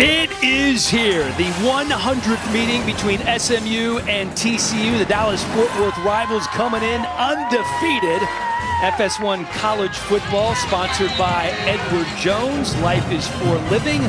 It is here, the 100th meeting between SMU and TCU. The Dallas-Fort Worth rivals coming in undefeated. FS1 college football sponsored by Edward Jones. Life is for living.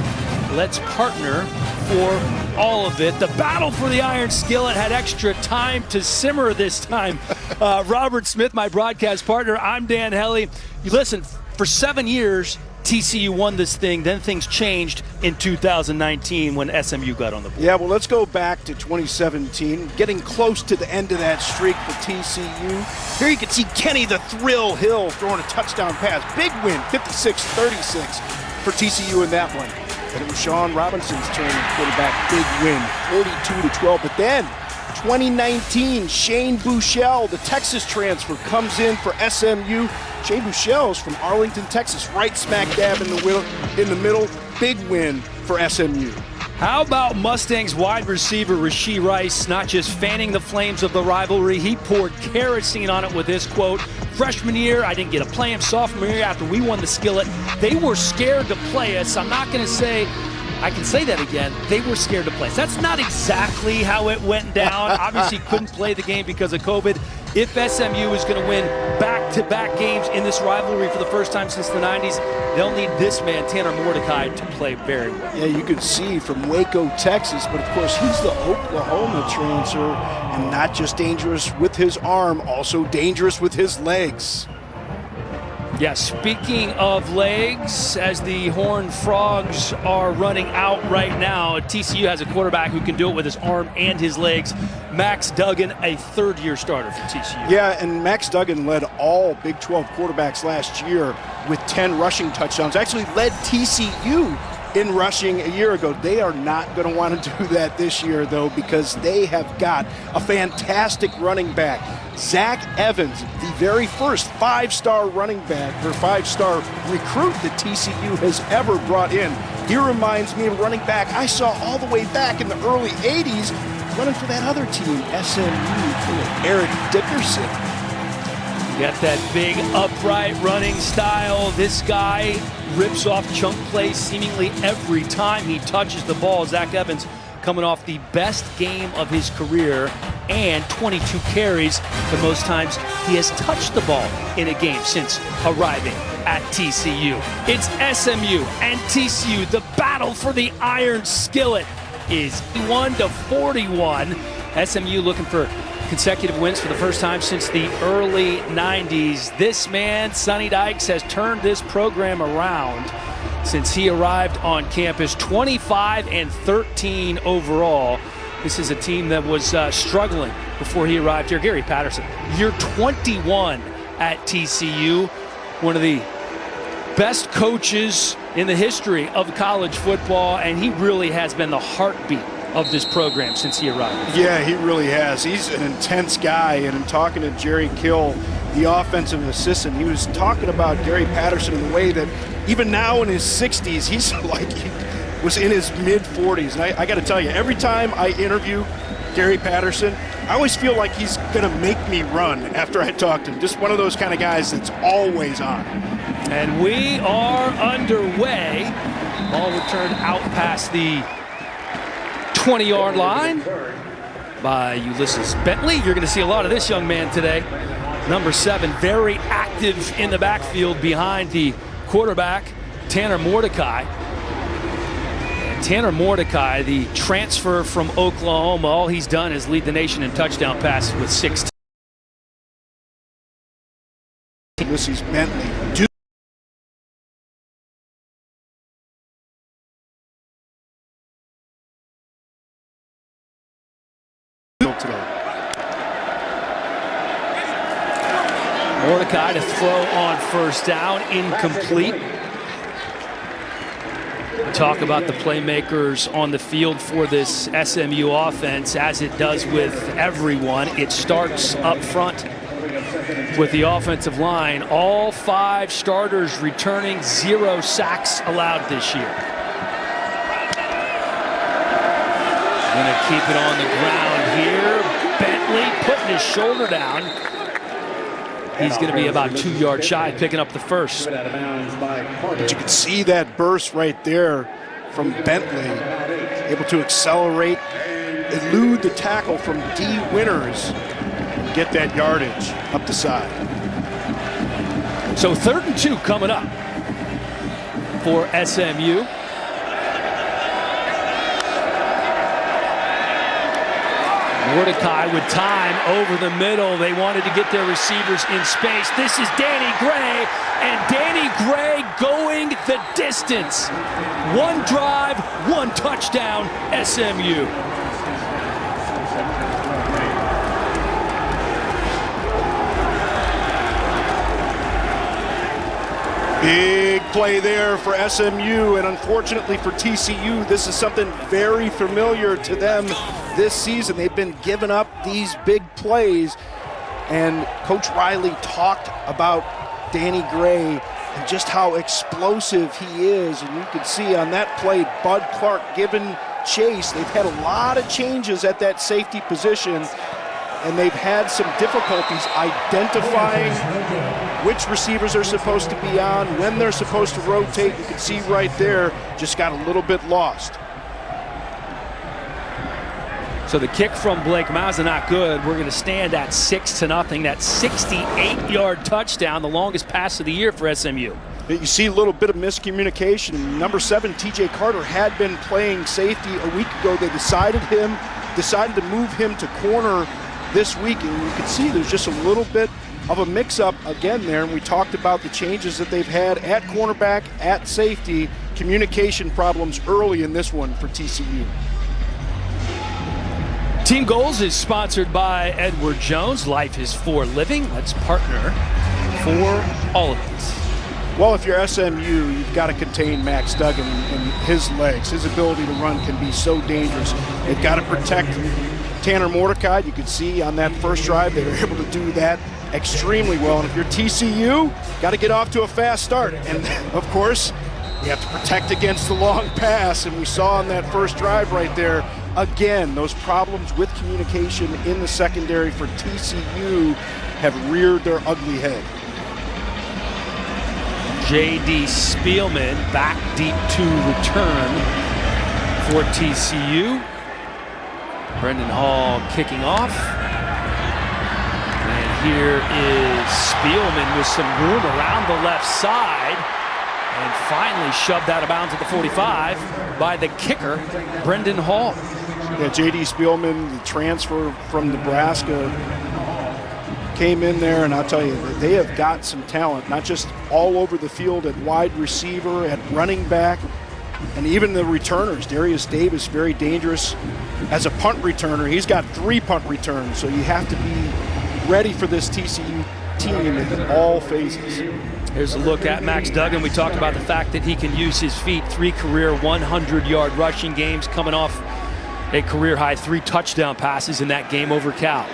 Let's partner for all of it. The battle for the iron skillet had extra time to simmer this time. Robert Smith, my broadcast partner. I'm Dan Hellie. You listen, for 7 years, TCU won this thing, then things changed in 2019 when SMU got on the board. Yeah, well, let's go back to 2017, getting close to the end of that streak for TCU. Here you can see Kenny the Thrill Hill throwing a touchdown pass. Big win, 56-36 for TCU in that one. But it was Sean Robinson's turn to quarterback. Big win, 42-12. But then, 2019, Shane Buechele, the Texas transfer, comes in for SMU. Shane Buechele's from Arlington, Texas, right smack dab in the middle. Big win for SMU. How about Mustangs wide receiver Rashee Rice not just fanning the flames of the rivalry, he poured kerosene on it with this quote, "Freshman year, I didn't get a play in. Sophomore year, after we won the skillet, they were scared to play us. I'm not going to say, I can say that again, they were scared to play us." That's not exactly how it went down. Obviously couldn't play the game because of COVID. If SMU is going to win back-to-back games in this rivalry for the first time since the 90s, they'll need this man, Tanner Mordecai, to play very well. Yeah, you could see from Waco, Texas, but of course he's the Oklahoma transfer, and not just dangerous with his arm, also dangerous with his legs. Yeah, speaking of legs, as the Horned Frogs are running out right now, TCU has a quarterback who can do it with his arm and his legs. Max Duggan, a third-year starter for TCU. Yeah, and Max Duggan led all Big 12 quarterbacks last year with 10 rushing touchdowns. Actually led TCU in rushing a year ago. They are not going to want to do that this year, though, because they have got a fantastic running back. Zach Evans, the very first five-star running back or five-star recruit that TCU has ever brought in. He reminds me of a running back I saw all the way back in the early 80s running for that other team, SMU, Eric Dickerson. Got that big upright running style. This guy rips off chunk plays seemingly every time he touches the ball. Zach Evans coming off the best game of his career and 22 carries, the most times he has touched the ball in a game since arriving at TCU. It's SMU and TCU. The battle for the iron skillet is 1-41. SMU looking for consecutive wins for the first time since the early 90s. This man, Sonny Dykes, has turned this program around since he arrived on campus. 25-13 overall. This is a team that was struggling before he arrived here. Gary Patterson, year 21 at TCU, one of the best coaches in the history of college football, and he really has been the heartbeat of this program since he arrived. Yeah, he really has. He's an intense guy, and in talking to Jerry Kill, the offensive assistant, he was talking about Gary Patterson in the way that even now in his 60s, he's like he was in his mid-40s. And I got to tell you, every time I interview Gary Patterson, I always feel like he's going to make me run after I talk to him. Just one of those kind of guys that's always on. And we are underway. Ball returned out past the 20-yard line by Ulysses Bentley. You're going to see a lot of this young man today. Number 7, very active in the backfield behind the quarterback, Tanner Mordecai. And Tanner Mordecai, the transfer from Oklahoma, all he's done is lead the nation in touchdown passes with 16. Ulysses Bentley. Mordecai to throw on first down, incomplete. Talk about the playmakers on the field for this SMU offense, as it does with everyone. It starts up front with the offensive line. All 5 starters returning, 0 sacks allowed this year. Gonna keep it on the ground here. Bentley putting his shoulder down. He's going to be about 2 yards shy, picking up the first. But you can see that burst right there from Bentley, able to accelerate, elude the tackle from D. Winters, get that yardage up the side. So 3rd and 2 coming up for SMU. Mordecai with time over the middle. They wanted to get their receivers in space. This is Danny Gray, and Danny Gray going the distance. 1 drive, 1 touchdown, SMU. Big play there for SMU, and unfortunately for TCU, this is something very familiar to them this season. They've been giving up these big plays, and Coach Riley talked about Danny Gray and just how explosive he is. And you can see on that play, Bud Clark giving chase. They've had a lot of changes at that safety position, and they've had some difficulties identifying which receivers are supposed to be on, when they're supposed to rotate. You can see right there, just got a little bit lost. So the kick from Blake Mazza not good. We're going to stand at 6-0. That 68-yard touchdown, the longest pass of the year for SMU. You see a little bit of miscommunication. Number 7, TJ Carter, had been playing safety a week ago. They decided to move him to corner this week, and you can see there's just a little bit of a mix-up again there, and we talked about the changes that they've had at cornerback, at safety, communication problems early in this one for TCU. Team Goals is sponsored by Edward Jones. Life is for living. Let's partner for all of it. Well, if you're SMU, you've got to contain Max Duggan and his legs. His ability to run can be so dangerous. They've got to protect Tanner Mordecai. You could see on that first drive they were able to do that extremely well. And if you're TCU, got to get off to a fast start. And of course, you have to protect against the long pass. And we saw on that first drive right there, again, those problems with communication in the secondary for TCU have reared their ugly head. J.D. Spielman back deep to return for TCU. Brendan Hall kicking off. And here is Spielman with some room around the left side. And finally shoved out of bounds at the 45 by the kicker, Brendan Hall. Yeah, J.D. Spielman, the transfer from Nebraska, came in there, and I'll tell you, they have got some talent, not just all over the field at wide receiver, at running back, and even the returners. Darius Davis, very dangerous as a punt returner. He's got 3 punt returns, so you have to be ready for this TCU team in all phases. Here's a look at Max Duggan. We talked about the fact that he can use his feet. 3 career 100-yard rushing games, coming off a career-high 3 touchdown passes in that game over Cal.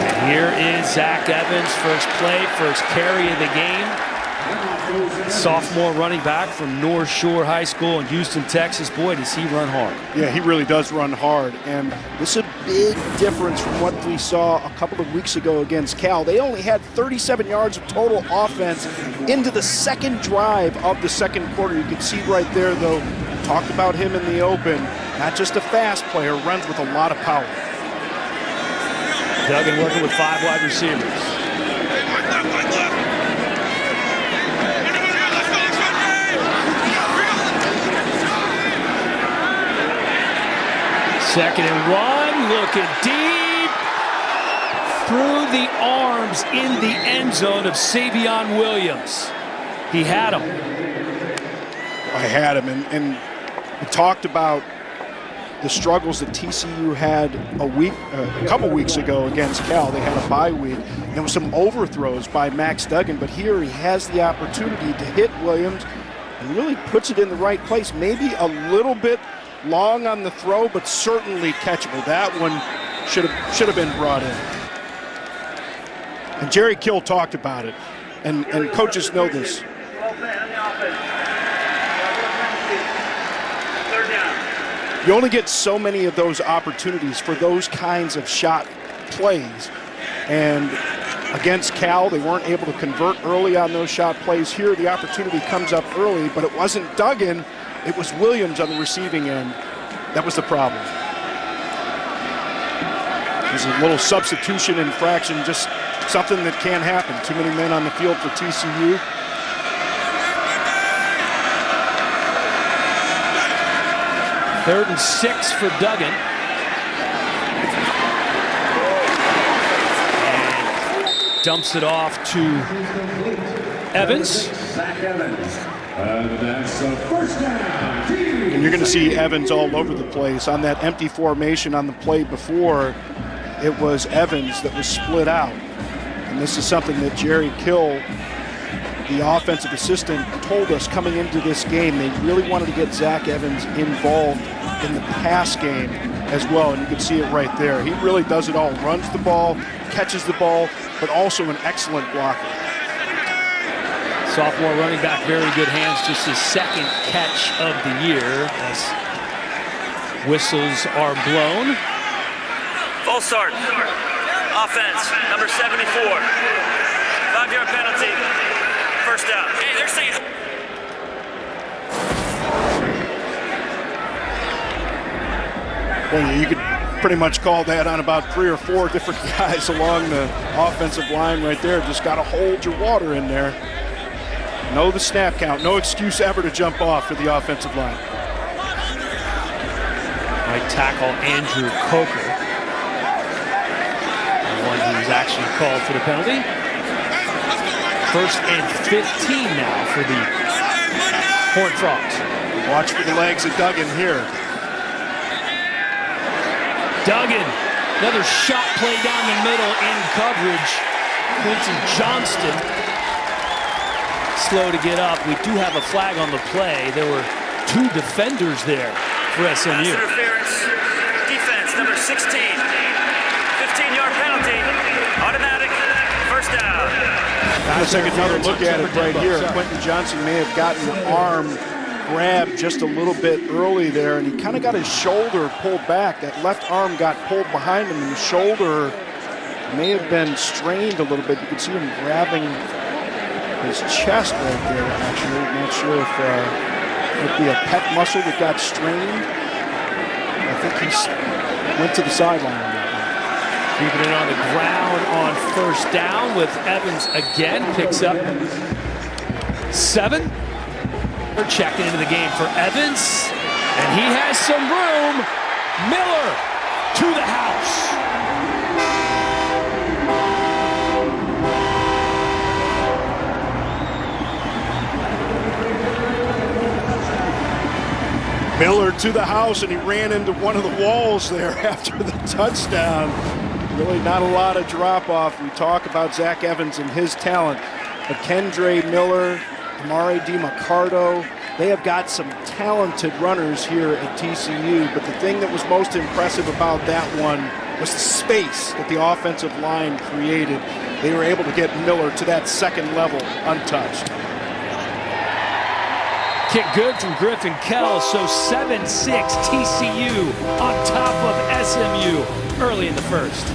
And here is Zach Evans, first play, first carry of the game. Sophomore running back from North Shore High School in Houston, Texas. Boy, does he run hard. Yeah, he really does run hard, and this is a big difference from what we saw a couple of weeks ago against Cal. They only had 37 yards of total offense into the second drive of the second quarter. You can see right there, though, talked about him in the open. Not just a fast player, runs with a lot of power. Duggan working with 5 wide receivers. Second and 1, looking deep through the arms in the end zone of Savion Williams. He had him. I had him, and we talked about the struggles that TCU had a couple weeks ago against Cal. They had a bye week. There was some overthrows by Max Duggan, but here he has the opportunity to hit Williams and really puts it in the right place. Maybe a little bit long on the throw, but certainly catchable. That one should have been brought in. And Jerry Kill talked about it, and coaches know this. You only get so many of those opportunities for those kinds of shot plays, and against Cal. They weren't able to convert early on those shot plays. Here, the opportunity comes up early, but it wasn't Duggan. It was Williams on the receiving end. That was the problem. There's a little substitution infraction, just something that can happen. Too many men on the field for TCU. Third and 6 for Duggan. And dumps it off to Evans. That's a first down. And you're going to see Evans all over the place. On that empty formation on the play before, it was Evans that was split out. And this is something that Jerry Kill, the offensive assistant, told us coming into this game. They really wanted to get Zach Evans involved in the pass game as well, and you can see it right there. He really does it all. Runs the ball, catches the ball, but also an excellent blocker. Sophomore running back, very good hands. Just his second catch of the year as whistles are blown. False start. Offense, number 74. 5-yard penalty. First down. Hey, they're saying. Well, you could pretty much call that on about 3 or 4 different guys along the offensive line right there. Just got to hold your water in there. Know the snap count. No excuse ever to jump off for the offensive line. Right tackle Andrew Coker. The one who was actually called for the penalty. First and 15 now for the Horned Frogs. Watch for the legs of Duggan here. Duggan, another shot play down the middle in coverage. Quinton Johnston, slow to get up. We do have a flag on the play. There were 2 defenders there for SMU. Pass interference, defense, number 16. 15-yard penalty, automatic, first down. Let's take another look at it right here. Quentin Johnson may have gotten the arm grabbed just a little bit early there, and he kind of got his shoulder pulled back. That left arm got pulled behind him, and the shoulder may have been strained a little bit. You can see him grabbing his chest right there, actually. I'm not sure if it would be a pec muscle that got strained. I think he went to the sideline on that one. Keeping it on the ground on first down with Evans again. Picks up 7. They're checking into the game for Evans. And he has some room. Miller to the house. Miller to the house, and he ran into one of the walls there after the touchdown. Really not a lot of drop-off. We talk about Zach Evans and his talent, but Kendre Miller, Amare DiMaccardo, they have got some talented runners here at TCU, but the thing that was most impressive about that one was the space that the offensive line created. They were able to get Miller to that second level untouched. Kick good from Griffin Kell, so 7-6 TCU on top of SMU early in the first.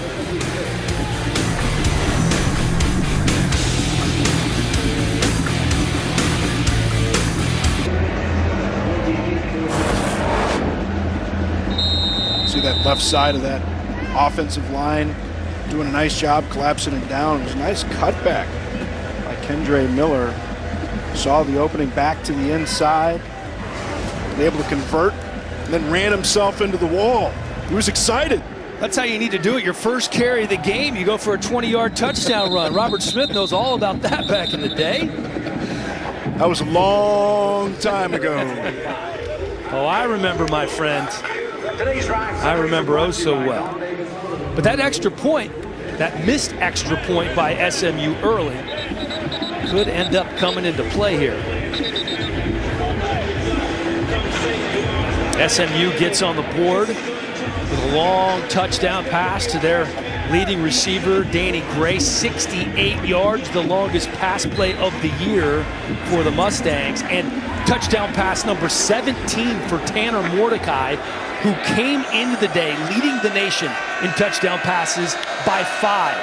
See that left side of that offensive line doing a nice job collapsing it down. It was a nice cutback by Kendre Miller. Saw the opening back to the inside, able to convert, and then ran himself into the wall. He was excited. That's how you need to do it. Your first carry of the game, you go for a 20-yard touchdown run. Robert Smith knows all about that back in the day. That was a long time ago. Oh, I remember, my friend. I remember oh so well. But that extra point, that missed extra point by SMU early, could end up coming into play here. SMU gets on the board with a long touchdown pass to their leading receiver, Danny Gray, 68 yards, the longest pass play of the year for the Mustangs, and touchdown pass number 17 for Tanner Mordecai, who came into the day leading the nation in touchdown passes by 5.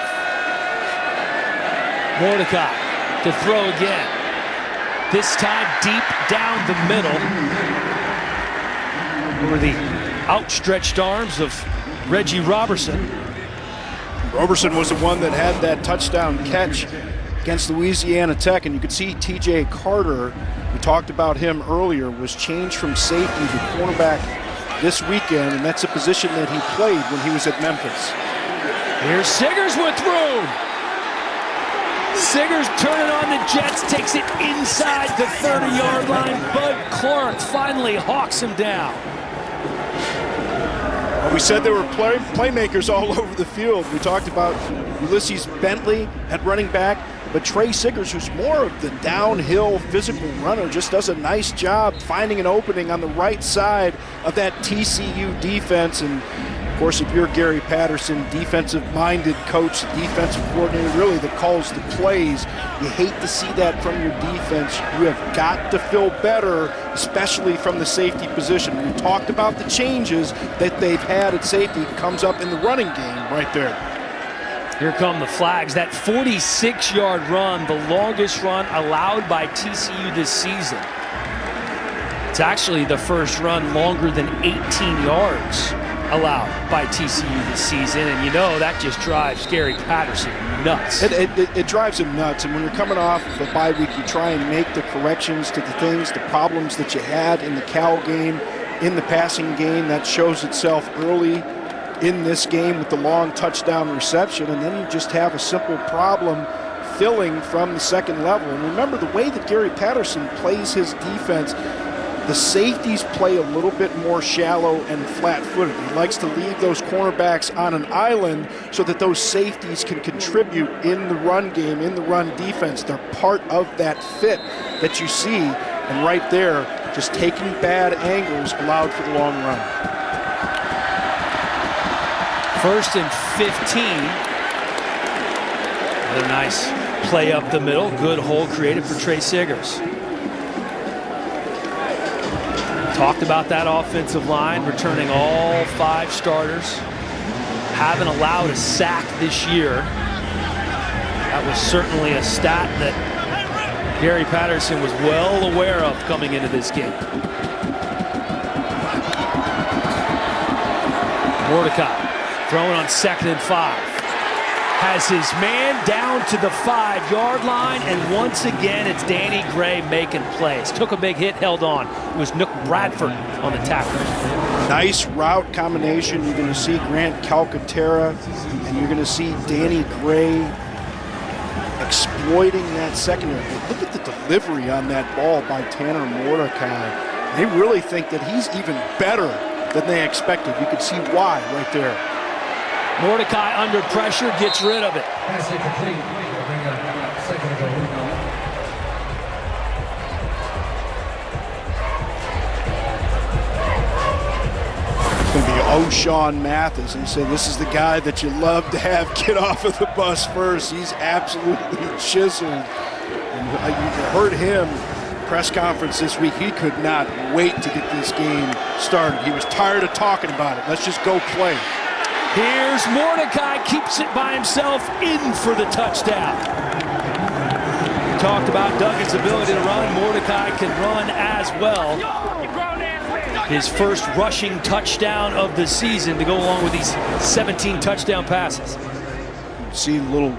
Mordecai to throw again. This time deep down the middle. Over the outstretched arms of Reggie Robertson. Robertson was the one that had that touchdown catch against Louisiana Tech, and you could see TJ Carter, we talked about him earlier, was changed from safety to cornerback this weekend, and that's a position that he played when he was at Memphis. Here's Siggers with room. Siggers turning on the Jets, takes it inside the 30-yard line. Bud Clark finally hawks him down. Well, we said there were playmakers all over the field. We talked about Ulysses Bentley at running back, but Trey Siggers, who's more of the downhill physical runner, just does a nice job finding an opening on the right side of that TCU defense. And of course, if you're Gary Patterson, defensive-minded coach, defensive coordinator, really that calls the plays, you hate to see that from your defense. You have got to feel better, especially from the safety position. We talked about the changes that they've had at safety. It comes up in the running game right there. Here come the flags. That 46-yard run, the longest run allowed by TCU this season. It's actually the first run longer than 18 yards allowed by TCU this season, and you know that just drives Gary Patterson nuts. It drives him nuts, and when you're coming off of a bye week, you try and make the corrections to the things, the problems that you had in the Cal game, in the passing game. That shows itself early in this game with the long touchdown reception, and then you just have a simple problem filling from the second level. And remember, the way that Gary Patterson plays his defense, the safeties play a little bit more shallow and flat-footed. He likes to leave those cornerbacks on an island so that those safeties can contribute in the run game, in the run defense. They're part of that fit that you see, and right there, just taking bad angles allowed for the long run. 1st and 15. Another nice play up the middle. Good hole created for Trey Siggers. Talked about that offensive line, returning all 5 starters. Haven't allowed a sack this year. That was certainly a stat that Gary Patterson was well aware of coming into this game. Mordecai throwing on 2nd and 5. Has his man down to the 5-yard line, and once again it's Danny Gray making plays. Took a big hit, held on. It was Nook Bradford on the tackle. Nice route combination. You're going to see Grant Calcaterra, and you're going to see Danny Gray exploiting that secondary. Look at the delivery on that ball by Tanner Mordecai. They really think that he's even better than they expected. You can see why right there. Mordecai under pressure gets rid of it. Pass incomplete. Bring up 2nd and goal. It's going to be O'Shawn Mathis, and he said this is the guy that you love to have get off of the bus first. He's absolutely chiseled. And you heard him press conference this week. He could not wait to get this game started. He was tired of talking about it. Let's just go play. Here's Mordecai, keeps it by himself, in for the touchdown. We talked about Duggan's ability to run. Mordecai can run as well. His first rushing touchdown of the season to go along with these 17 touchdown passes. See the little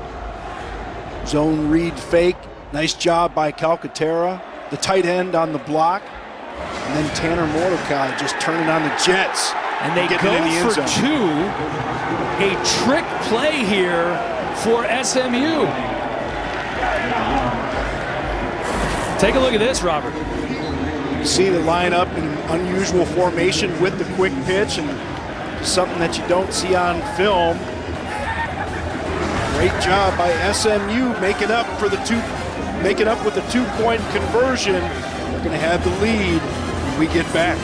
zone read fake. Nice job by Calcaterra. The tight end on the block. And then Tanner Mordecai just turning on the Jets. And they go for 2. A trick play here for SMU. Take a look at this, Robert. You see the lineup in unusual formation with the quick pitch, and something that you don't see on film. Great job by SMU making up with the 2-point conversion. They're going to have the lead when we get back.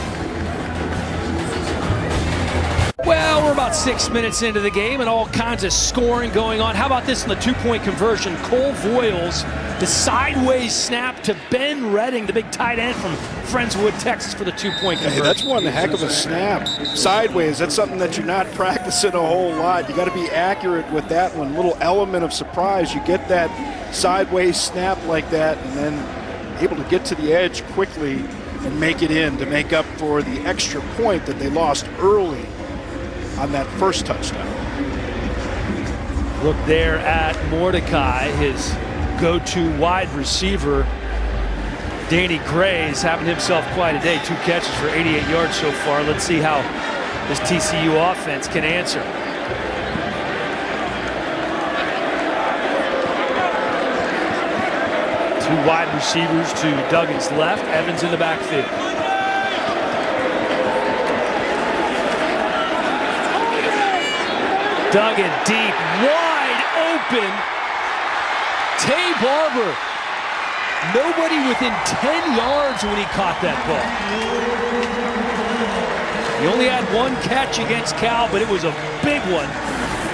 Well, we're about 6 minutes into the game and all kinds of scoring going on. How about this in the 2-point conversion? Cole Voiles, the sideways snap to Ben Redding, the big tight end from Friendswood, Texas, for the 2-point conversion. Hey, that's one heck of a snap. Sideways, that's something that you're not practicing a whole lot. You got to be accurate with that one. Little element of surprise. You get that sideways snap like that, and then able to get to the edge quickly and make it in to make up for the extra point that they lost early on that first touchdown. Look there at Mordecai, his go-to wide receiver. Danny Gray's having himself quite a day. 2 catches for 88 yards so far. Let's see how this TCU offense can answer. 2 wide receivers to Duggan's left, Evans in the backfield. Duggan deep, wide open. Tay Barber. Nobody within 10 yards when he caught that ball. He only had 1 catch against Cal, but it was a big one,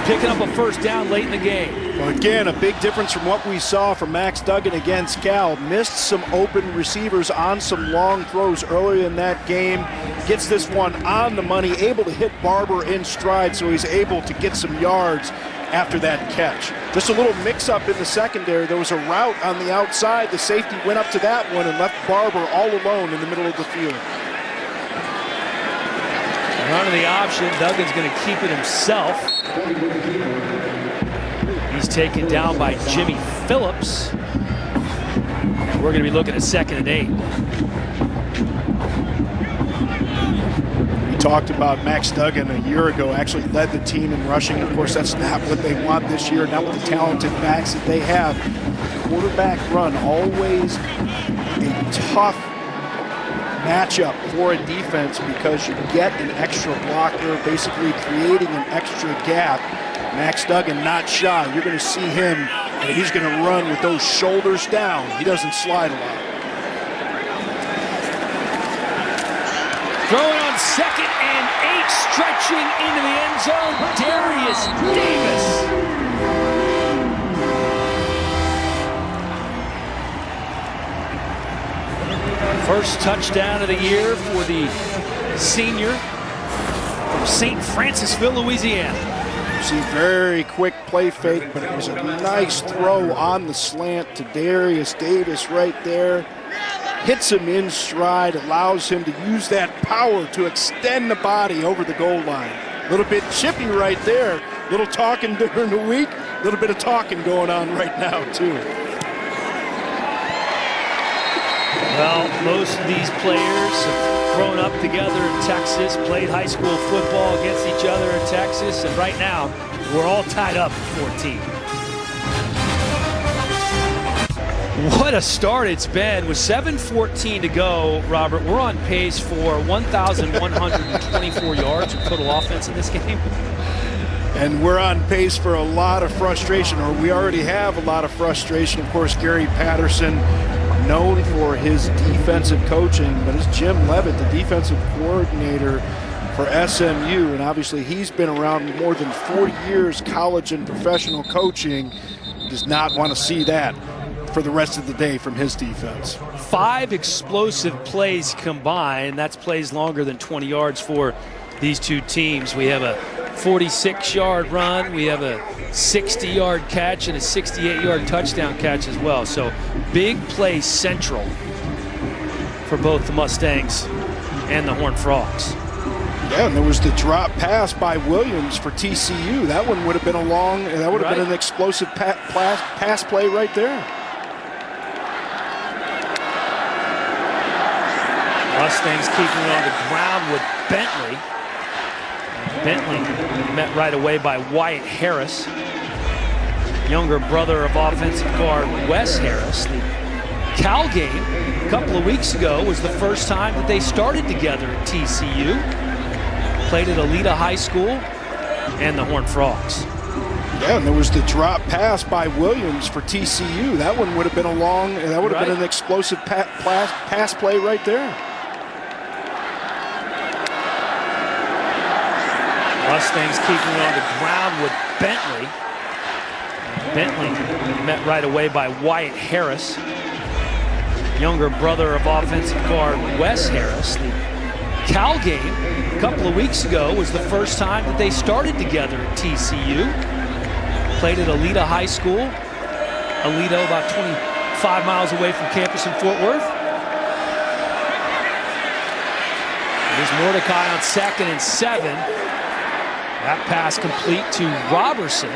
picking up a first down late in the game. Well, again, a big difference from what we saw from Max Duggan against Cal. Missed some open receivers on some long throws earlier in that game. Gets this one on the money, able to hit Barber in stride, so he's able to get some yards after that catch. Just a little mix-up in the secondary. There was a route on the outside. The safety went up to that one and left Barber all alone in the middle of the field. Running the option, Duggan's going to keep it himself. He's taken down by Jimmy Phillips. And we're going to be looking at 2nd and 8. We talked about Max Duggan a year ago, actually led the team in rushing. Of course, that's not what they want this year, not with the talented backs that they have. Quarterback run, always a tough matchup for a defense because you get an extra blocker, basically creating an extra gap. Max Duggan not shy. You're going to see him, and he's going to run with those shoulders down. He doesn't slide a lot. Throwing on 2nd and 8, stretching into the end zone, Darius Davis. First touchdown of the year for the senior from St. Francisville, Louisiana. See, very quick play fake, but it was a nice throw on the slant to Darius Davis right there. Hits him in stride, allows him to use that power to extend the body over the goal line. A little bit chippy right there. Little talking during the week, a little bit of talking going on right now too. Well, most of these players have grown up together in Texas, played high school football against each other in Texas, and right now, we're all tied up at 14. What a start it's been. With 7:14 to go, Robert, we're on pace for 1,124 yards of total offense in this game. And we're on pace for a lot of frustration, or we already have a lot of frustration. Of course, Gary Patterson, known for his defensive coaching, but it's Jim Leavitt, the defensive coordinator for SMU, and obviously he's been around more than 40 years college and professional coaching. Does not want to see that for the rest of the day from his defense. 5 explosive plays combined. That's plays longer than 20 yards for these two teams. We have a 46-yard run, we have a 60-yard catch, and a 68-yard touchdown catch as well. So big play central for both the Mustangs and the Horned Frogs. Yeah, and there was the drop pass by Williams for TCU. That one would have been a long, that would have been an explosive pass play right there. Mustangs keeping it on the ground with Bentley. Bentley met right away by Wyatt Harris, younger brother of offensive guard Wes Harris. The Cal game a couple of weeks ago was the first time that they started together at TCU. Played at Alita High School and the Horned Frogs. Yeah, and there was the drop pass by Williams for TCU. That one would have been a long, that would have been an explosive pass play right there. Mustangs keeping it on the ground with Bentley. Bentley met right away by Wyatt Harris, younger brother of offensive guard Wes Harris. The Cal game a couple of weeks ago was the first time that they started together at TCU. Played at Alita High School Alito, about 25 miles away from campus in Fort Worth. There's Mordecai on 2nd and 7. That pass complete to Robertson.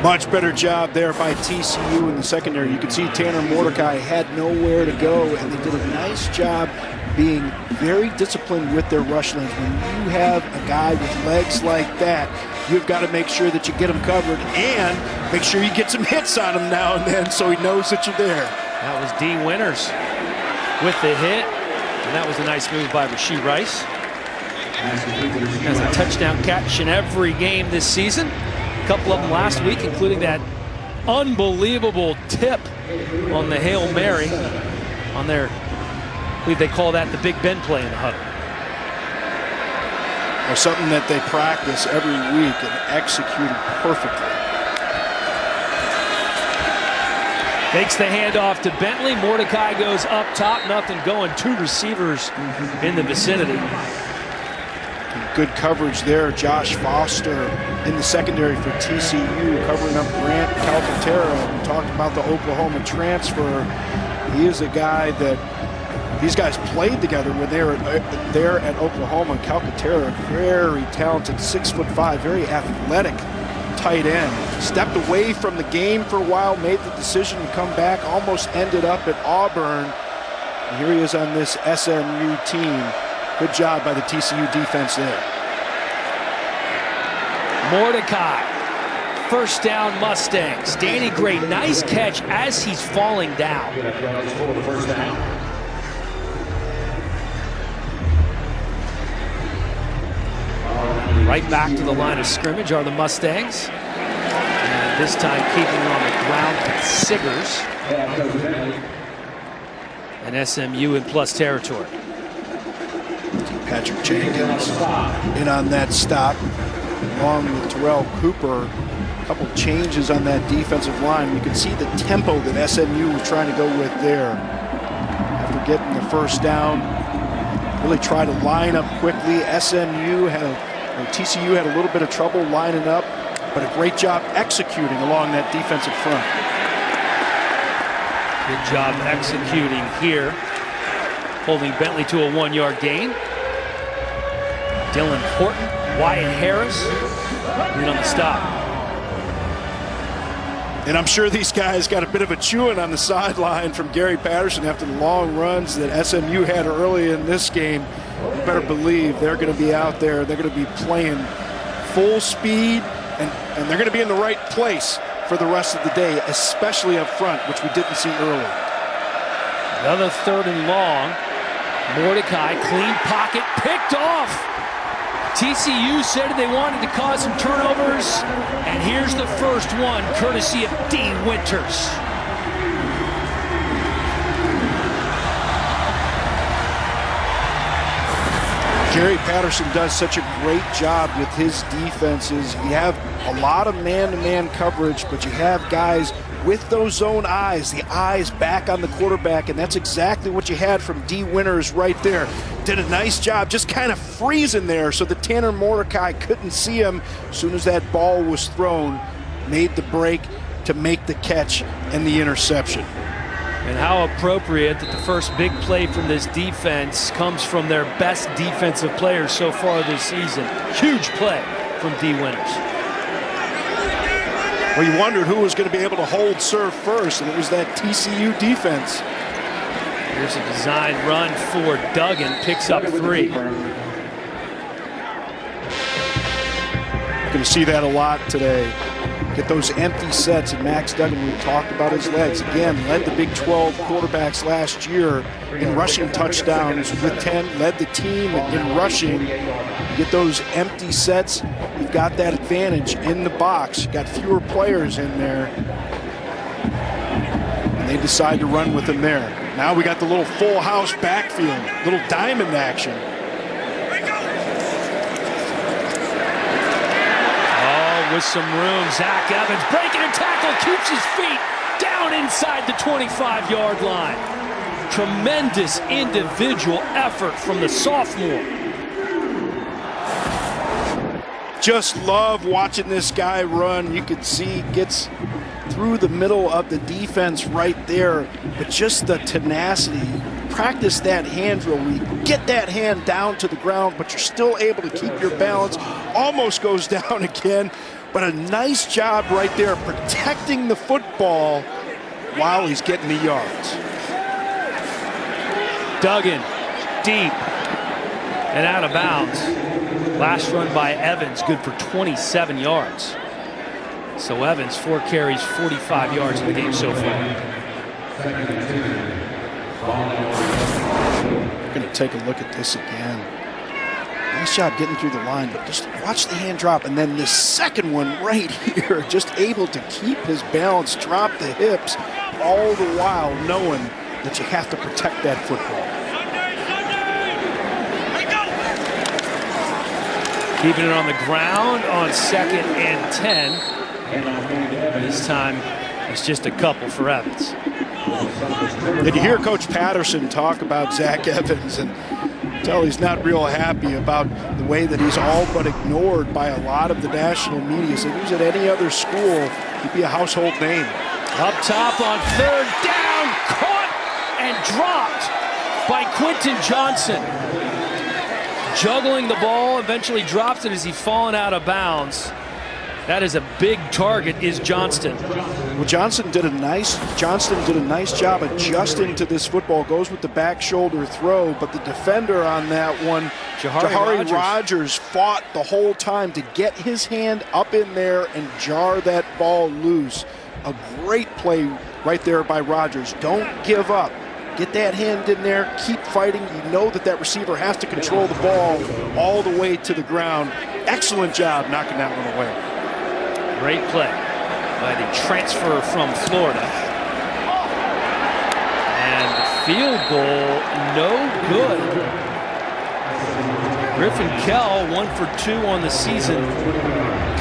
Much better job there by TCU in the secondary. You can see Tanner Mordecai had nowhere to go, and they did a nice job being very disciplined with their rush lanes. When you have a guy with legs like that, you've got to make sure that you get him covered and make sure you get some hits on him now and then so he knows that you're there. That was D. Winters with the hit, and that was a nice move by Rashee Rice. Has a touchdown catch in every game this season. A couple of them last week, including that unbelievable tip on the Hail Mary on their, I believe they call that the Big Ben play in the huddle. Or something that they practice every week and executed perfectly. Fakes the handoff to Bentley. Mordecai goes up top, nothing going. 2 receivers in the vicinity. Good coverage there. Josh Foster in the secondary for TCU, covering up Grant Calcaterra. We talked about the Oklahoma transfer. He is a guy that these guys played together when they were there at Oklahoma. Calcaterra, very talented, 6'5", very athletic tight end. Stepped away from the game for a while, made the decision to come back, almost ended up at Auburn. And here he is on this SMU team. Good job by the TCU defense there. Mordecai, first down Mustangs. Danny Gray, nice catch as he's falling down. Right back to the line of scrimmage are the Mustangs. And this time keeping on the ground, Siggers. And SMU in plus territory. Patrick Jenkins in on that stop, along with Terrell Cooper. A couple changes on that defensive line. You can see the tempo that SMU was trying to go with there. After getting the first down, really try to line up quickly. TCU had a little bit of trouble lining up, but a great job executing along that defensive front. Good job executing here, holding Bentley to a 1-yard gain. Dylan Horton, Wyatt Harris, in on the stop. And I'm sure these guys got a bit of a chewing on the sideline from Gary Patterson after the long runs that SMU had early in this game. You better believe they're going to be out there. They're going to be playing full speed, and they're going to be in the right place for the rest of the day, especially up front, which we didn't see early. Another 3rd and long. Mordecai, clean pocket, picked off. TCU said they wanted to cause some turnovers, and here's the first one, courtesy of D. Winters. Gary Patterson does such a great job with his defenses. You have a lot of man-to-man coverage, but you have guys with those zone eyes, the eyes back on the quarterback, and that's exactly what you had from D. Winters right there. Did a nice job just kind of freezing there so that Tanner Mordecai couldn't see him. As soon as that ball was thrown, made the break to make the catch and the interception. And how appropriate that the first big play from this defense comes from their best defensive players so far this season. Huge play from D. Winters. Well, you wondered who was going to be able to hold serve first, and it was that TCU defense. Here's a design run for Duggan, picks up 3. Going to see that a lot today. Get those empty sets, and Max Duggan, we talked about his legs. Again, led the Big 12 quarterbacks last year in rushing touchdowns with 10, led the team in rushing. You get those empty sets, you've got that advantage in the box. You've got fewer players in there. And they decide to run with him there. Now we got the little full house backfield, little diamond action. With some room, Zach Evans breaking a tackle, keeps his feet down inside the 25-yard line. Tremendous individual effort from the sophomore. Just love watching this guy run. You can see gets through the middle of the defense right there, but just the tenacity. Practice that hand drill where you get that hand down to the ground, but you're still able to keep your balance. Almost goes down again, but a nice job right there protecting the football while he's getting the yards. Duggan, deep and out of bounds. Last run by Evans, good for 27 yards. So Evans, 4 carries, 45 yards in the game so far. We're going to take a look at this again. Nice job getting through the line, but just watch the hand drop. And then the second one right here, just able to keep his balance, drop the hips, all the while knowing that you have to protect that football. Keeping it on the ground on 2nd and 10. This time, it's just a couple for Evans. Did you hear Coach Patterson talk about Zach Evans and tell he's not real happy about the way that he's all but ignored by a lot of the national media? So if he was at any other school, he'd be a household name. Up top on 3rd down, caught and dropped by Quentin Johnson. Juggling the ball, eventually drops it as he's fallen out of bounds. That is a big target, is Johnston. Well, Johnston did a nice job adjusting to this football. Goes with the back shoulder throw, but the defender on that one, Jahari Rogers, fought the whole time to get his hand up in there and jar that ball loose. A great play right there by Rogers. Don't give up. Get that hand in there, keep fighting. You know that that receiver has to control the ball all the way to the ground. Excellent job knocking that one away. Great play by the transfer from Florida. And the field goal, no good. Griffin Kell, 1 for 2 on the season,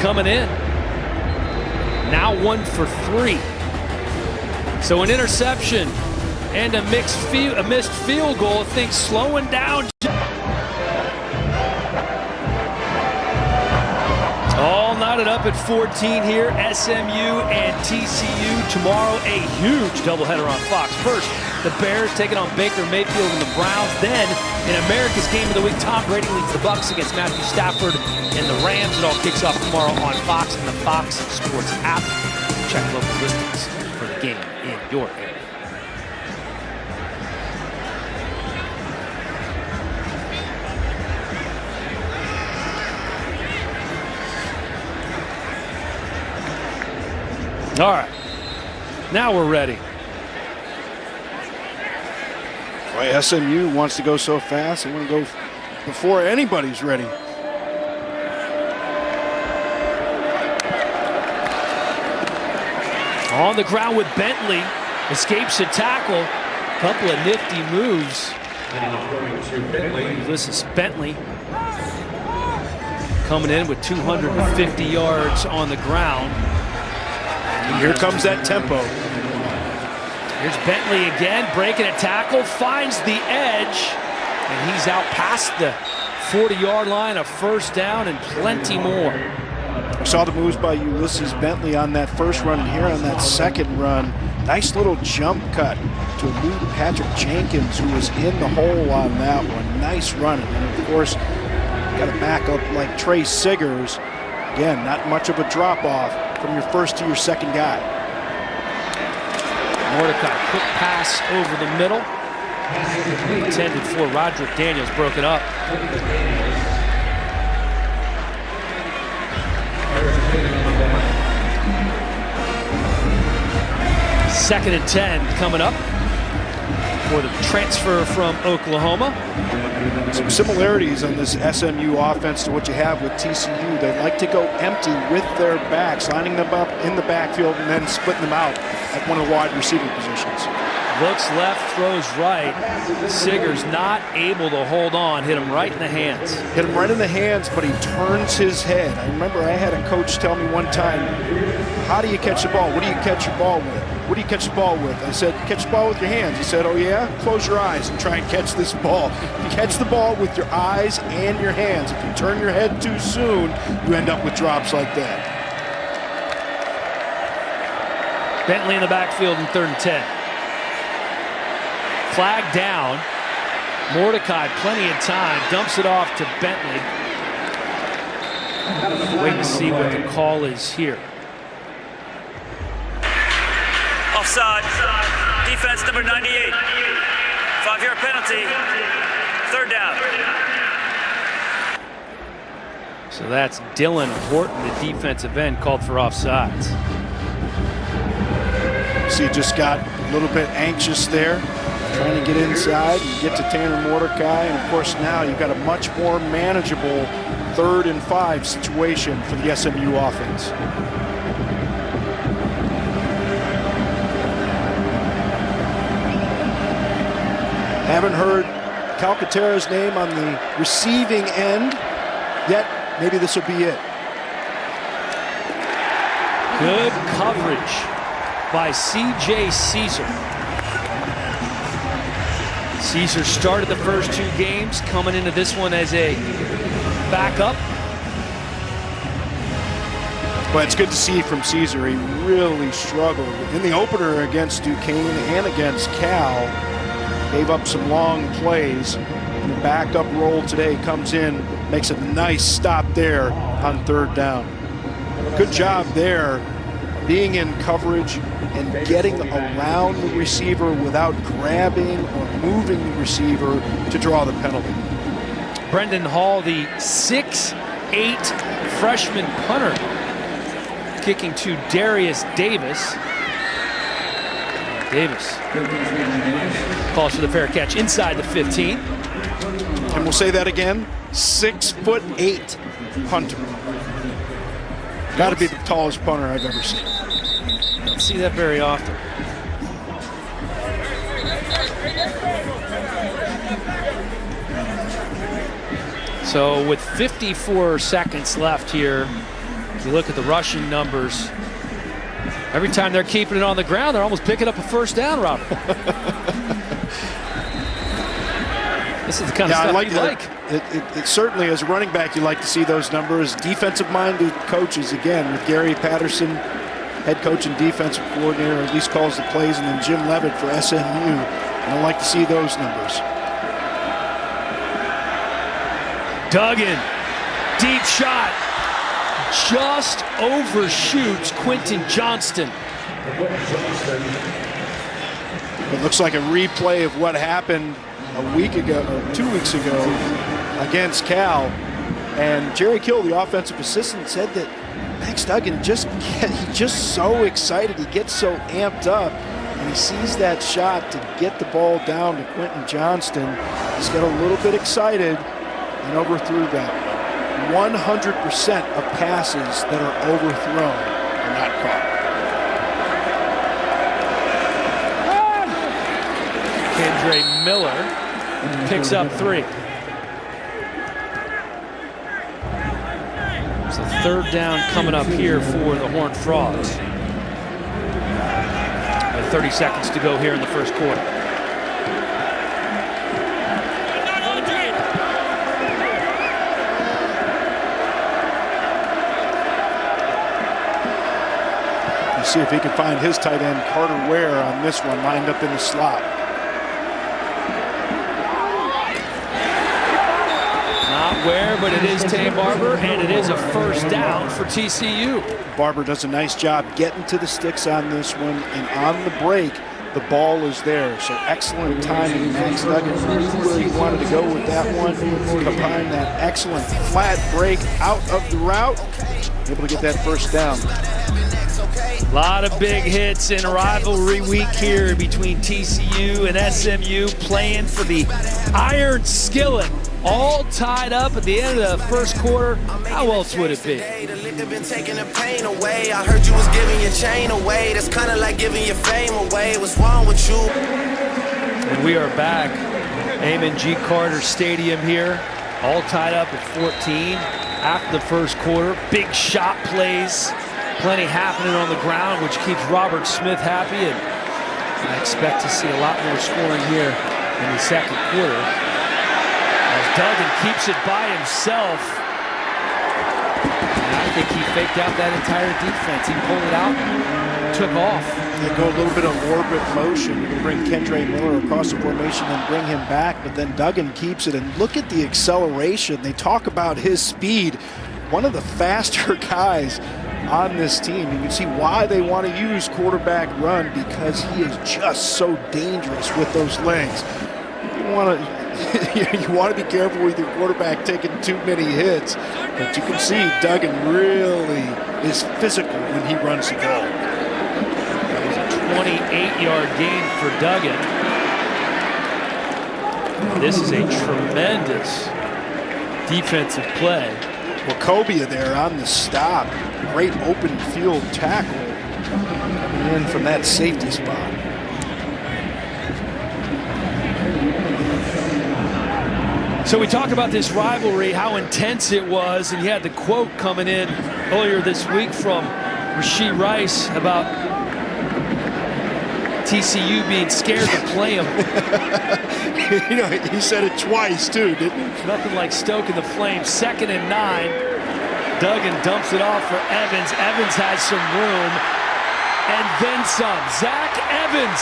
coming in. Now 1 for 3. So an interception and a missed field goal. Things slowing down. All knotted up at 14 here. SMU and TCU tomorrow. A huge doubleheader on Fox. First, the Bears taking on Baker Mayfield and the Browns. Then, in America's Game of the Week, Tom Brady leads the Bucs against Matthew Stafford and the Rams. It all kicks off tomorrow on Fox and the Fox Sports app. Check local listings for the game in your area. All right, now we're ready. Boy, SMU wants to go so fast. They want to go before anybody's ready. On the ground with Bentley, escapes a tackle. Couple of nifty moves. This is Bentley coming in with 250 yards on the ground. And here comes that tempo. Here's Bentley again, breaking a tackle, finds the edge, and he's out past the 40-yard line, a first down, and plenty more. We saw the moves by Ulysses Bentley on that first run, and here on that second run, nice little jump cut to elude Patrick Jenkins, who was in the hole on that one. Nice running, and of course, you got to back up like Trey Siggers. Again, not much of a drop-off from your first to your second guy. Mordecai, quick pass over the middle. Intended for Roderick Daniels, broke it up. Second and 10 coming up for the transfer from Oklahoma. Some similarities on this SMU offense to what you have with TCU. They like to go empty with their backs, lining them up in the backfield and then splitting them out at one of the wide receiver positions. Looks left, throws right. Siggers not able to hold on. Hit him right in the hands. Hit him right in the hands, but he turns his head. I remember I had a coach tell me one time, how do you catch the ball? What do you catch your ball with? what do you catch the ball with? I said, catch the ball with your hands. He said, oh yeah? Close your eyes and try and catch this ball. You catch the ball with your eyes and your hands. If you turn your head too soon, you end up with drops like that. Bentley in the backfield in 3rd and 10. Flag down. Mordecai, plenty of time, dumps it off to Bentley. Wait to see what the call is here. Offside. Defense number 98. 5-yard penalty. 3rd down. So that's Dylan Horton, the defensive end, called for offsides. See, just got a little bit anxious there, trying to get inside and get to Tanner Mordecai. And of course now you've got a much more manageable 3rd and 5 situation for the SMU offense. Haven't heard Calcaterra's name on the receiving end yet. Maybe this will be it. Good coverage by C.J. Caesar. Caesar started the first 2 games, coming into this one as a backup. Well, it's good to see from Caesar. He really struggled in the opener against Duquesne and against Cal. Gave up some long plays. In the backup role today, comes in, makes a nice stop there on 3rd down. Good job there, being in coverage and getting around the receiver without grabbing or moving the receiver to draw the penalty. Brendan Hall, the 6'8" freshman punter, kicking to Darius Davis. Davis calls for the fair catch inside the 15. And we'll say that again, 6'8" punter. Got to be the tallest punter I've ever seen. Don't see that very often. So with 54 seconds left here, if you look at the rushing numbers, every time they're keeping it on the ground, they're almost picking up a 1st down, Robert. This is the kind of stuff you like. It certainly, as a running back, you like to see those numbers. Defensive-minded coaches, again, with Gary Patterson, head coach and defensive coordinator, at least calls the plays, and then Jim Levitt for SMU. And I like to see those numbers. Duggan, deep shot, just overshoots Quentin Johnston. It looks like a replay of what happened a week ago, or 2 weeks ago, against Cal. And Jerry Kill, the offensive assistant, said that Max Duggan he's just so excited. He gets so amped up, and he sees that shot to get the ball down to Quentin Johnston. He's got a little bit excited and overthrew that. 100% of passes that are overthrown are not caught. Kendra Miller picks up 3. So 3rd down coming up here for the Horned Frogs. With 30 seconds to go here in the first quarter. See if he can find his tight end, Carter Ware, on this one, lined up in the slot. Not Ware, but it is Tay Barber, and it is a 1st down for TCU. Barber does a nice job getting to the sticks on this one, and on the break, the ball is there. So excellent timing. Max Duggan knew where he wanted to go with that one. Combine that excellent flat break out of the route, able to get that 1st down. A lot of big hits in rivalry week here between TCU and SMU, playing for the Iron Skillet. All tied up at the end of the first quarter. How else would it be? Taking the pain away. I heard you was giving your chain away. That's kind of like giving your fame away. What's wrong with you? And we are back. Amon G. Carter Stadium here. All tied up at 14 after the first quarter. Big shot plays Plenty happening on the ground, which keeps Robert Smith happy, and I expect to see a lot more scoring here in the second quarter. As Duggan keeps it by himself. And I think he faked out that entire defense. He pulled it out and took off. They go a little bit of orbit motion. You can bring Kendre Miller across the formation and bring him back, but then Duggan keeps it. And look at the acceleration. They talk about his speed. One of the faster guys on this team. You can see why they want to use quarterback run, because he is just so dangerous with those legs. You want to be careful with your quarterback taking too many hits, but you can see Duggan really is physical when he runs the ball. That was a 28-yard gain for Duggan. This is a tremendous defensive play. Wachovia there on the stop. Great open field tackle coming in from that safety spot. So we talked about this rivalry, how intense it was, and you had the quote coming in earlier this week from Rashee Rice about TCU being scared to play him. You know, he said it twice too, didn't he? Nothing like stoking the flames. 2nd and 9. Duggan dumps it off for Evans. Evans has some room, and then some. Zach Evans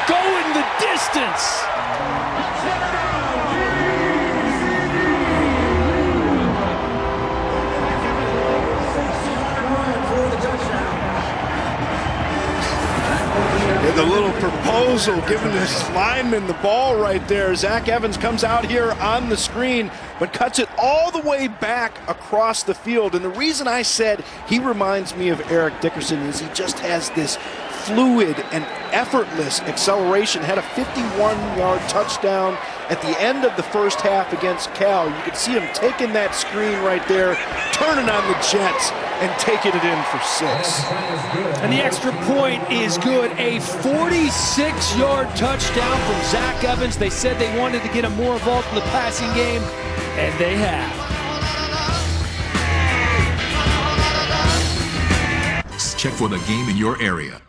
going the distance. The little proposal, giving this lineman the ball right there. Zach Evans comes out here on the screen, but cuts it all the way back across the field. And the reason I said he reminds me of Eric Dickerson is he just has this fluid and effortless acceleration. Had a 51-yard touchdown at the end of the first half against Cal. You could see him taking that screen right there, turning on the Jets, and taking it in for 6. And the extra point is good. A 46-yard touchdown from Zach Evans. They said they wanted to get him more involved in the passing game, and they have. Check for the game in your area.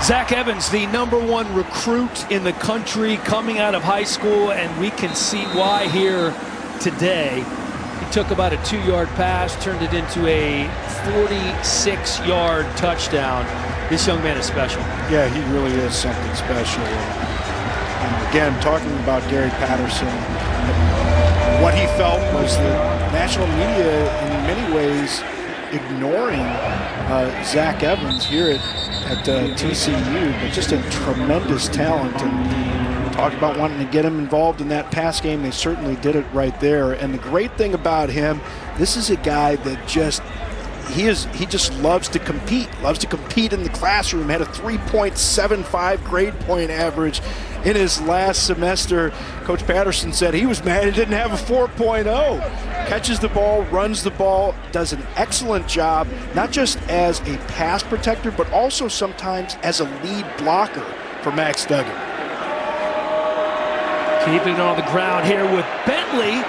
Zach Evans, the #1 recruit in the country coming out of high school, and we can see why here today. He took about a 2-yard pass, turned it into a 46-yard touchdown. This young man is special. Yeah, he really is something special. And again, talking about Gary Patterson, what he felt was that national media in many ways ignoring Zach Evans here at TCU, but just a tremendous talent. And talked about wanting to get him involved in that pass game. They certainly did it right there. And the great thing about him, this is a guy that he just loves to compete in the classroom. Had a 3.75 grade point average in his last semester. Coach Patterson said he was mad he didn't have a 4.0. Catches the ball, runs the ball, does an excellent job, not just as a pass protector, but also sometimes as a lead blocker for Max Duggan. Keeping it on the ground here with Bentley,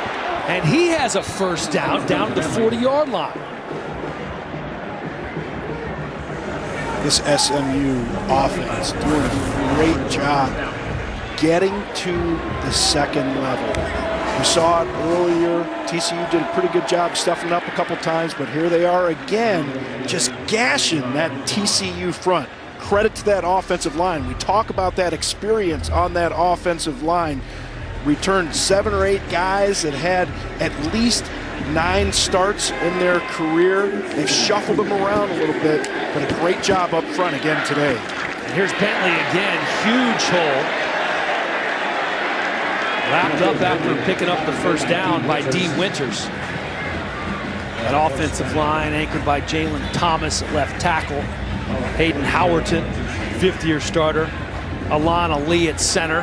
and he has a first down to the 40-yard line. This SMU offense doing a great job getting to the second level. We saw it earlier. TCU did a pretty good job stuffing up a couple times, but here they are again, just gashing that TCU front. Credit to that offensive line. We talk about that experience on that offensive line. Returned 7 or 8 guys that had at least 9 starts in their career. They've shuffled them around a little bit, but a great job up front again today. And here's Bentley again, huge hole. Wrapped up after picking up the first down by Dean Winters. That offensive line anchored by Jalen Thomas at left tackle. Hayden Howerton, 5th-year starter. Alana Lee at center.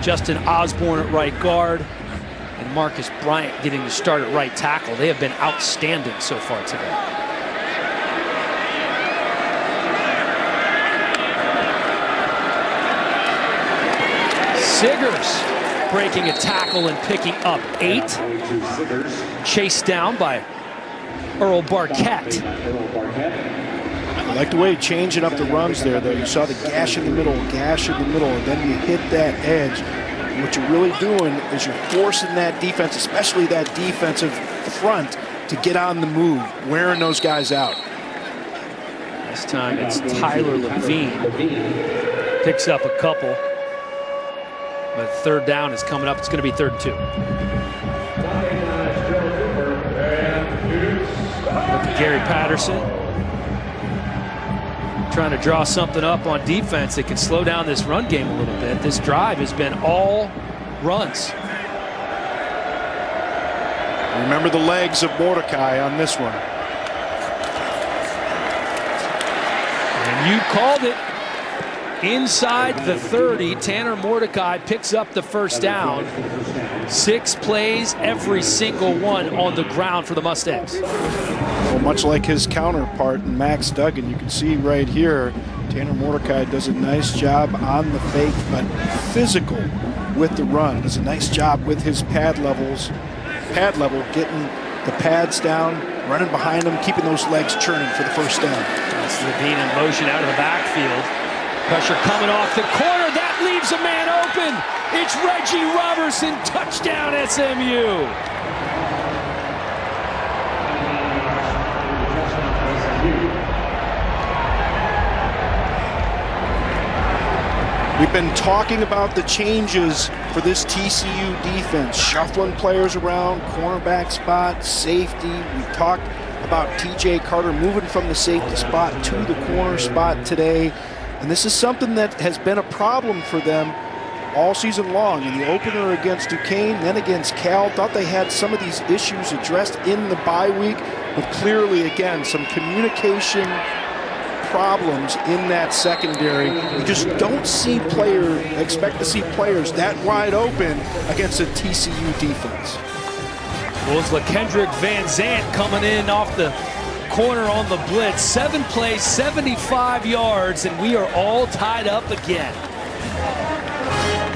Justin Osborne at right guard. And Marcus Bryant getting the start at right tackle. They have been outstanding so far today. Siggers breaking a tackle and picking up 8. Chased down by Earl Barquette. I like the way he changing up the runs there, though. You saw the gash in the middle, and then you hit that edge. And what you're really doing is you're forcing that defense, especially that defensive front, to get on the move, wearing those guys out. This time it's Tyler Levine. Picks up a couple. But third down is coming up. It's going to be 3rd and 2. Look at Gary Patterson. Trying to draw something up on defense that can slow down this run game a little bit. This drive has been all runs. Remember the legs of Mordecai on this one. And you called it. Inside the 30, Tanner Mordecai picks up the first down. 6 plays, every single one on the ground for the Mustangs. Well, much like his counterpart, Max Duggan, you can see right here, Tanner Mordecai does a nice job on the fake, but physical with the run. Does a nice job with his pad level, getting the pads down, running behind him, keeping those legs churning for the first down. That's Levine in motion out of the backfield. Pressure coming off the corner. That leaves a man open. It's Reggie Robertson. Touchdown, SMU. We've been talking about the changes for this TCU defense, shuffling players around, cornerback spot, safety. We've talked about TJ Carter moving from the safety spot to the corner spot today. And this is something that has been a problem for them all season long. In the opener against Duquesne, then against Cal, thought they had some of these issues addressed in the bye week, but clearly, again, some communication problems in that secondary. You just don't expect to see players that wide open against a TCU defense. Well, it's LaKendrick Van Zant coming in off the corner on the blitz. 7 plays, 75 yards, and we are all tied up again.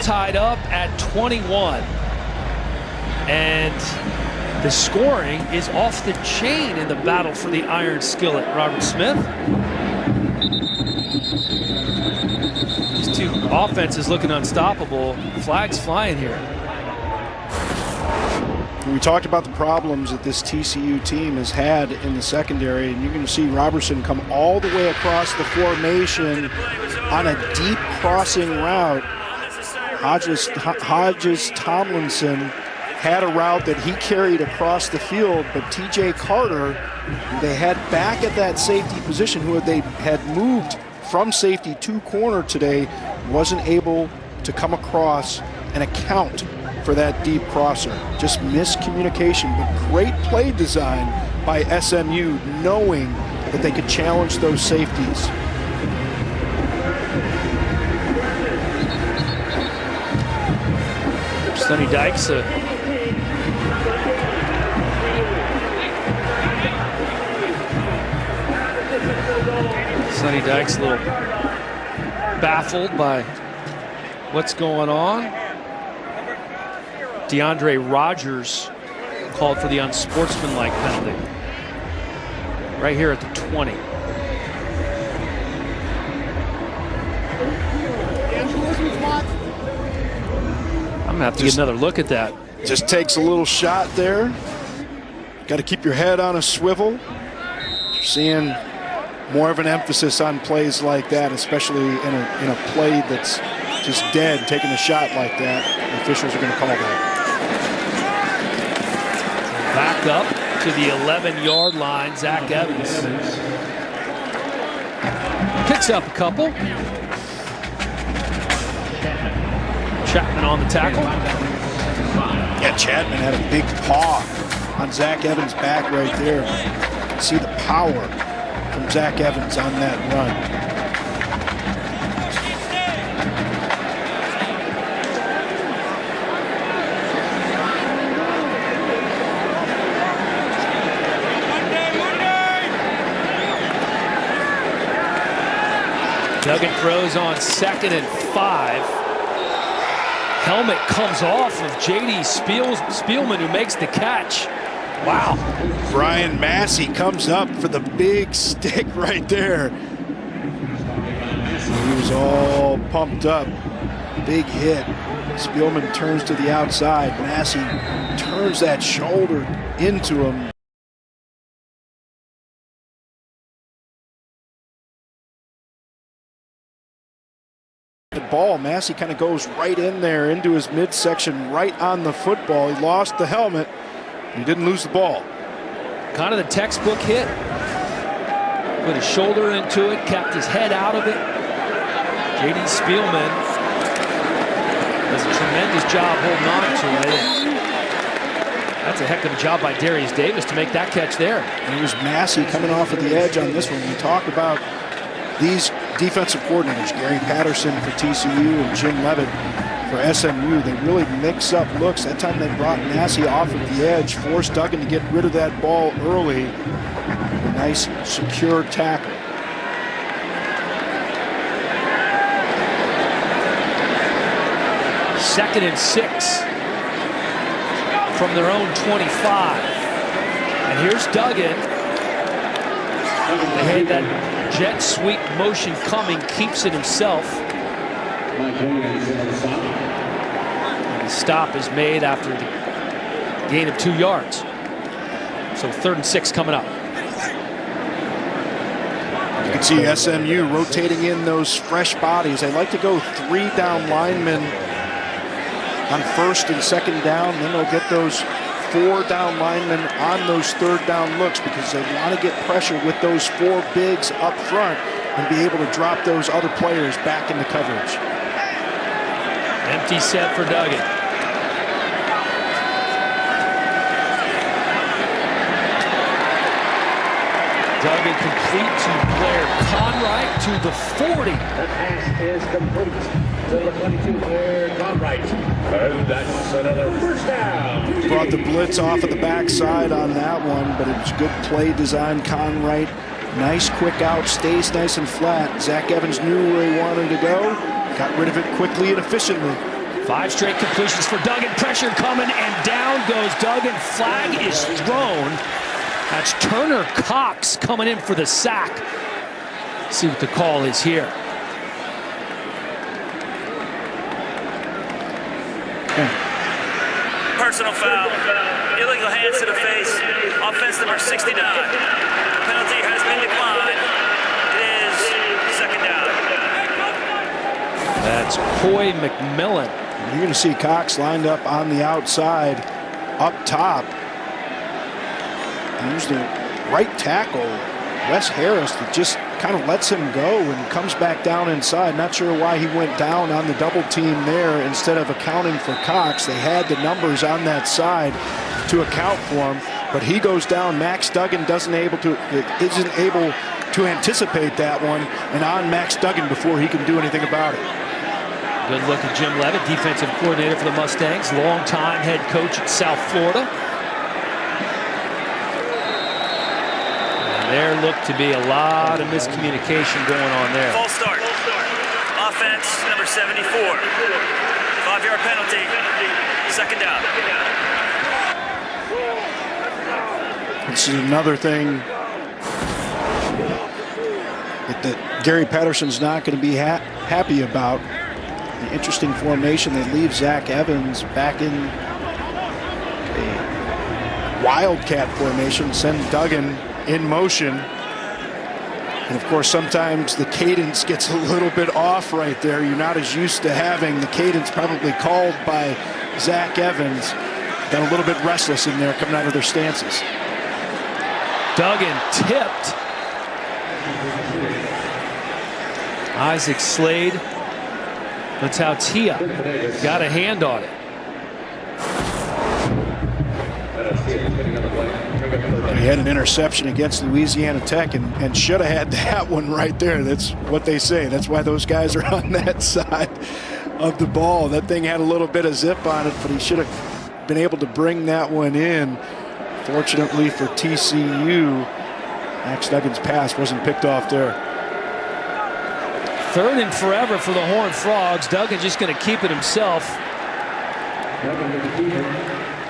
Tied up at 21. And the scoring is off the chain in the battle for the iron skillet. Robert Smith. These two offenses looking unstoppable. Flags flying here. We talked about the problems that this TCU team has had in the secondary, and you're going to see Robertson come all the way across the formation on a deep crossing route. Hodges Tomlinson had a route that he carried across the field, but TJ Carter, who they had back at that safety position, who they had moved from safety to corner today, wasn't able to come across and account for that deep crosser. Just miscommunication, but great play design by SMU, knowing that they could challenge those safeties. Sonny Dykes, Sonny Dykes a little baffled by what's going on. DeAndre Rogers called for the unsportsmanlike penalty right here at the 20. I'm gonna have to get another look at that. Just takes a little shot there. Got to keep your head on a swivel. You're seeing more of an emphasis on plays like that, especially in a play that's just dead, taking a shot like that. The officials are going to call that. Back up to the 11-yard line, Zach Evans. Picks up a couple. Chapman on the tackle. Yeah, Chapman had a big paw on Zach Evans' back right there. You can see the power from Zach Evans on that run. Duggan throws on 2nd and 5. Helmet comes off of J.D. Spielman, who makes the catch. Wow. Brian Massey comes up for the big stick right there. He was all pumped up. Big hit. Spielman turns to the outside. Massey turns that shoulder into him. The ball, Massey kind of goes right in there into his midsection, right on the football. He lost the helmet. He didn't lose the ball. Kind of the textbook hit. Put his shoulder into it, kept his head out of it. J.D. Spielman does a tremendous job holding on to it. That's a heck of a job by Darius Davis to make that catch there. And it was Massey coming off of the edge on this one. We talk about these defensive coordinators, Gary Patterson for TCU and Jim Leavitt for SMU. They really mix up looks. That time they brought Massey off of the edge, forced Duggan to get rid of that ball early. A nice, secure tackle. Second and 6 from their own 25. And here's Duggan. They had that jet sweep motion coming, keeps it himself. And the stop is made after the gain of 2 yards. So 3rd and 6 coming up. You can see SMU rotating in those fresh bodies. They like to go 3 down linemen on 1st and 2nd down. Then they'll get those 4 down linemen on those 3rd down looks because they want to get pressure with those 4 bigs up front and be able to drop those other players back into coverage. Empty set for Duggan. Duggan complete to Blair Conright to the 40. The pass is complete to the 22 Blair Conright. And that's another first down. Brought the blitz off of the backside on that one, but it was good play design. Conright, nice quick out, stays nice and flat. Zach Evans knew where he wanted to go, got rid of it quickly and efficiently. 5 straight completions for Duggan. Pressure coming, and down goes Duggan. Flag is thrown. That's Turner Cox coming in for the sack. See what the call is here. Personal foul. Illegal hands to the face. Offense number 69. Penalty has been declined. It is 2nd down. That's Coy McMillan. You're going to see Cox lined up on the outside, up top. And there's the right tackle, Wes Harris, that just kind of lets him go and comes back down inside. Not sure why he went down on the double team there instead of accounting for Cox. They had the numbers on that side to account for him, but he goes down. Max Duggan isn't able to anticipate that one, and on Max Duggan before he can do anything about it. Good look at Jim Leavitt, defensive coordinator for the Mustangs, longtime head coach at South Florida. And there looked to be a lot of miscommunication going on there. False start. Offense number 74. 5-yard penalty. 2nd down. This is another thing that Gary Patterson's not going to be happy about. The interesting formation. They leave Zach Evans back in a wildcat formation, send Duggan in motion. And of course, sometimes the cadence gets a little bit off right there. You're not as used to having the cadence probably called by Zach Evans. Got a little bit restless in there coming out of their stances. Duggan tipped. Isaac Slade. Matautia got a hand on it. He had an interception against Louisiana Tech and should have had that one right there. That's what they say. That's why those guys are on that side of the ball. That thing had a little bit of zip on it, but he should have been able to bring that one in. Fortunately for TCU, Max Duggan's pass wasn't picked off there. 3rd and forever for the Horned Frogs. Duggan just going to keep it himself.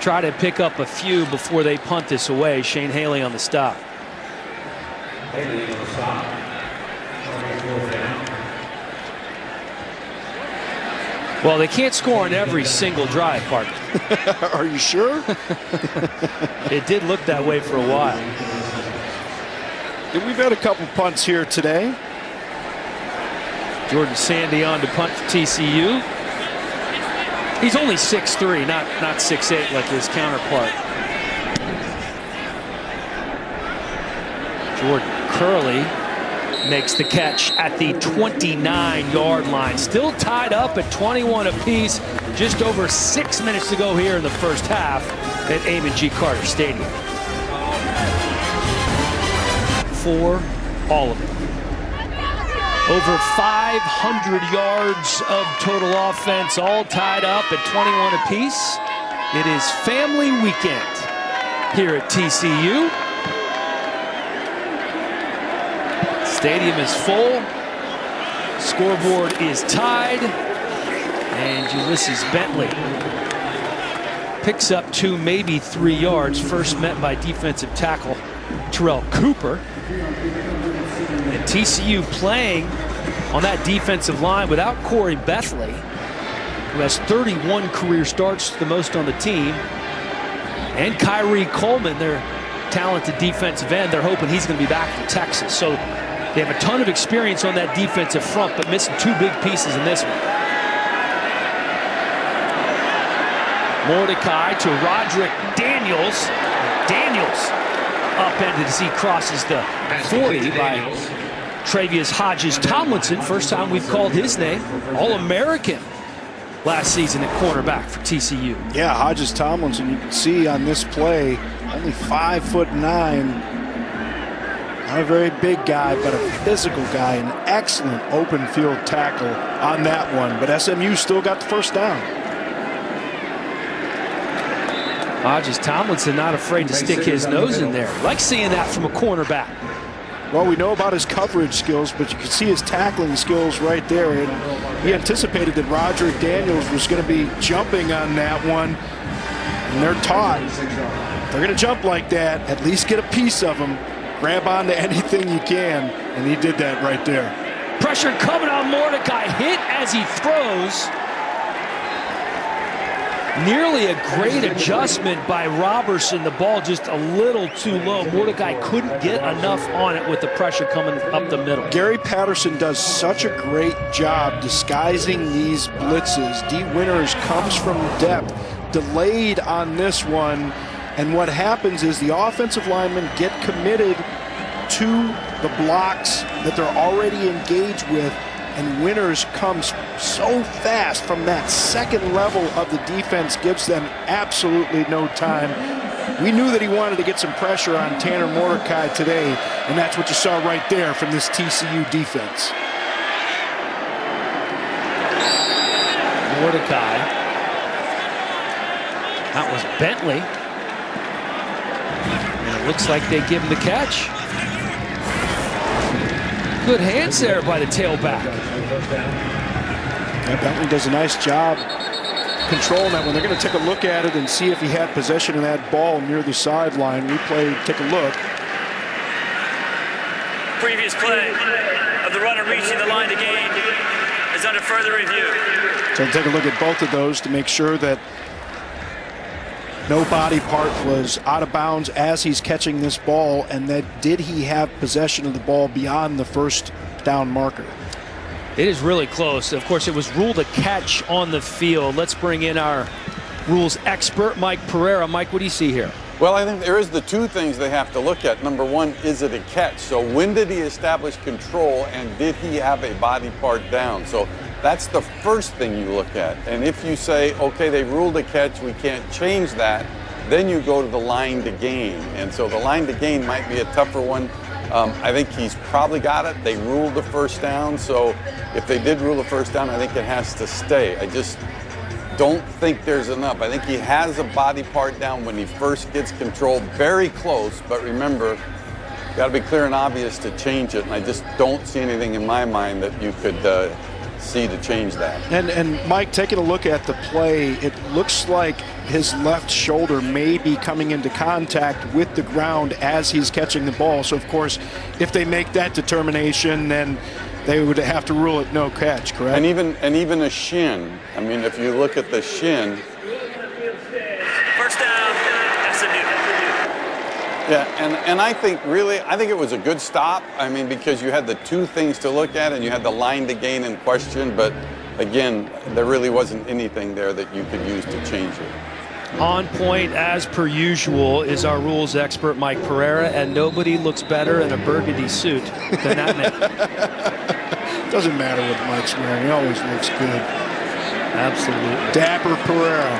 Try to pick up a few before they punt this away. Shane Haley on the stop. Well, they can't score on every single drive, Parker. Are you sure? It did look that way for a while. We've had a couple punts here today. Jordan Sandy on to punt for TCU. He's only 6'3", not 6'8", like his counterpart. Jordan Curley makes the catch at the 29-yard line. Still tied up at 21 apiece. Just over 6 minutes to go here in the first half at Amon G. Carter Stadium. For all of it. Over 500 yards of total offense, all tied up at 21 apiece. It is family weekend here at TCU. Stadium is full. Scoreboard is tied. And Ulysses Bentley picks up 2, maybe 3 yards. First met by defensive tackle Terrell Cooper. And TCU playing on that defensive line without Corey Bethley, who has 31 career starts, the most on the team. And Kyrie Coleman, their talented defensive end. They're hoping he's going to be back from Texas. So they have a ton of experience on that defensive front, but missing 2 big pieces in this one. Mordecai to Roderick Daniels. Daniels upended as he crosses the 40 by Travius Hodges Tomlinson. First time we've called his name. All-American last season at cornerback for TCU. Yeah, Hodges Tomlinson, you can see on this play, only 5'9". Not a very big guy, but a physical guy. An excellent open field tackle on that one. But SMU still got the first down. Hodges Tomlinson not afraid to stick his nose in there. Like seeing that from a cornerback. Well, we know about his coverage skills, but you can see his tackling skills right there. And he anticipated that Roderick Daniels was going to be jumping on that one. And they're taught, if they're going to jump like that, at least get a piece of him. Grab onto anything you can. And he did that right there. Pressure coming on Mordecai. Hit as he throws. Nearly a great adjustment by Robertson. The ball just a little too low. Mordecai couldn't get enough on it with the pressure coming up the middle. Gary Patterson does such a great job disguising these blitzes. D. Winters comes from depth, delayed on this one. And what happens is the offensive linemen get committed to the blocks that they're already engaged with. And Winters comes so fast from that second level of the defense, gives them absolutely no time. We knew that he wanted to get some pressure on Tanner Mordecai today, and that's what you saw right there from this TCU defense. Mordecai. That was Bentley. And it looks like they give him the catch. Good hands there by the tailback. Yeah, Bentley does a nice job controlling that one. They're going to take a look at it and see if he had possession of that ball near the sideline. Replay, take a look. Previous play of the runner reaching the line to gain is under further review. So take a look at both of those to make sure that no body part was out of bounds as he's catching this ball, and that did he have possession of the ball beyond the first down marker. It is really close. Of course, it was ruled a catch on the field. Let's bring in our rules expert, Mike Pereira. Mike, what do you see here? Well, I think there is the 2 things they have to look at. Number 1, is it a catch? So when did he establish control, and did he have a body part down? So that's the first thing you look at. And if you say, okay, they ruled a catch, we can't change that, then you go to the line to gain. And so the line to gain might be a tougher one. I think he's probably got it. They ruled the first down. So if they did rule the first down, I think it has to stay. I just don't think there's enough. I think he has a body part down when he first gets control, very close. But remember, got to be clear and obvious to change it. And I just don't see anything in my mind that you could see to change that. And Mike, taking a look at the play, it looks like his left shoulder may be coming into contact with the ground as he's catching the ball. So, of course, if they make that determination, then they would have to rule it no catch, correct? And even a shin. I mean, if you look at the shin. First down, SMU. Yeah, and I think it was a good stop. I mean, because you had the two things to look at and you had the line to gain in question, but again, there really wasn't anything there that you could use to change it. On point, as per usual, is our rules expert, Mike Pereira, and nobody looks better in a burgundy suit than that man. Doesn't matter what Mike's wearing. He always looks good. Absolutely. Dapper Pereira.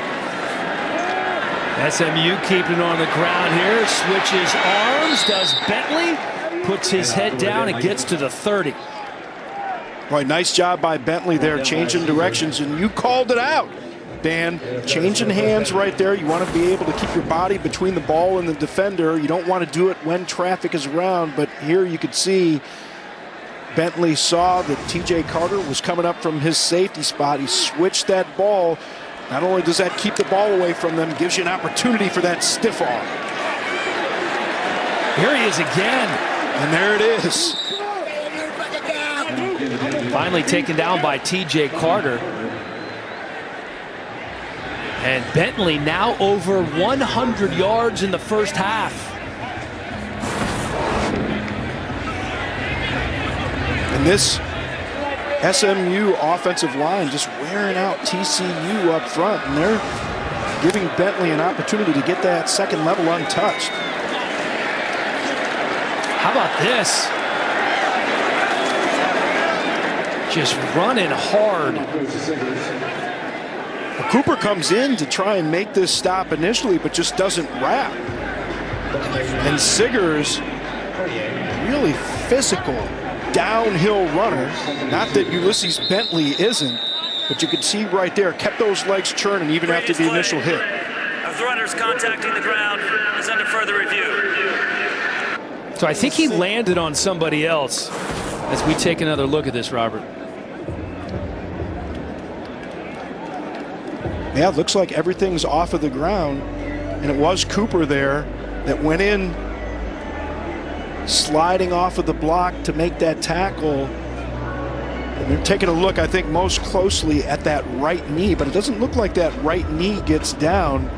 SMU keeping on the ground here, switches arms, does Bentley, puts his head down and gets to the 30. Boy, nice job by Bentley there, changing directions, and you called it out, Dan. Changing hands right there. You want to be able to keep your body between the ball and the defender. You don't want to do it when traffic is around, but here you could see Bentley saw that TJ Carter was coming up from his safety spot. He switched that ball. Not only does that keep the ball away from them, gives you an opportunity for that stiff arm. Here he is again. And there it is. Finally taken down by TJ Carter. And Bentley now over 100 yards in the first half. And this SMU offensive line just wearing out TCU up front, and they're giving Bentley an opportunity to get that second level untouched. How about this? Just running hard. Well, Cooper comes in to try and make this stop initially, but just doesn't wrap. And Siggers, really physical downhill runner. Not that Ulysses Bentley isn't, but you could see right there, kept those legs churning even after the initial hit. Of the runners contacting the ground is under further review. So I think he landed on somebody else as we take another look at this, Robert. Yeah, it looks like everything's off of the ground, and it was Cooper there that went in sliding off of the block to make that tackle. And they're taking a look, I think, most closely at that right knee, but it doesn't look like that right knee gets down.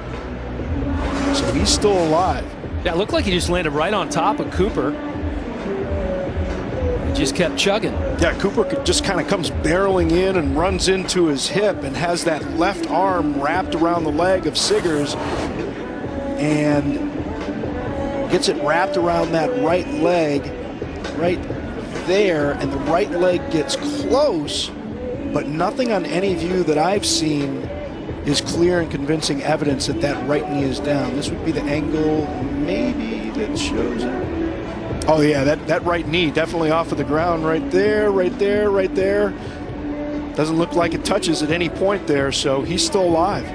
So he's still alive. Yeah, it looked like he just landed right on top of Cooper. He just kept chugging. Yeah, Cooper just kind of comes barreling in and runs into his hip and has that left arm wrapped around the leg of Siggers and gets it wrapped around that right leg right there, and the right leg gets close, but nothing on any view that I've seen is clear and convincing evidence that that right knee is down. This would be the angle maybe that shows it. Oh yeah, that right knee definitely off of the ground right there, right there, right there. Doesn't look like it touches at any point there, so he's still alive.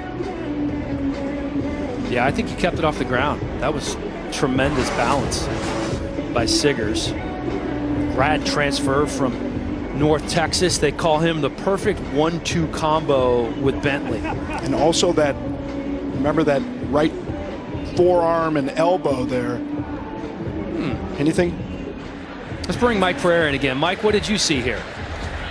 Yeah, I think he kept it off the ground. That was tremendous balance by Siggers. Grad transfer from North Texas. They call him the perfect 1-2 combo with Bentley. And also that, remember that right forearm and elbow there. Anything? Let's bring Mike Pereira in again. Mike, what did you see here?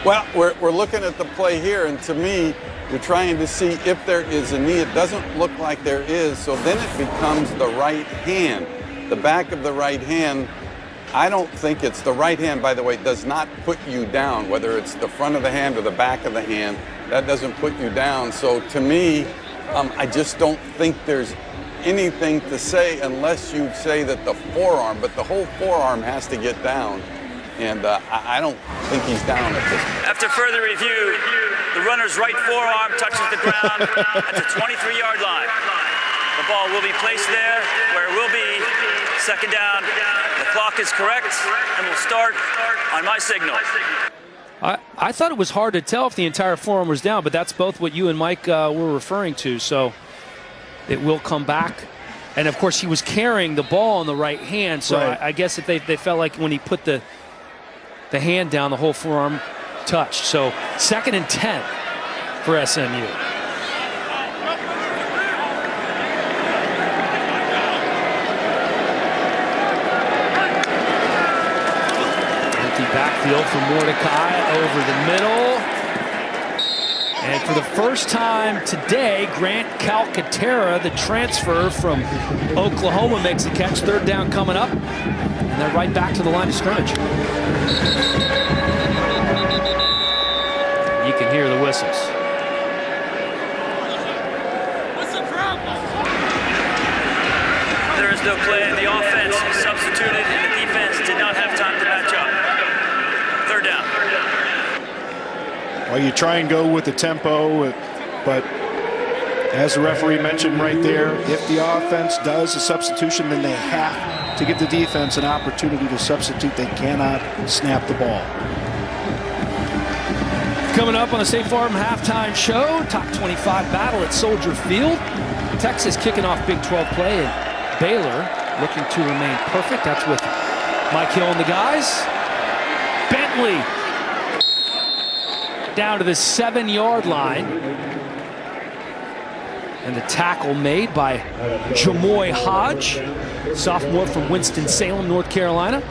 Well, we're looking at the play here, and to me, you're trying to see if there is a knee. It doesn't look like there is, so then it becomes the right hand. The back of the right hand, I don't think it's the right hand, by the way, does not put you down, whether it's the front of the hand or the back of the hand. That doesn't put you down. So to me, I just don't think there's anything to say unless you say that the forearm, but the whole forearm has to get down. And I don't think he's down at this point. After further review, the runner's right forearm touches the ground at the 23-yard line. The ball will be placed there where it will be second down. The clock is correct and will start on my signal. I thought it was hard to tell if the entire forearm was down, but that's both what you and Mike were referring to. So it will come back. And, of course, he was carrying the ball in the right hand. So right. I guess if they felt like when he put the hand down, the whole forearm touched. So 2nd and 10 for SMU. Backfield for Mordecai over the middle. And for the first time today, Grant Calcaterra, the transfer from Oklahoma, makes a catch. 3rd down coming up. And they're right back to the line of scrimmage. You can hear the whistles. There is no play. The offense substituted, and the defense did not have time to match up. 3rd down. Well, you try and go with the tempo, but as the referee mentioned right there, if the offense does a substitution, then they have to give the defense an opportunity to substitute. They cannot snap the ball. Coming up on the State Farm halftime show, top 25 battle at Soldier Field. Texas kicking off Big 12 play, and Baylor looking to remain perfect. That's with Mike Hill and the guys. Bentley down to the 7-yard line. And the tackle made by Jamoy Hodge, sophomore from Winston-Salem, North Carolina.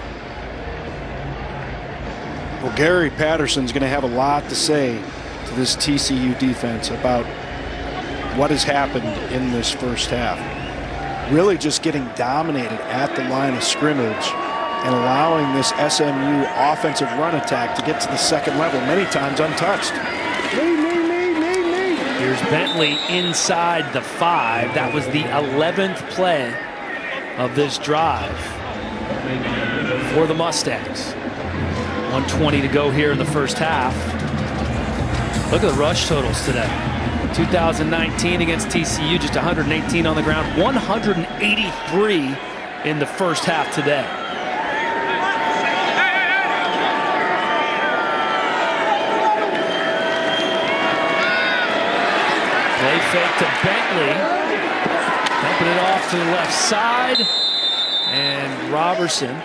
Well, Gary Patterson's going to have a lot to say to this TCU defense about what has happened in this first half. Really just getting dominated at the line of scrimmage and allowing this SMU offensive run attack to get to the 2nd level, many times untouched. Here's Bentley inside the 5. That was the 11th play of this drive for the Mustangs. 1:20 to go here in the first half. Look at the rush totals today. 2019 against TCU, just 118 on the ground, 183 in the first half today. Play fake to Bentley. Dumping it off to the left side. And Robertson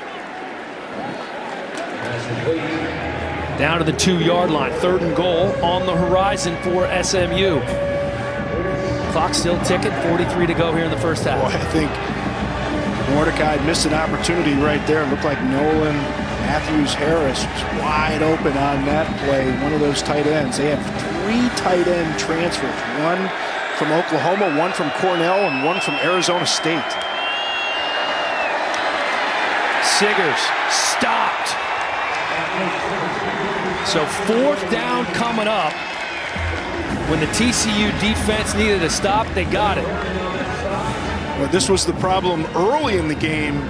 down to the 2-yard line. 3rd and goal on the horizon for SMU. Clock still ticking. 43 to go here in the first half. Boy, I think Mordecai missed an opportunity right there. It looked like Nolan Matthews-Harris was wide open on that play. One of those tight ends. They have 3 tight end transfers. One from Oklahoma, one from Cornell, and one from Arizona State. Siggers stopped. So 4th down coming up. When the TCU defense needed a stop, they got it. Well, this was the problem early in the game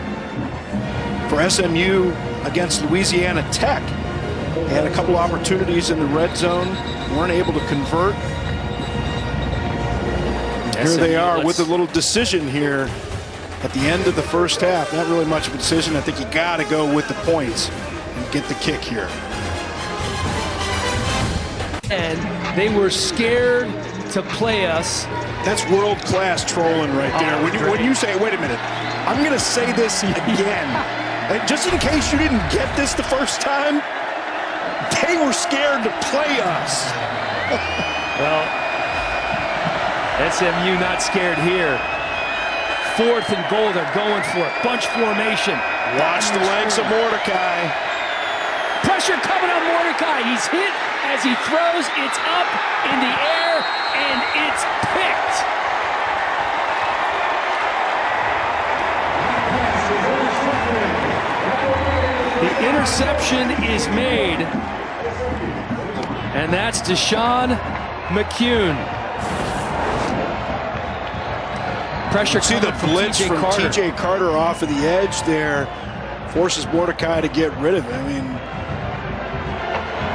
for SMU against Louisiana Tech. They had a couple opportunities in the red zone, weren't able to convert. Here they are with a little decision here at the end of the first half. Not really much of a decision. I think you got to go with the points and get the kick here. And they were scared to play us. That's world-class trolling right there. When you say, wait a minute, I'm going to say this again. And just in case you didn't get this the first time, they were scared to play us. Well, SMU not scared here. 4th and goal, they're going for it. Bunch formation. Watch the legs of Mordecai. Pressure coming on Mordecai. He's hit as he throws. It's up in the air, and it's picked. The interception is made, and that's Deshaun McCune. Pressure. See the blitz from TJ Carter off of the edge there, forces Mordecai to get rid of it. I mean,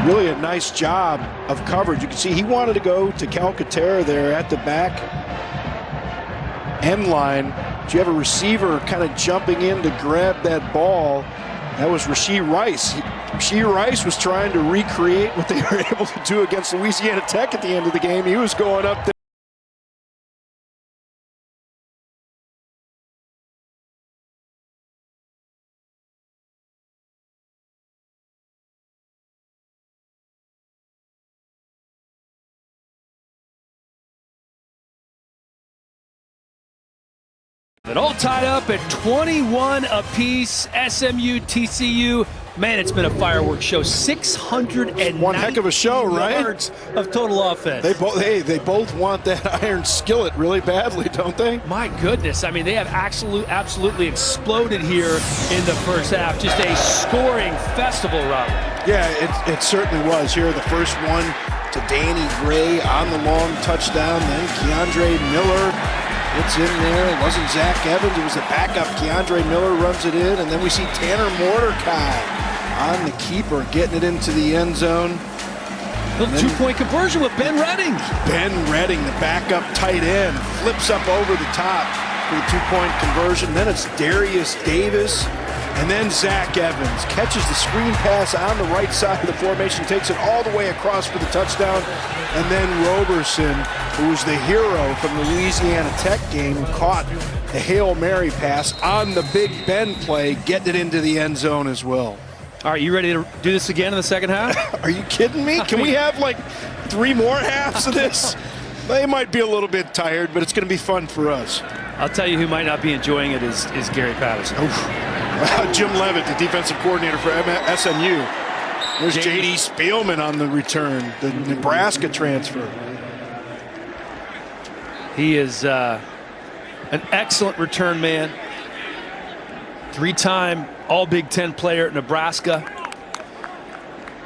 really a nice job of coverage. You can see he wanted to go to Calcaterra there at the back end line. But you have a receiver kind of jumping in to grab that ball. That was Rashee Rice. Rashee Rice was trying to recreate what they were able to do against Louisiana Tech at the end of the game. He was going up there. It all tied up at 21 apiece. SMU, TCU. Man, it's been a fireworks show. 609 one heck of a show, right? yards of total offense. They both want that iron skillet really badly, don't they? My goodness. I mean, they have absolutely exploded here in the first half. Just a scoring festival, Robert. Yeah, it certainly was. Here, the first one to Danny Gray on the long touchdown. Then Keandre Miller. It's in there. It wasn't Zach Evans. It was the backup. Keandre Miller runs it in. And then we see Tanner Mordecai on the keeper getting it into the end zone. Little two-point conversion with Ben Redding. Ben Redding, the backup tight end, flips up over the top for the two-point conversion. Then it's Darius Davis. And then Zach Evans catches the screen pass on the right side of the formation, takes it all the way across for the touchdown. And then Roberson, who was the hero from the Louisiana Tech game, who caught the Hail Mary pass on the Big Ben play, getting it into the end zone as well. All right, you ready to do this again in the second half? Are you kidding me? Can we have like 3 more halves of this? They might be a little bit tired, but it's going to be fun for us. I'll tell you who might not be enjoying it is Gary Patterson. Jim Leavitt, the defensive coordinator for SMU. There's J.D. Spielman on the return, the Nebraska transfer. He is an excellent return man. 3-time All-Big Ten player at Nebraska.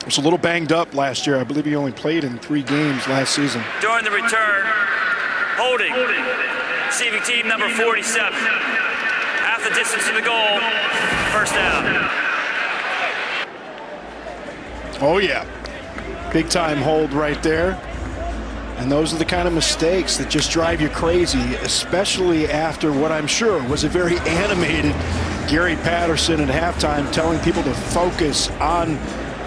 Was a little banged up last year. I believe he only played in 3 games last season. During the return, holding, receiving team number 47. Half the distance to the goal, first down. Oh yeah, big time hold right there. And those are the kind of mistakes that just drive you crazy, especially after what I'm sure was a very animated Gary Patterson at halftime telling people to focus on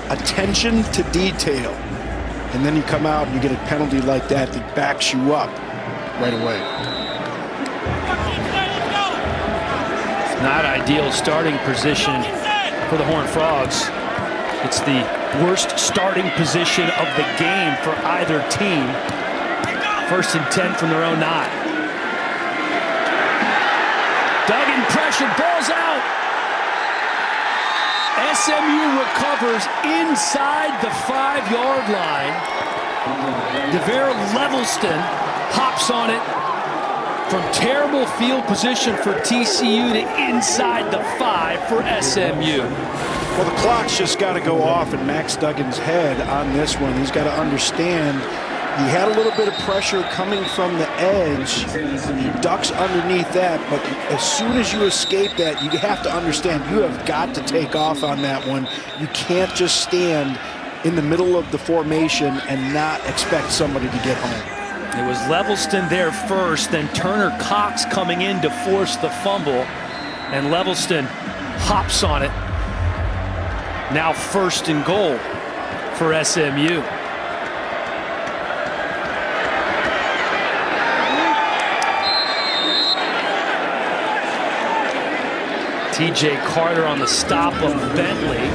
attention to detail. And then you come out and you get a penalty like that that backs you up right away. Not ideal starting position for the Horned Frogs. It's the worst starting position of the game for either team. 1st and 10 from their own 9. Duggan pressured, ball's out. SMU recovers inside the 5-yard line. DeVere Levelston hops on it from terrible field position for TCU to inside the 5 for SMU. Well, the clock's just got to go off in Max Duggan's head on this one. He's got to understand he had a little bit of pressure coming from the edge. He ducks underneath that, but as soon as you escape that, you have to understand you have got to take off on that one. You can't just stand in the middle of the formation and not expect somebody to get home. It was Levelston there first, then Turner Cox coming in to force the fumble, and Levelston hops on it. Now 1st and goal for SMU. TJ Carter on the stop of Bentley.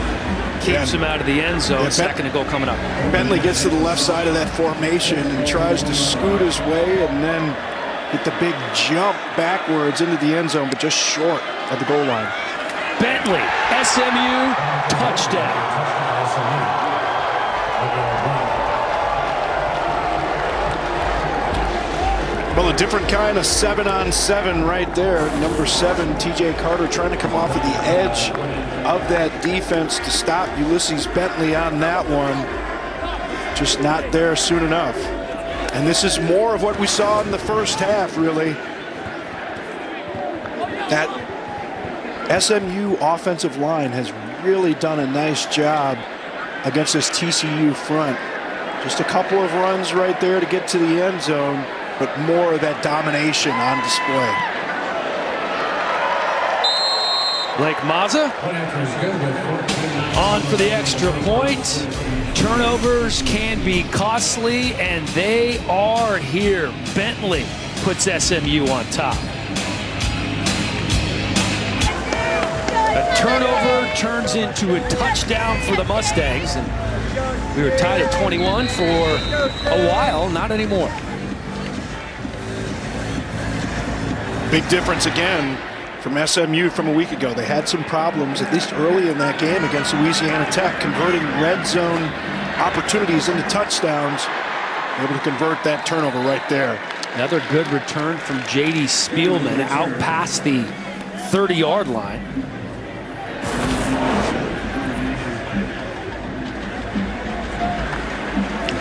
Keeps him out of the end zone. 2nd and goal coming up. Bentley gets to the left side of that formation and tries to scoot his way and then hit the big jump backwards into the end zone, but just short of the goal line. Bentley, SMU, touchdown. Well, a different kind of 7-on-7 right there. Number 7, TJ Carter, trying to come off of the edge of that defense to stop Ulysses Bentley on that one. Just not there soon enough. And this is more of what we saw in the first half, really. That SMU offensive line has really done a nice job against this TCU front. Just a couple of runs right there to get to the end zone, but more of that domination on display. Blake Mazza on for the extra point. Turnovers can be costly, and they are here. Bentley puts SMU on top. A turnover turns into a touchdown for the Mustangs, and we were tied at 21 for a while, not anymore. Big difference again from SMU from a week ago. They had some problems, at least early in that game against Louisiana Tech, converting red zone opportunities into touchdowns. Able to convert that turnover right there. Another good return from J.D. Spielman out past the 30-yard line.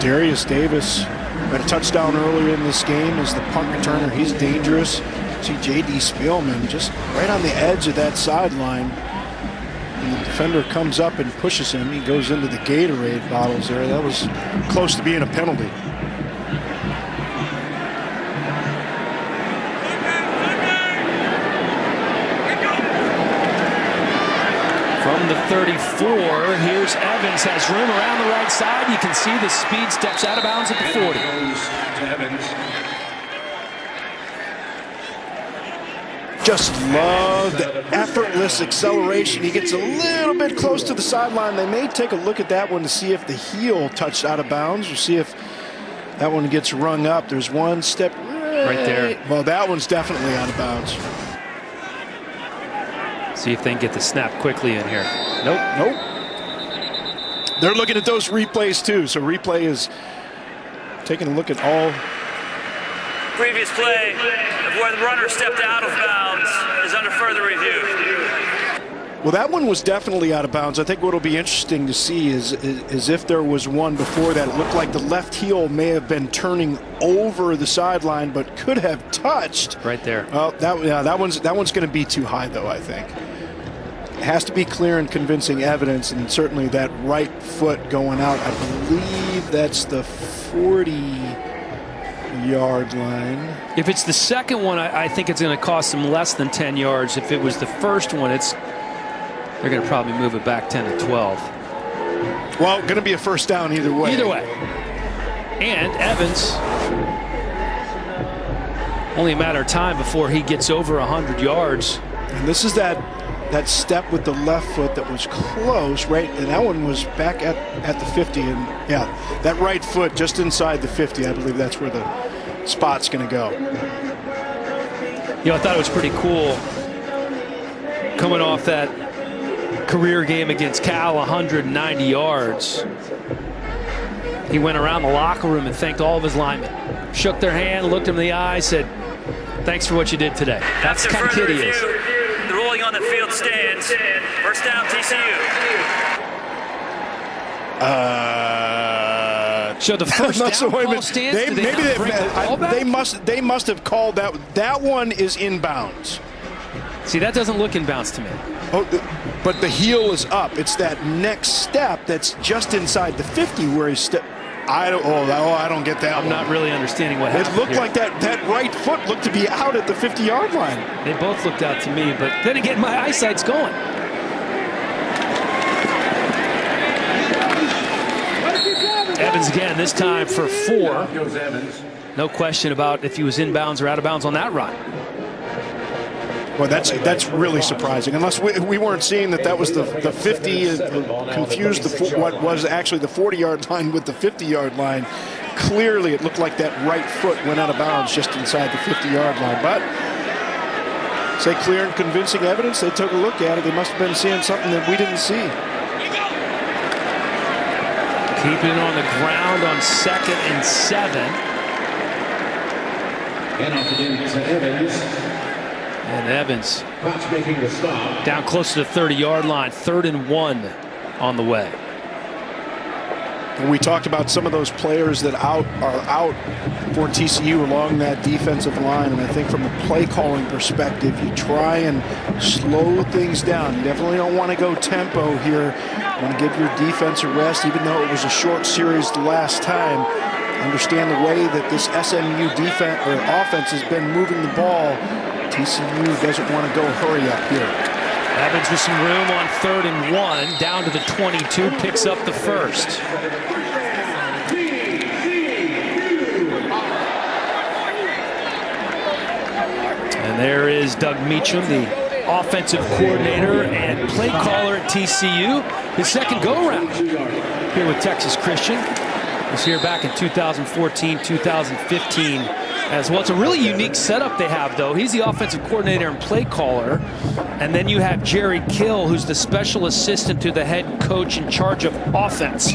Darius Davis had a touchdown earlier in this game as the punt returner. He's dangerous. See J.D. Spielman just right on the edge of that sideline. And the defender comes up and pushes him. He goes into the Gatorade bottles there. That was close to being a penalty. From the 34, here's Evans, has room around the right side. You can see the speed, steps out of bounds at the 40. Just love the effortless acceleration. He gets a little bit close to the sideline. They may take a look at that one to see if the heel touched out of bounds, or see if that one gets rung up. There's one step right there. Well, that one's definitely out of bounds. See if they can get the snap quickly in here. Nope. They're looking at those replays too. So replay is taking a look at all. Previous play of where the runner stepped out of bounds is under further review. Well, that one was definitely out of bounds. I think what will be interesting to see is if there was one before that. It looked like the left heel may have been turning over the sideline, but could have touched. Right there. Well, that one's going to be too high, though, I think. It has to be clear and convincing evidence, and certainly that right foot going out. I believe that's the 40-yard line. If it's the second one, I think it's going to cost them less than 10 yards. If it was the first one, they're going to probably move it back 10 to 12. Well, going to be a first down either way. Either way. And Evans, only a matter of time before he gets over 100 yards. And this is that step with the left foot that was close, right? And that one was back at the 50. And yeah, that right foot just inside the 50. I believe that's where the spot's going to go. You know, I thought it was pretty cool coming off that career game against Cal, 190 yards. He went around the locker room and thanked all of his linemen. Shook their hand, looked him in the eye, said, "Thanks for what you did today." That's the kind of kid he is. The ruling on the field stands. First down, TCU. So the first down call stands. They must have called that. That one is inbounds. See, that doesn't look inbounds to me. Oh, but the heel is up. It's that next step that's just inside the 50 where he's I don't get that. I'm not really understanding what happened. It looked here. like that right foot looked to be out at the 50-yard line. They both looked out to me, but then again, my eyesight's going. Evans again, this time for 4. No question about if he was inbounds or out of bounds on that run. Well, that's really surprising. Unless we weren't seeing that was the 50, confused what was actually the 40-yard line with the 50-yard line. Clearly, it looked like that right foot went out of bounds just inside the 50-yard line. But say clear and convincing evidence. They took a look at it. They must have been seeing something that we didn't see. Keeping it on the ground on 2nd and 7. And off again is Evans. And Evans Making the stop. down close to the 30-yard line. 3rd and 1 on the way. And we talked about some of those players that are out for TCU along that defensive line. And I think from a play calling perspective, you try and slow things down. You definitely don't want to go tempo here. You want to give your defense a rest, even though it was a short series the last time. Understand the way that this SMU defense or offense has been moving the ball. TCU doesn't want to go hurry up here. Evans with some room on 3rd and 1, down to the 22, picks up the first. And there is Doug Meacham, the offensive coordinator and play caller at TCU. His second go-around here with Texas Christian. Was here back in 2014, 2015 As well, it's a really unique setup they have, though. He's the offensive coordinator and play caller. And then you have Jerry Kill, who's the special assistant to the head coach in charge of offense.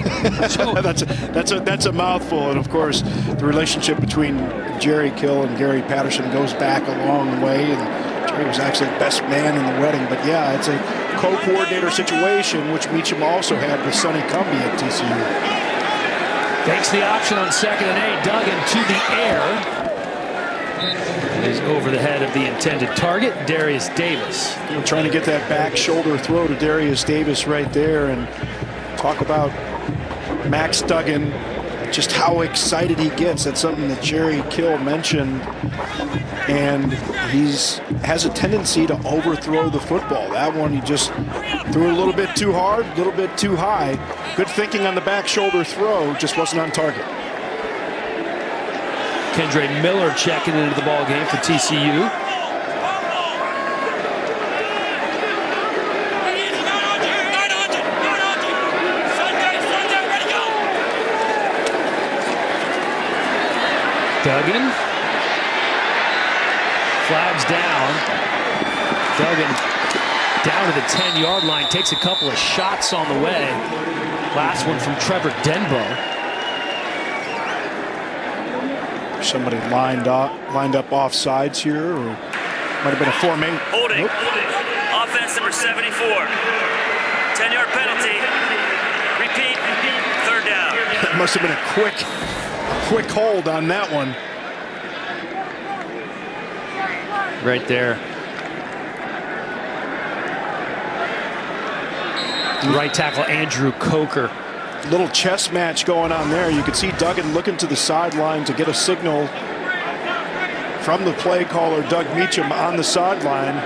So that's a mouthful. And, of course, the relationship between Jerry Kill and Gary Patterson goes back a long way. And Jerry was actually the best man in the wedding. But, yeah, it's a co-coordinator situation, which Meacham also had with Sonny Cumbie at TCU. Takes the option on 2nd and 8. Duggan to the air. Is over the head of the intended target, Darius Davis. Trying to get that back shoulder throw to Darius Davis right there, and talk about Max Duggan, just how excited he gets. That's something that Jerry Kill mentioned, and has a tendency to overthrow the football. That one he just threw a little bit too hard, a little bit too high. Good thinking on the back shoulder throw, just wasn't on target. Kendre Miller checking into the ball game for TCU. Duggan. Flags down. Duggan down to the 10-yard line. Takes a couple of shots on the way. Last one from Trevor Denbo. Somebody lined up off sides here, or might have been a 4-8. Holding. Nope. Offense number 74. 10-yard penalty. Repeat. 3rd down. It must have been a quick hold on that one. Right there. Right tackle Andrew Coker. Little chess match going on there. You could see Duggan looking to the sideline to get a signal from the play caller, Doug Meacham, on the sideline.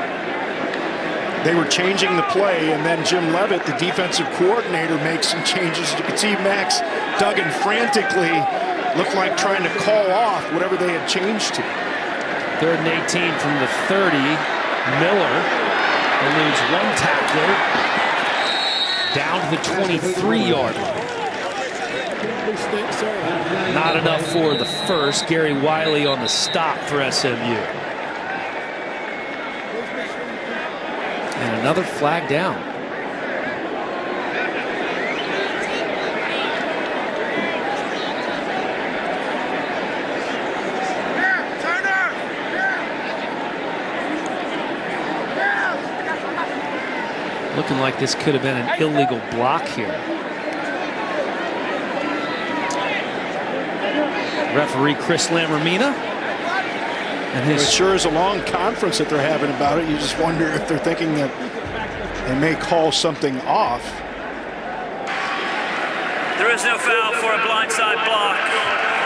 They were changing the play, and then Jim Leavitt, the defensive coordinator, makes some changes. You could see Max Duggan frantically looked like trying to call off whatever they had changed to. 3rd and 18 from the 30. Miller eludes one tackler. Down to the 23-yard line. Not enough for the first. Gary Wiley on the stop for SMU. And another flag down. Looking like this could have been an illegal block here. Referee Chris Lamormina. And it sure is a long conference that they're having about it. You just wonder if they're thinking that they may call something off. There is no foul for a blindside block.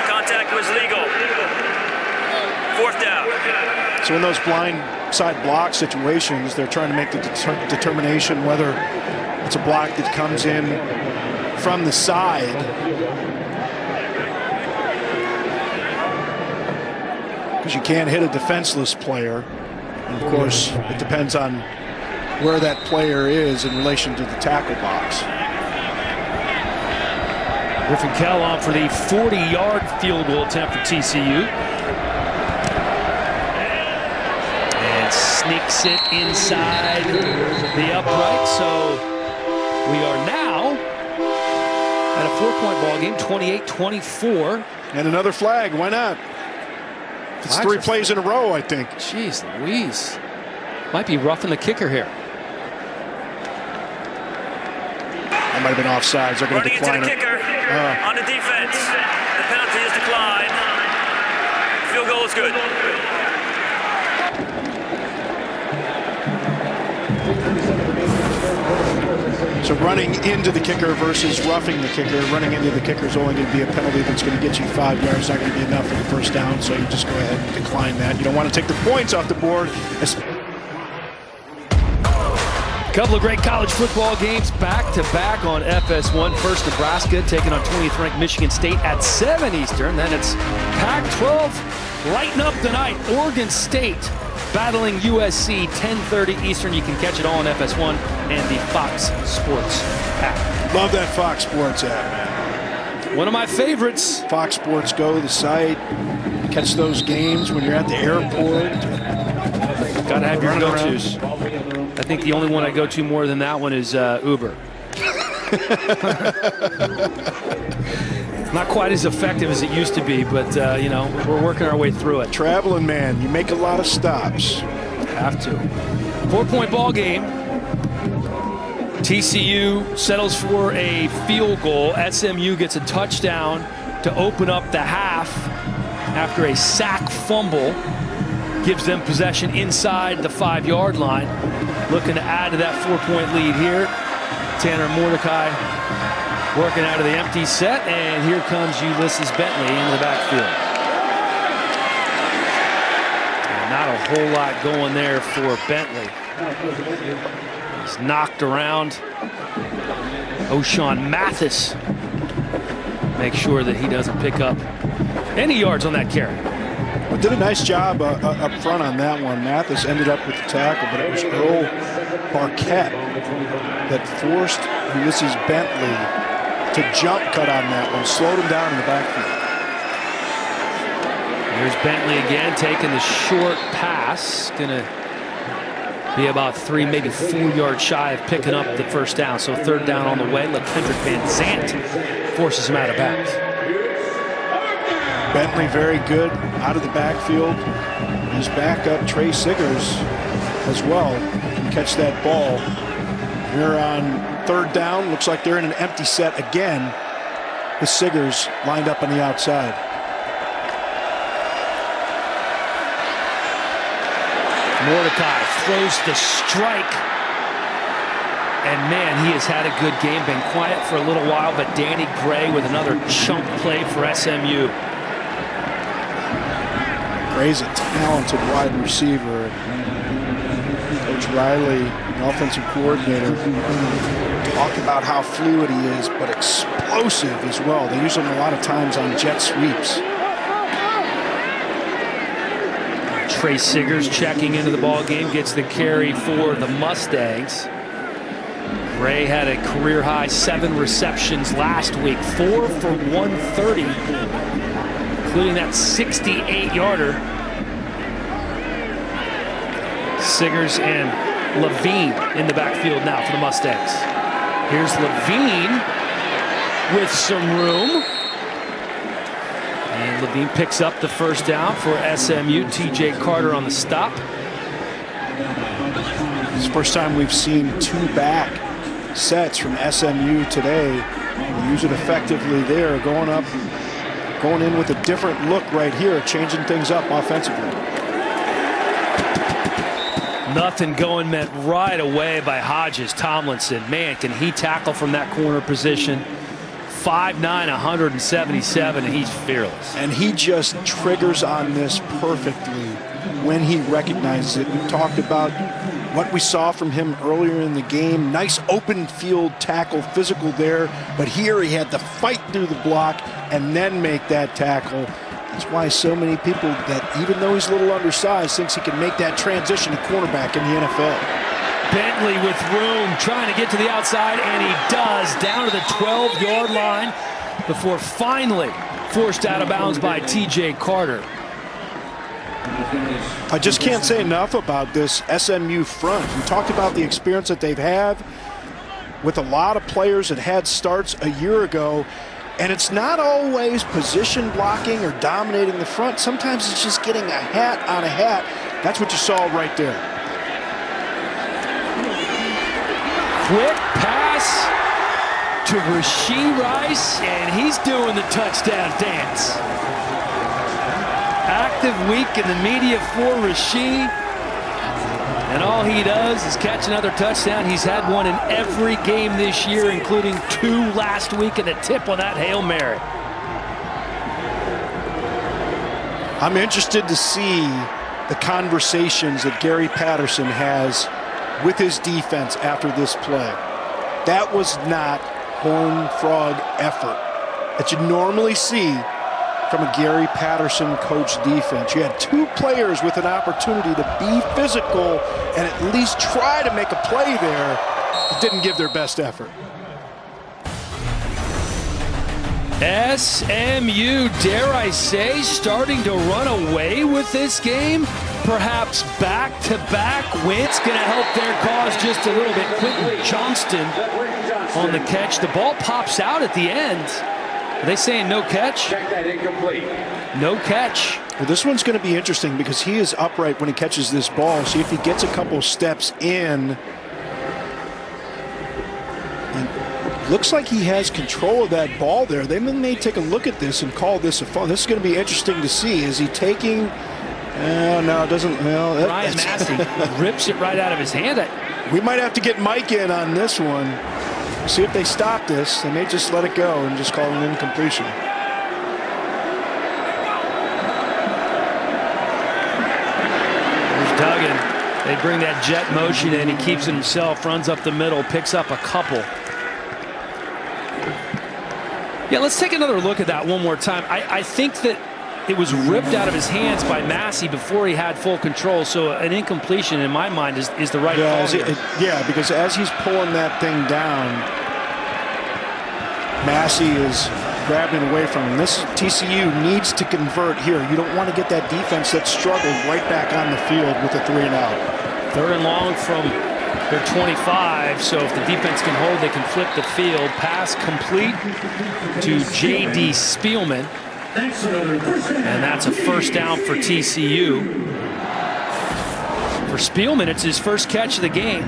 Contact was legal. 4th down. So in those blind side block situations, they're trying to make the determination whether it's a block that comes in from the side. Because you can't hit a defenseless player. And of course, it depends on where that player is in relation to the tackle box. Griffin Kell on for the 40-yard field goal attempt for TCU. Sneaks it inside the upright. So we are now at a 4-point ball game, 28-24. And another flag. Why not? It's 3 plays in a row, I think. Jeez Louise. Might be roughing the kicker here. That might have been offsides. They're going to decline it. Kicker on the defense. The penalty is declined. Field goal is good. So running into the kicker versus roughing the kicker. Running into the kicker is only going to be a penalty that's going to get you 5 yards. Not going to be enough for the first down, so you just go ahead and decline that. You don't want to take the points off the board. Couple of great college football games back-to-back on FS1. First, Nebraska taking on 20th ranked Michigan State at 7 Eastern. Then it's Pac-12 lighting up tonight. Oregon State battling USC, 10:30 Eastern. You can catch it all on FS1 and the Fox Sports app. Love that Fox Sports app, man. One of my favorites. Fox Sports Go, the site. Catch those games when you're at the airport. Got to have your go-tos. I think the only one I go to more than that one is Uber. Not quite as effective as it used to be, but you know, we're working our way through it. Traveling man, you make a lot of stops. Have to. 4-point ball game. TCU settles for a field goal. SMU gets a touchdown to open up the half after a sack fumble. Gives them possession inside the 5-yard line. Looking to add to that 4-point lead here. Tanner Mordecai working out of the empty set, and here comes Ulysses Bentley into the backfield. And not a whole lot going there for Bentley. He's knocked around. O'Shawn Mathis makes sure that he doesn't pick up any yards on that carry. Well, did a nice job up front on that one. Mathis ended up with the tackle, but it was Earl Barquette that forced Ulysses Bentley to jump cut on that one, slowed him down in the backfield. Here's Bentley again, taking the short pass. Gonna be about 3, maybe 4 yards shy of picking up the first down. So 3rd down on the way. LeKendrick Van Zant forces him out of bounds. Bentley very good out of the backfield. His backup, Trey Siggers, as well, can catch that ball. Here on 3rd down, looks like they're in an empty set again with Siggers lined up on the outside. Mordecai throws the strike. And man, he has had a good game, been quiet for a little while, but Danny Gray with another chunk play for SMU. Gray's a talented wide receiver. Coach Riley, an offensive coordinator, talk about how fluid he is, but explosive as well. They use him a lot of times on jet sweeps. Trey Siggers checking into the ball game, gets the carry for the Mustangs. Gray had a career-high 7 receptions last week, 4 for 130, including that 68-yarder. Siggers and Levine in the backfield now for the Mustangs. Here's Levine with some room. And Levine picks up the first down for SMU. TJ Carter on the stop. It's the first time we've seen 2 back sets from SMU today. They use it effectively there, going in with a different look right here, changing things up offensively. Nothing going meant right away by Hodges Tomlinson. Man, can he tackle from that corner position. 5'9", 177, and he's fearless. And he just triggers on this perfectly when he recognizes it. We talked about what we saw from him earlier in the game. Nice open field tackle, physical there. But here he had to fight through the block and then make that tackle. That's why so many people that, even though he's a little undersized, thinks he can make that transition to cornerback in the NFL. Bentley with room, trying to get to the outside, and he does, down to the 12-yard line before finally forced out of bounds by TJ Carter. I just can't say enough about this SMU front. We talked about the experience that they've had with a lot of players that had starts a year ago, and it's not always position blocking or dominating the front. Sometimes it's just getting a hat on a hat. That's what you saw right there. Quick pass to Rashee Rice, and he's doing the touchdown dance. Active week in the media for Rashee, and all he does is catch another touchdown. He's had one in every game this year, including 2 last week, and a tip on that Hail Mary. I'm interested to see the conversations that Gary Patterson has with his defense after this play. That was not horned frog effort that you normally see from a Gary Patterson coach defense. You had 2 players with an opportunity to be physical and at least try to make a play there, but didn't give their best effort. SMU, dare I say, starting to run away with this game. Perhaps back-to-back wins going to help their cause just a little bit. Quentin Johnston on the catch. The ball pops out at the end. Are they saying no catch? Check that incomplete. No catch. Well, this one's going to be interesting because he is upright when he catches this ball. See if he gets a couple steps in. And looks like he has control of that ball there. They may take a look at this and call this a foul. This is going to be interesting to see. Is he taking... no, it doesn't. Well, Ryan Massey rips it right out of his hand. We might have to get Mike in on this one. See if they stop this. They may just let it go and just call it an incompletion. There's Duggan. They bring that jet motion in. He keeps it himself, runs up the middle, picks up a couple. Yeah, let's take another look at that one more time. I think that it was ripped out of his hands by Massey before he had full control. So an incompletion, in my mind, is the right call here. Yeah, because as he's pulling that thing down, Massey is grabbing away from him. This TCU needs to convert here. You don't want to get that defense that struggled right back on the field with a 3-and-out. 3rd and long from their 25. So if the defense can hold, they can flip the field. Pass complete to J.D. Spielman. And that's a first down for TCU. For Spielman, it's his first catch of the game.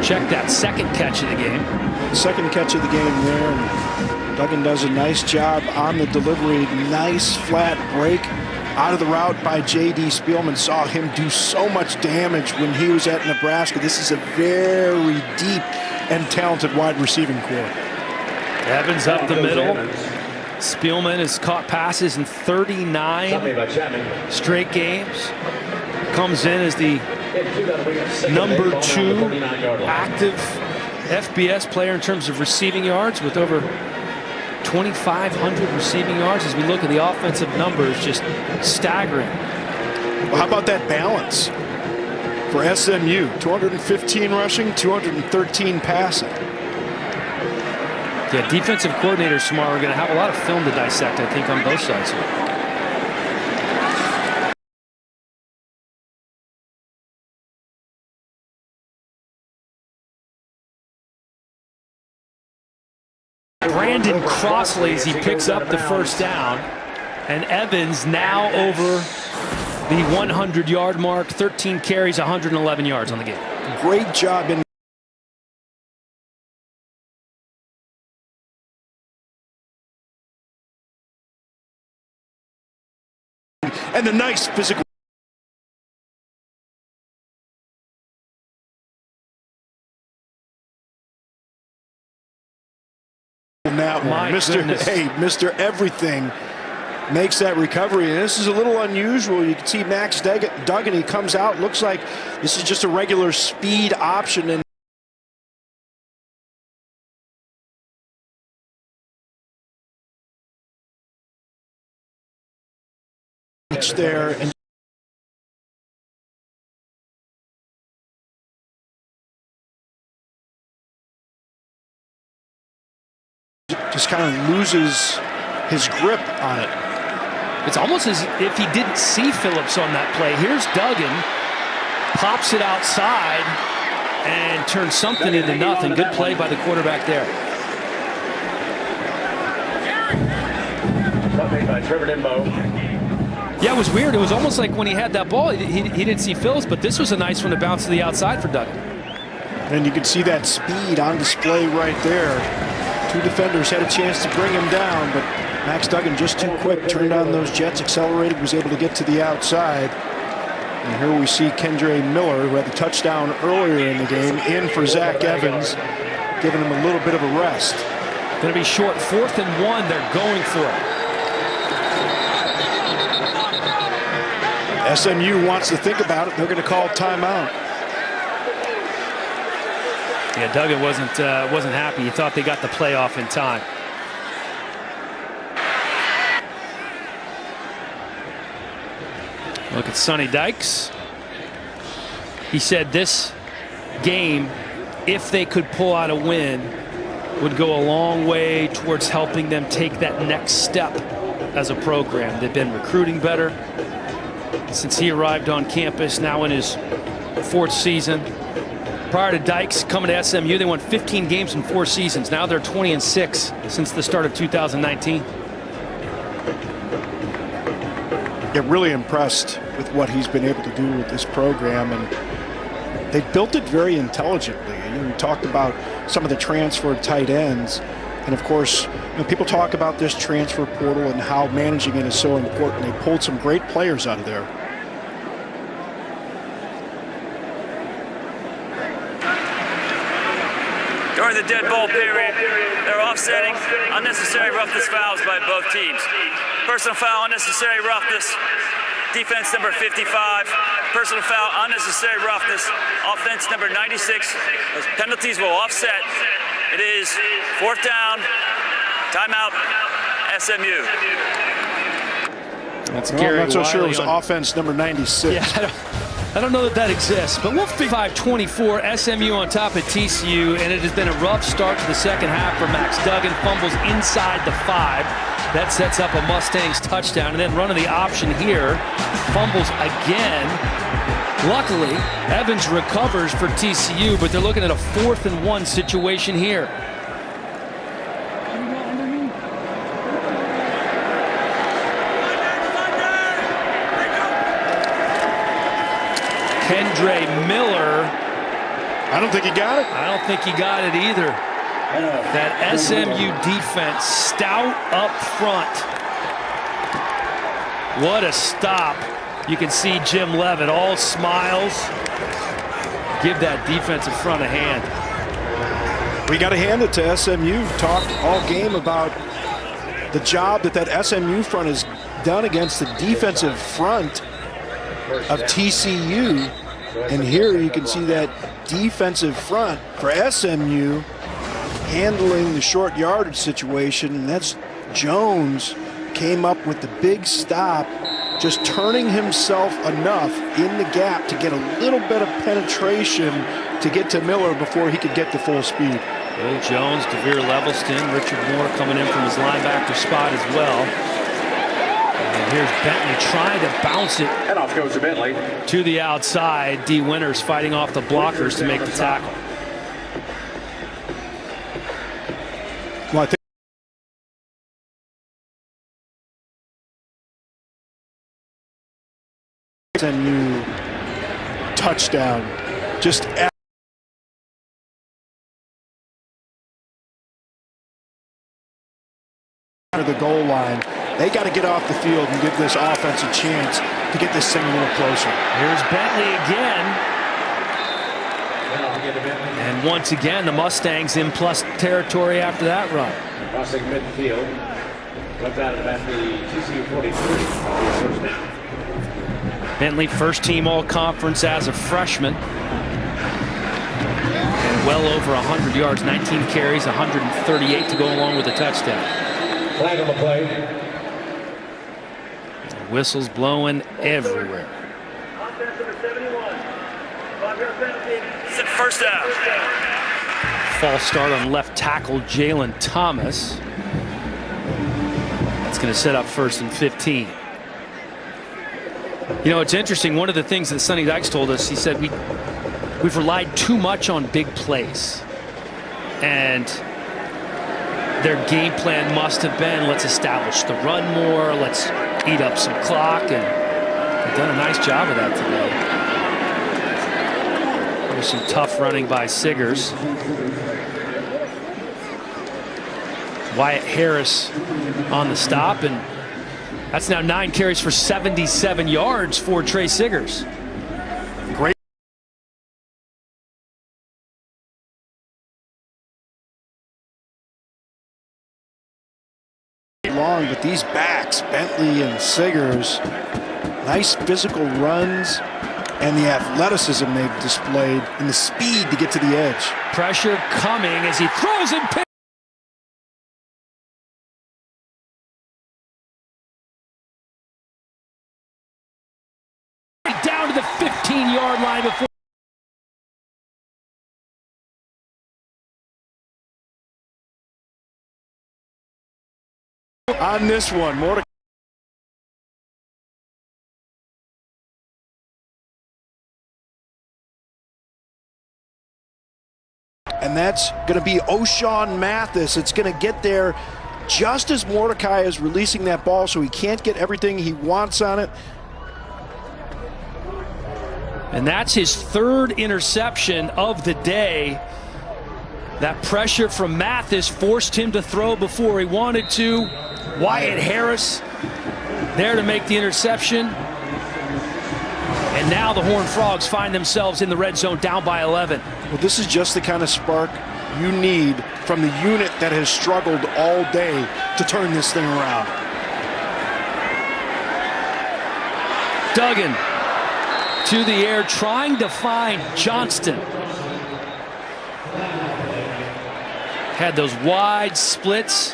Check that second catch of the game. Second catch of the game there. And Duggan does a nice job on the delivery. Nice flat break out of the route by J.D. Spielman. Saw him do so much damage when he was at Nebraska. This is a very deep and talented wide receiving core. Evans up the middle. Spielman has caught passes in 39 straight games. Comes in as the number 2 active FBS player in terms of receiving yards with over 2,500 receiving yards. As we look at the offensive numbers, just staggering. Well, how about that balance for SMU? 215 rushing, 213 passing. Yeah, defensive coordinators tomorrow are going to have a lot of film to dissect, I think, on both sides here. Brandon Crossley as he picks up the first down. And Evans now over the 100-yard mark, 13 carries, 111 yards on the game. Great job in and a nice physical that one. Mr. Everything makes that recovery, and this is a little unusual. You can see Max Duggan, he comes out, looks like this is just a regular speed option, and it's there and just kind of loses his grip on it. It's almost as if he didn't see Phillips on that play. Here's Duggan, pops it outside, and turns something into nothing. Good play by the quarterback there. Yeah, it was weird. It was almost like when he had that ball, he didn't see Phillips, but this was a nice one to bounce to the outside for Duggan. And you can see that speed on display right there. 2 defenders had a chance to bring him down, but Max Duggan just too quick, turned on those jets, accelerated, was able to get to the outside. And here we see Kendre Miller, who had the touchdown earlier in the game, in for Zach Evans, giving him a little bit of a rest. Going to be short, 4th and 1. They're going for it. SMU wants to think about it. They're going to call timeout. Yeah, Duggan wasn't happy. He thought they got the play off in time. Look at Sonny Dykes. He said this game if they could pull out a win, would go a long way towards helping them take that next step as a program. They've been recruiting better since he arrived on campus, now in his 4th season. Prior to Dykes coming to SMU, they won 15 games in 4 seasons. Now they're 20-6 since the start of 2019. Get really impressed with what he's been able to do with this program, and they built it very intelligently. We talked about some of the transfer tight ends, and of course, people talk about this transfer portal and how managing it is so important. They pulled some great players out of there. During the dead ball period, they're offsetting unnecessary roughness fouls by both teams. Personal foul, unnecessary roughness. Defense number 55. Personal foul, unnecessary roughness. Offense number 96. Those penalties will offset. It is 4th down. Timeout, SMU. That's well, Gary I'm not so sure it was on offense number 96. Yeah, I don't know that exists, but we'll 5-24, SMU on top of TCU, and it has been a rough start to the second half for Max Duggan. Fumbles inside the 5. That sets up a Mustangs touchdown, and then running the option here. Fumbles again. Luckily, Evans recovers for TCU, but they're looking at a 4th and 1 situation here. Kendre Miller. I don't think he got it. I don't think he got it either. That SMU defense, stout up front. What a stop. You can see Jim Levitt, all smiles. Give that defensive front a hand. We got to hand it to SMU. Talked all game about the job that SMU front has done against the defensive front of TCU, and here you can see that defensive front for SMU handling the short yardage situation, and that's Jones came up with the big stop, just turning himself enough in the gap to get a little bit of penetration to get to Miller before he could get to full speed. Will Jones, DeVere Levelston, Richard Moore coming in from his linebacker spot as well. And here's Bentley trying to bounce it. And off goes to Bentley. To the outside. D. Winters fighting off the blockers to make the tackle. Well, I think SMU touchdown just after the goal line. They got to get off the field and give this offense a chance to get this thing a little closer. Here's Bentley again. And once again, the Mustangs in plus territory after that run. Crossing midfield. Comes out at the TCU 43. First down. Bentley, first team all-conference as a freshman. And well over 100 yards, 19 carries, 138 to go along with the touchdown. Flag on the play. Whistles blowing everywhere. First down. False start on left tackle Jalen Thomas. That's going to set up 1st and 15. You know, it's interesting. One of the things that Sonny Dykes told us, he said we've relied too much on big plays, and their game plan must have been, let's establish the run more, let's eat up some clock, and they've done a nice job of that today. There's some tough running by Siggers. Wyatt Harris on the stop, and that's now 9 carries for 77 yards for Trey Siggers. Great. Long, but these backs, Bentley and Siggers, nice physical runs, and the athleticism they've displayed and the speed to get to the edge. Pressure coming as he throws and picks. Down to the 15-yard line before on this one. Mordecai. And that's going to be O'Shawn Mathis. It's going to get there just as Mordecai is releasing that ball, so he can't get everything he wants on it. And that's his third interception of the day. That pressure from Mathis forced him to throw before he wanted to. Wyatt Harris there to make the interception. And now the Horned Frogs find themselves in the red zone down by 11. Well, this is just the kind of spark you need from the unit that has struggled all day to turn this thing around. Duggan to the air, trying to find Johnston. Had those wide splits,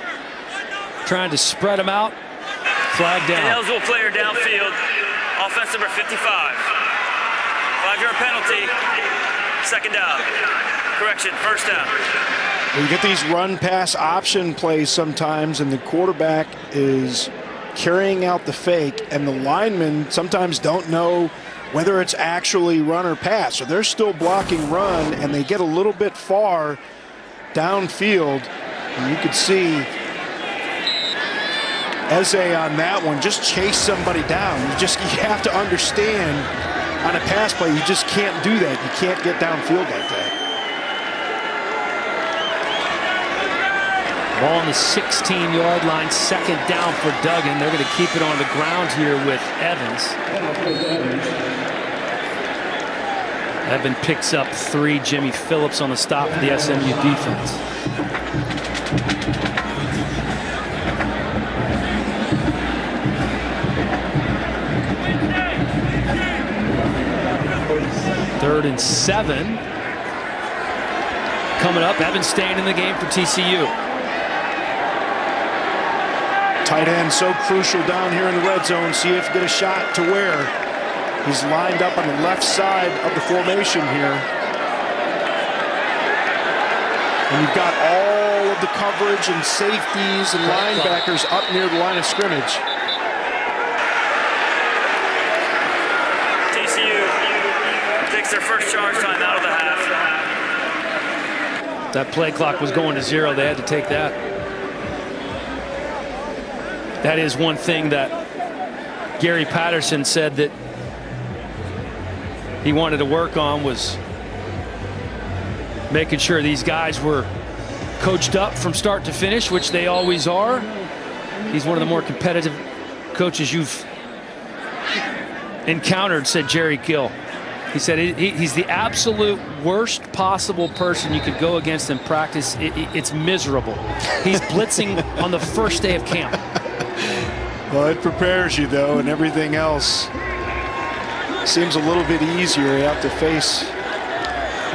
trying to spread them out. Flag down. Eligible player downfield, offense number 55. 5-yard penalty, second down. Correction, first down. You get these run-pass option plays sometimes, and the quarterback is carrying out the fake, and the linemen sometimes don't know whether it's actually run or pass. So they're still blocking run, and they get a little bit far downfield. And you could see Eze on that one just chase somebody down. You have to understand on a pass play, you just can't do that. You can't get downfield like that. Ball on the 16-yard line, second down for Duggan. They're going to keep it on the ground here with Evans. Evan picks up 3. Jimmy Phillips on the stop for the SMU defense. Third and 7. Coming up, Evans staying in the game for TCU. Tight end so crucial down here in the red zone. See if you get a shot to where he's lined up on the left side of the formation here. And you've got all of the coverage and safeties and linebackers up near the line of scrimmage. TCU takes their first charge time out of the half. That play clock was going to 0. They had to take that. That is one thing that Gary Patterson said that he wanted to work on, was making sure these guys were coached up from start to finish, which they always are. He's one of the more competitive coaches you've encountered, said Jerry Gill. He said he's the absolute worst possible person you could go against in practice. It's miserable. He's blitzing on the first day of camp. Well, it prepares you, though, and everything else seems a little bit easier. You have to face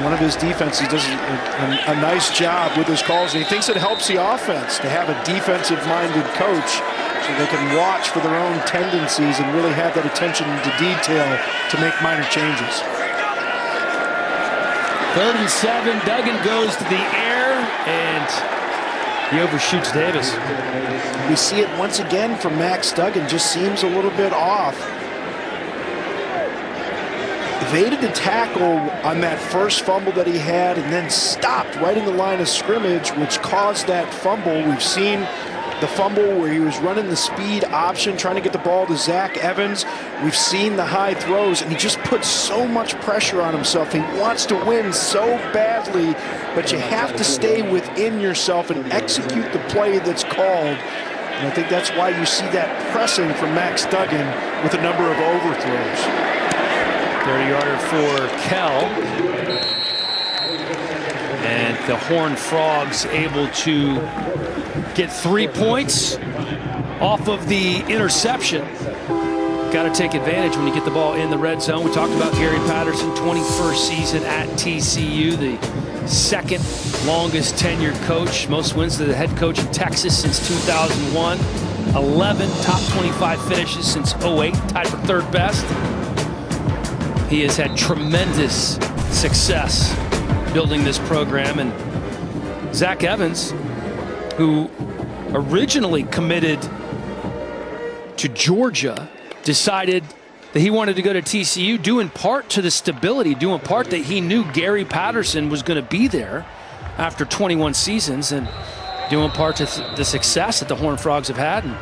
one of his defenses. He does a nice job with his calls, and he thinks it helps the offense to have a defensive-minded coach so they can watch for their own tendencies and really have that attention to detail to make minor changes. 3rd and 7. Duggan goes to the air, and he overshoots Davis. We see it once again from Max Duggan. Just seems a little bit off. Evaded the tackle on that first fumble that he had and then stopped right in the line of scrimmage, which caused that fumble. We've seen the fumble where he was running the speed option, trying to get the ball to Zach Evans. We've seen the high throws, and he just puts so much pressure on himself. He wants to win so badly, but you have to stay within yourself and execute the play that's called. And I think that's why you see that pressing from Max Duggan with a number of overthrows. 30-yarder for Kell. And the Horned Frogs able to get 3 points off of the interception. Got to take advantage when you get the ball in the red zone. We talked about Gary Patterson, 21st season at TCU, the second longest tenured coach, most wins to the head coach in Texas since 2001, 11 top 25 finishes since 08, tied for 3rd best. He has had tremendous success building this program, and Zach Evans, who originally committed to Georgia, decided that he wanted to go to TCU, due in part to the stability, due in part that he knew Gary Patterson was going to be there after 21 seasons, and due in part to the success that the Horned Frogs have had. And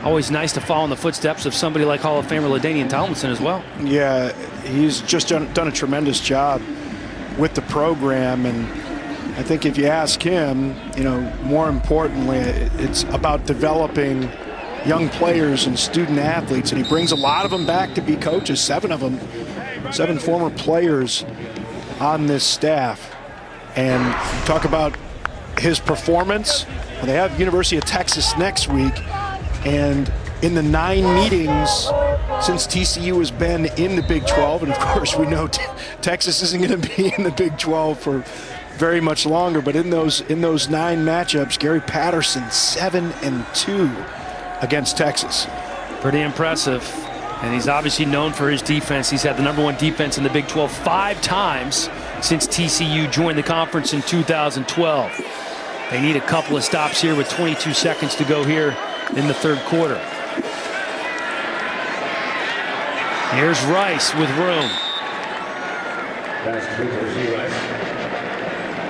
always nice to follow in the footsteps of somebody like Hall of Famer LaDainian Tomlinson as well. Yeah, he's just done a tremendous job with the program, and I think if you ask him, you know, more importantly, it's about developing young players and student athletes, and he brings a lot of them back to be coaches, 7 of them, 7 former players on this staff. And talk about his performance. Well, they have University of Texas next week, and in the 9 meetings since TCU has been in the Big 12, and of course we know Texas isn't going to be in the Big 12 for very much longer, but in those 9 matchups, Gary Patterson 7-2 against Texas. Pretty impressive, and he's obviously known for his defense. He's had the #1 defense in the Big 12 5 times since TCU joined the conference in 2012. They need a couple of stops here with 22 seconds to go here in the 3rd quarter. Here's Rice with room.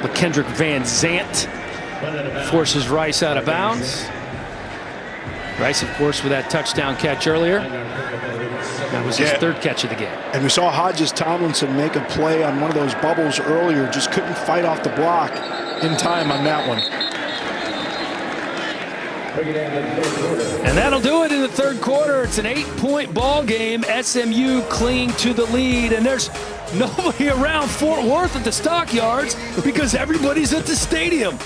But Kendrick Van Zant forces Rice out of bounds. Rice, of course, with that touchdown catch earlier. That was his 3rd catch of the game. And we saw Hodges Tomlinson make a play on one of those bubbles earlier, just couldn't fight off the block in time on that one. And that'll do it in the 3rd quarter. It's an 8-point ball game. SMU clinging to the lead, and there's nobody around Fort Worth at the Stockyards because everybody's at the stadium.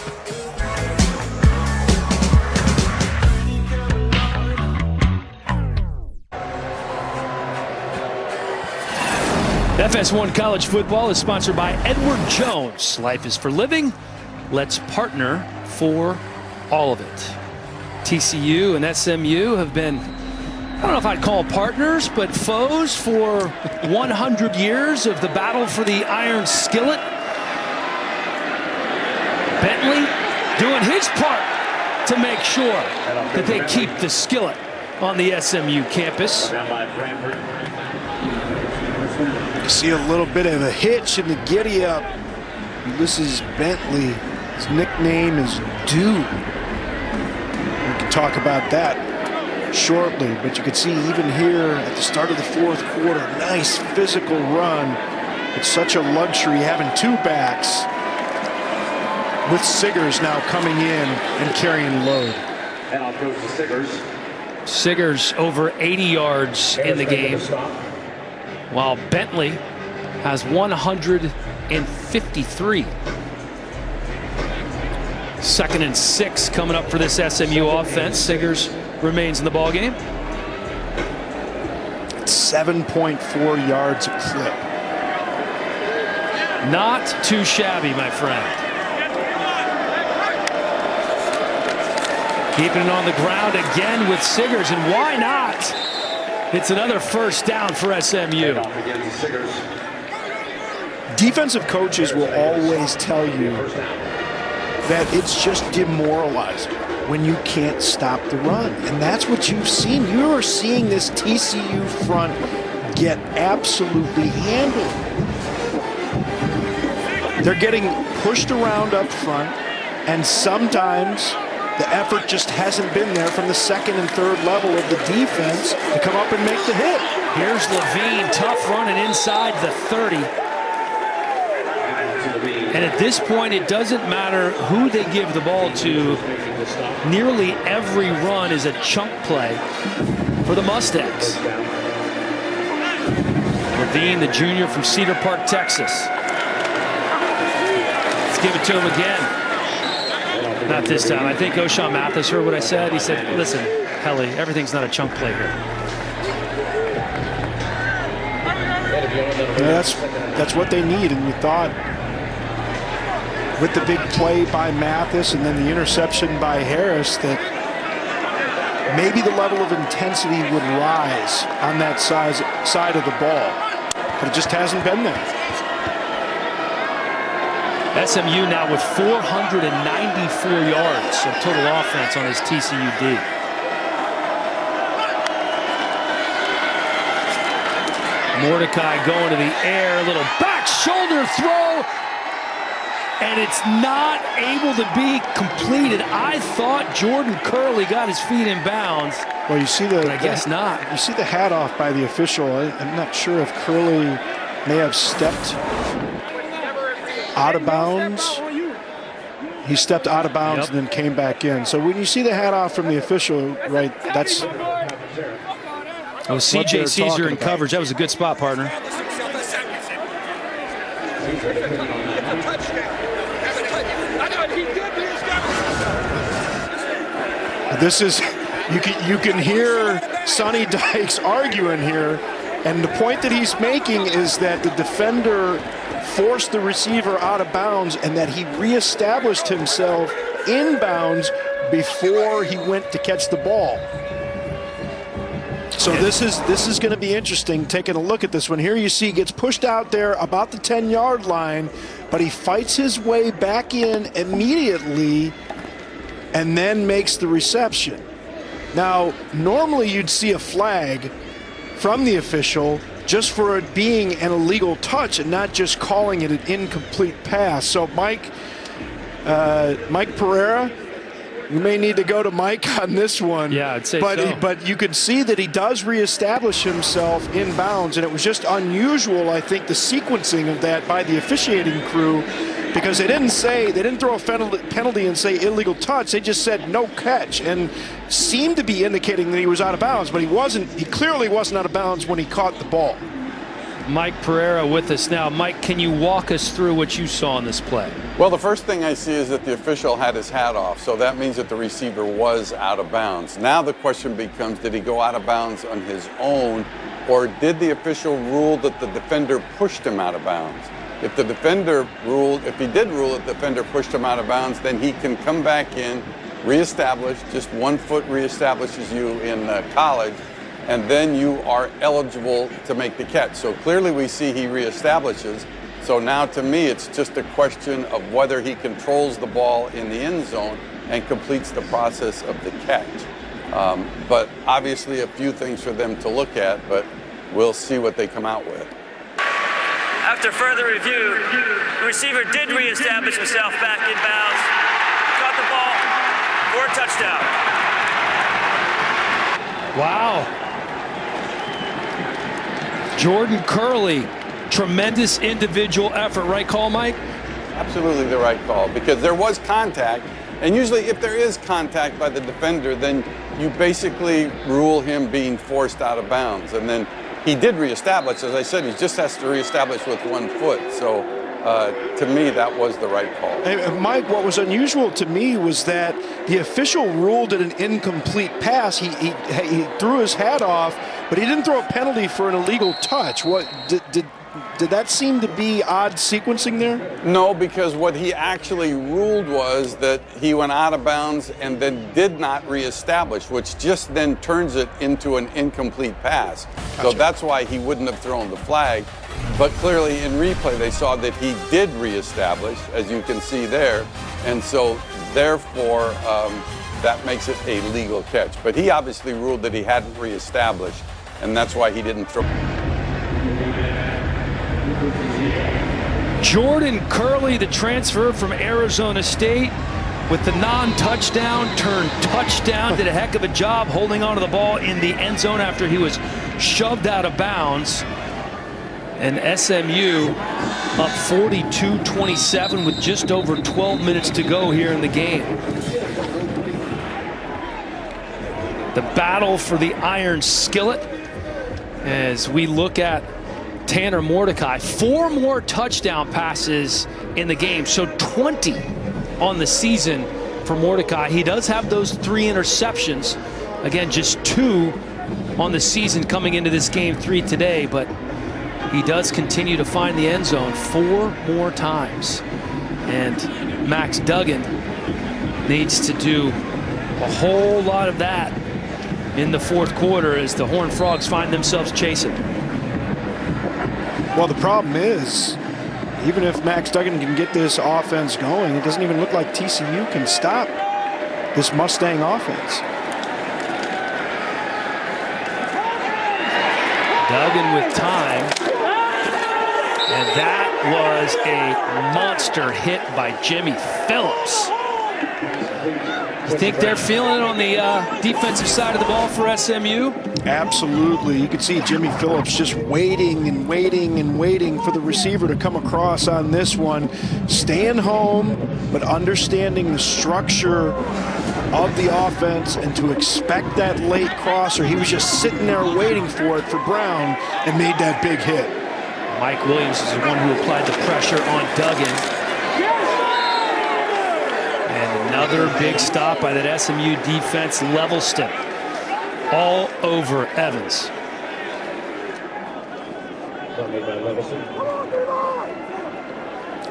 FS1 College Football is sponsored by Edward Jones. Life is for living. Let's partner for all of it. TCU and SMU have been, I don't know if I'd call partners, but foes for 100 years of the battle for the iron skillet. Bentley doing his part to make sure that they keep the skillet on the SMU campus. You see a little bit of a hitch in the giddy up. Ulysses Bentley, his nickname is Dew. We can talk about that shortly, but you can see even here at the start of the 4th quarter, nice physical run. It's such a luxury having 2 backs, with Siggers now coming in and carrying load. And I'll throw to Siggers. Siggers over 80 yards in the game, while Bentley has 153. 2nd and 6 coming up for this SMU offense. Siggers remains in the ballgame. 7.4 yards a clip. Not too shabby, my friend. Keeping it on the ground again with Siggers, and why not? It's another 1st down for SMU. Defensive coaches will always tell you that it's just demoralizing when you can't stop the run. And that's what you've seen. You are seeing this TCU front get absolutely handled. They're getting pushed around up front, and sometimes the effort just hasn't been there from the 2nd and 3rd level of the defense to come up and make the hit. Here's Levine, tough running inside the 30. And at this point, it doesn't matter who they give the ball to. Nearly every run is a chunk play for the Mustangs. Levine, the junior from Cedar Park, Texas. Let's give it to him again. Not this time. I think O'Shawn Mathis heard what I said. He said, listen, Helly, everything's not a chunk play here. Yeah, that's what they need, and you thought with the big play by Mathis and then the interception by Harris that maybe the level of intensity would rise on that side of the ball, but it just hasn't been there. SMU now with 494 yards of total offense on his TCU D. Mordecai going to the air, a little back shoulder throw, and it's not able to be completed. I thought Jordan Curley got his feet in bounds. Well, you see but I guess not. You see the hat off by the official. I'm not sure if Curley may have stepped out of bounds. He stepped out of bounds and then came back in. So when you see the hat off from the official, right, that's Oh, C.J. Caesar in coverage. That was a good spot, partner. This is, you can hear Sonny Dykes arguing here, and the point that he's making is that the defender forced the receiver out of bounds and that he reestablished himself in bounds before he went to catch the ball. So this is going to be interesting, taking a look at this one. Here you see he gets pushed out there about the 10-yard line, but he fights his way back in immediately and then makes the reception. Now, normally you'd see a flag from the official just for it being an illegal touch and not just calling it an incomplete pass. So Mike Pereira, you may need to go to Mike on this one. Yeah, I'd say so. But you can see that he does reestablish himself in bounds, and it was just unusual, I think, the sequencing of that by the officiating crew, because they didn't throw a penalty and say illegal touch. They just said no catch and seemed to be indicating that he was out of bounds, but he wasn't. He clearly wasn't out of bounds when he caught the ball. Mike Pereira with us now. Mike, can you walk us through what you saw in this play? Well, the first thing I see is that the official had his hat off, so that means that the receiver was out of bounds. Now the question becomes, did he go out of bounds on his own, or did the official rule that the defender pushed him out of bounds? If he did rule that the defender pushed him out of bounds, then he can come back in, reestablish, just 1 foot reestablishes you in college, and then you are eligible to make the catch. So clearly we see he reestablishes. So now to me, it's just a question of whether he controls the ball in the end zone and completes the process of the catch. But obviously a few things for them to look at, but we'll see what they come out with. After further review, the receiver did reestablish himself back in bounds, caught the ball for a touchdown. Wow. Jordan Curley, tremendous individual effort, right call, Mike? Absolutely the right call, because there was contact, and usually if there is contact by the defender, then you basically rule him being forced out of bounds, and then he did reestablish. As I said, he just has to reestablish with 1 foot. So to me, that was the right call. Hey, Mike, what was unusual to me was that the official ruled it an incomplete pass. He threw his hat off, but he didn't throw a penalty for an illegal touch. What did that seem to be odd sequencing there? No, because what he actually ruled was that he went out of bounds and then did not reestablish, which just then turns it into an incomplete pass. Gotcha. So that's why he wouldn't have thrown the flag. But clearly in replay, they saw that he did reestablish, as you can see there. And so therefore, that makes it a legal catch. But he obviously ruled that he hadn't reestablished, and that's why he didn't throw. Jordan Curley, the transfer from Arizona State, with the non-touchdown turned touchdown, did a heck of a job holding onto the ball in the end zone after he was shoved out of bounds. And SMU up 42-27 with just over 12 minutes to go here in the game. The battle for the iron skillet as we look at Tanner Mordecai. 4 more touchdown passes in the game, so 20 on the season for Mordecai. He does have those 3 interceptions. Again, just 2 on the season coming into this game, 3 today, but he does continue to find the end zone 4 more times. And Max Duggan needs to do a whole lot of that in the 4th quarter as the Horned Frogs find themselves chasing. Well, the problem is, even if Max Duggan can get this offense going, it doesn't even look like TCU can stop this Mustang offense. Duggan with time. And that was a monster hit by Jimmy Phillips. You think they're feeling it on the defensive side of the ball for SMU? Absolutely. You can see Jimmy Phillips just waiting and waiting and waiting for the receiver to come across on this one. Staying home, but understanding the structure of the offense and to expect that late crosser. He was just sitting there waiting for it for Brown and made that big hit. Mike Williams is the one who applied the pressure on Duggan. And another big stop by that SMU defense, level step all over Evans.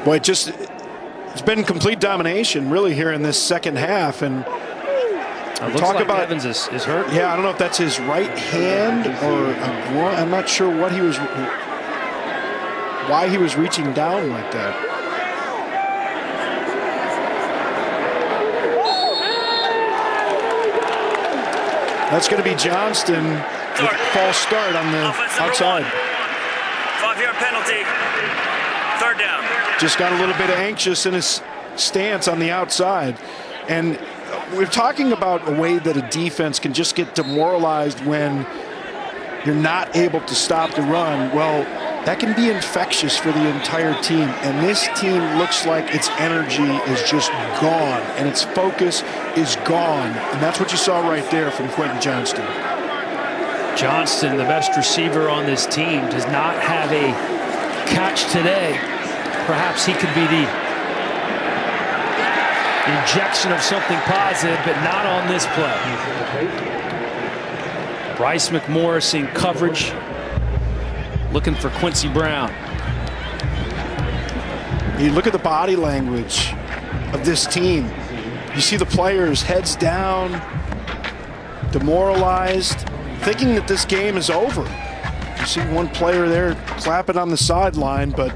Boy, it's been complete domination really here in this second half. And looks talk like about Evans is hurt. Yeah, I don't know if that's his right hand or I'm not sure what why he was reaching down like that. That's going to be Johnston with a false start on the outside. 5-yard penalty. 3rd down. Just got a little bit anxious in his stance on the outside. And we're talking about a way that a defense can just get demoralized when you're not able to stop the run. Well, that can be infectious for the entire team. And this team looks like its energy is just gone and its focus is gone. And that's what you saw right there from Quentin Johnston. Johnston, the best receiver on this team, does not have a catch today. Perhaps he could be the injection of something positive, but not on this play. Bryce McMorris in coverage, looking for Quincy Brown. You look at the body language of this team. You see the players heads down, demoralized, thinking that this game is over. You see one player there clapping on the sideline, but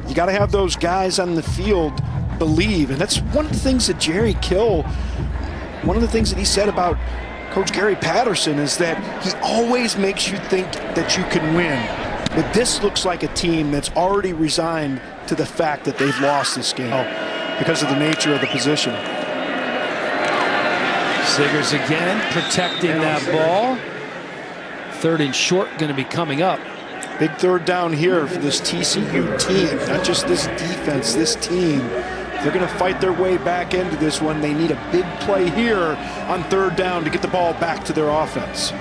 you got to have those guys on the field believe. And that's one of the things that Jerry Kill, one of the things that he said about Coach Gary Patterson is that he always makes you think that you can win. But this looks like a team that's already resigned to the fact that they've lost this game because of the nature of the position. Siggers again protecting that ball. 3rd and short going to be coming up. Big 3rd down here for this TCU team, not just this defense, this team. They're going to fight their way back into this one. They need a big play here on 3rd down to get the ball back to their offense.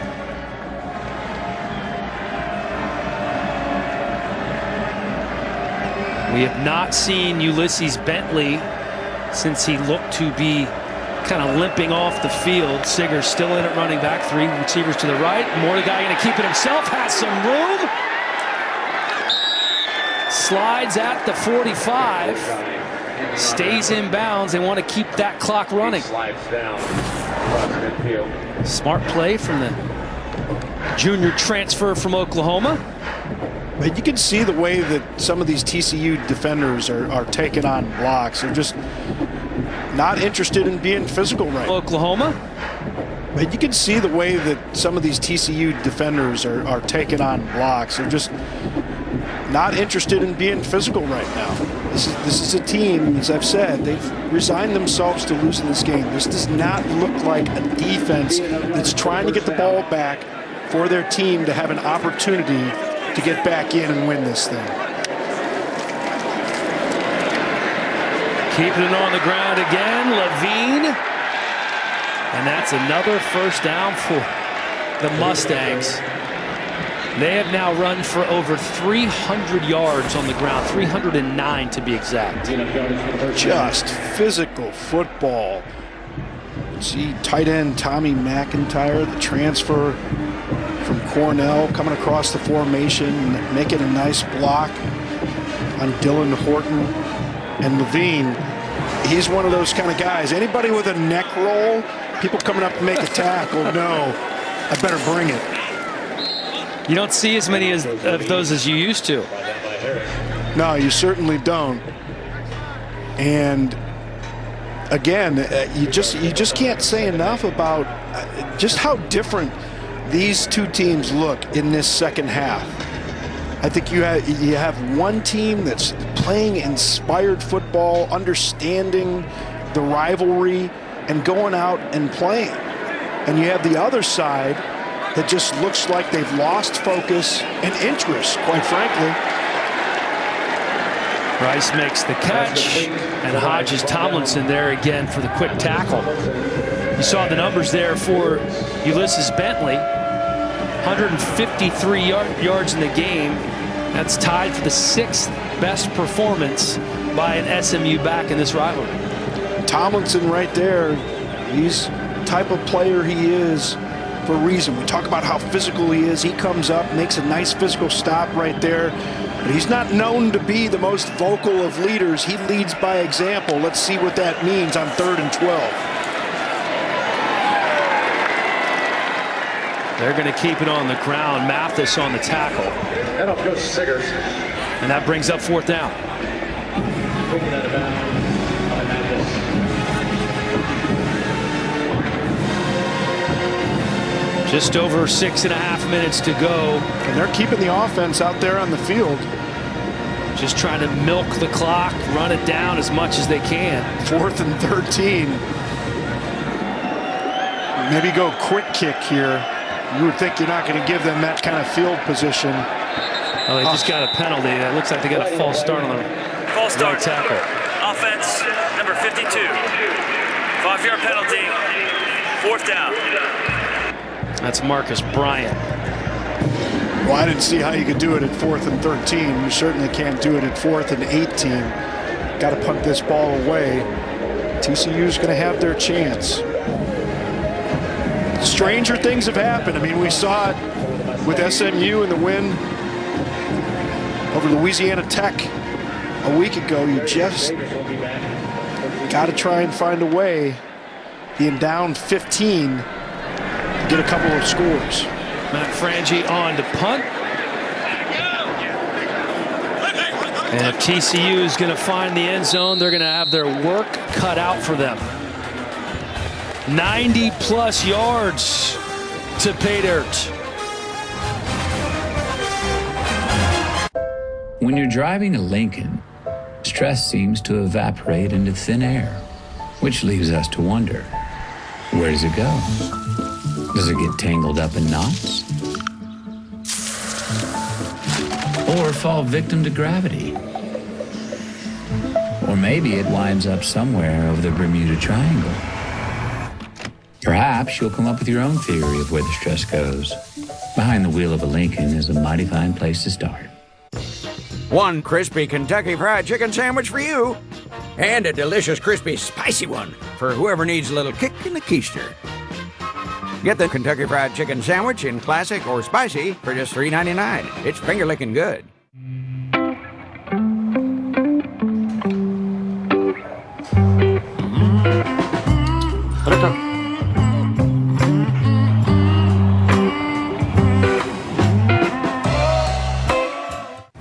We have not seen Ulysses Bentley since he looked to be kind of limping off the field. Siggers still in at running back. 3 receivers to the right. Mordecai going to keep it himself. Has some room. Slides at the 45. Stays in bounds. They want to keep that clock running. Smart play from the junior transfer from Oklahoma. But you can see the way that some of these TCU defenders are taking on blocks. They're just not interested in being physical right now. Oklahoma. But you can see the way that some of these TCU defenders are taking on blocks. They're just not interested in being physical right now. This is a team, as I've said, they've resigned themselves to losing this game. This does not look like a defense that's trying to get the ball back for their team to have an opportunity to get back in and win this thing. Keeping it on the ground again, Levine. And that's another 1st down for the Mustangs. They have now run for over 300 yards on the ground, 309 to be exact. Just physical football. See tight end Tommy McIntyre, the transfer from Cornell, coming across the formation, making a nice block on Dylan Horton. And Levine, he's one of those kind of guys. Anybody with a neck roll, people coming up to make a tackle, no, I better bring it. You don't see as many of those as you used to. No, you certainly don't. And again, you just can't say enough about just how different these two teams look in this second half, I think you have one team that's playing inspired football, understanding the rivalry, and going out and playing. And you have the other side that just looks like they've lost focus and interest, quite frankly. Rice makes the catch, and Hodges Tomlinson there again for the quick tackle. You saw the numbers there for Ulysses Bentley. 153 yards in the game. That's tied for the 6th best performance by an SMU back in this rivalry. Tomlinson right there, he's the type of player he is for a reason. We talk about how physical he is. He comes up, makes a nice physical stop right there. But he's not known to be the most vocal of leaders. He leads by example. Let's see what that means on 3rd and 12. They're going to keep it on the ground. Mathis on the tackle. And off goes Siggers. And that brings up 4th down. Taking that about by Mathis. Just over 6.5 minutes to go. And they're keeping the offense out there on the field. Just trying to milk the clock, run it down as much as they can. 4th and 13. Maybe go quick kick here. You would think you're not going to give them that kind of field position. Oh, they just got a penalty. It looks like they got a false start on the False start. right tackle. Offense, number 52. 5-yard penalty. 4th down. That's Marcus Bryant. Well, I didn't see how you could do it at 4th and 13. You certainly can't do it at 4th and 18. Got to punt this ball away. TCU's going to have their chance. Stranger things have happened. I mean, we saw it with SMU in the win over Louisiana Tech a week ago. You just got to try and find a way, being down 15, to get a couple of scores. Matt Frangi on to punt. And if TCU is going to find the end zone, they're going to have their work cut out for them. 90-plus yards to pay dirt. When you're driving a Lincoln, stress seems to evaporate into thin air, which leaves us to wonder, where does it go? Does it get tangled up in knots? Or fall victim to gravity? Or maybe it winds up somewhere over the Bermuda Triangle. Perhaps you'll come up with your own theory of where the stress goes. Behind the wheel of a Lincoln is a mighty fine place to start. One crispy Kentucky Fried Chicken sandwich for you. And a delicious crispy spicy one for whoever needs a little kick in the keister. Get the Kentucky Fried Chicken sandwich in classic or spicy for just $3.99. It's finger-licking good.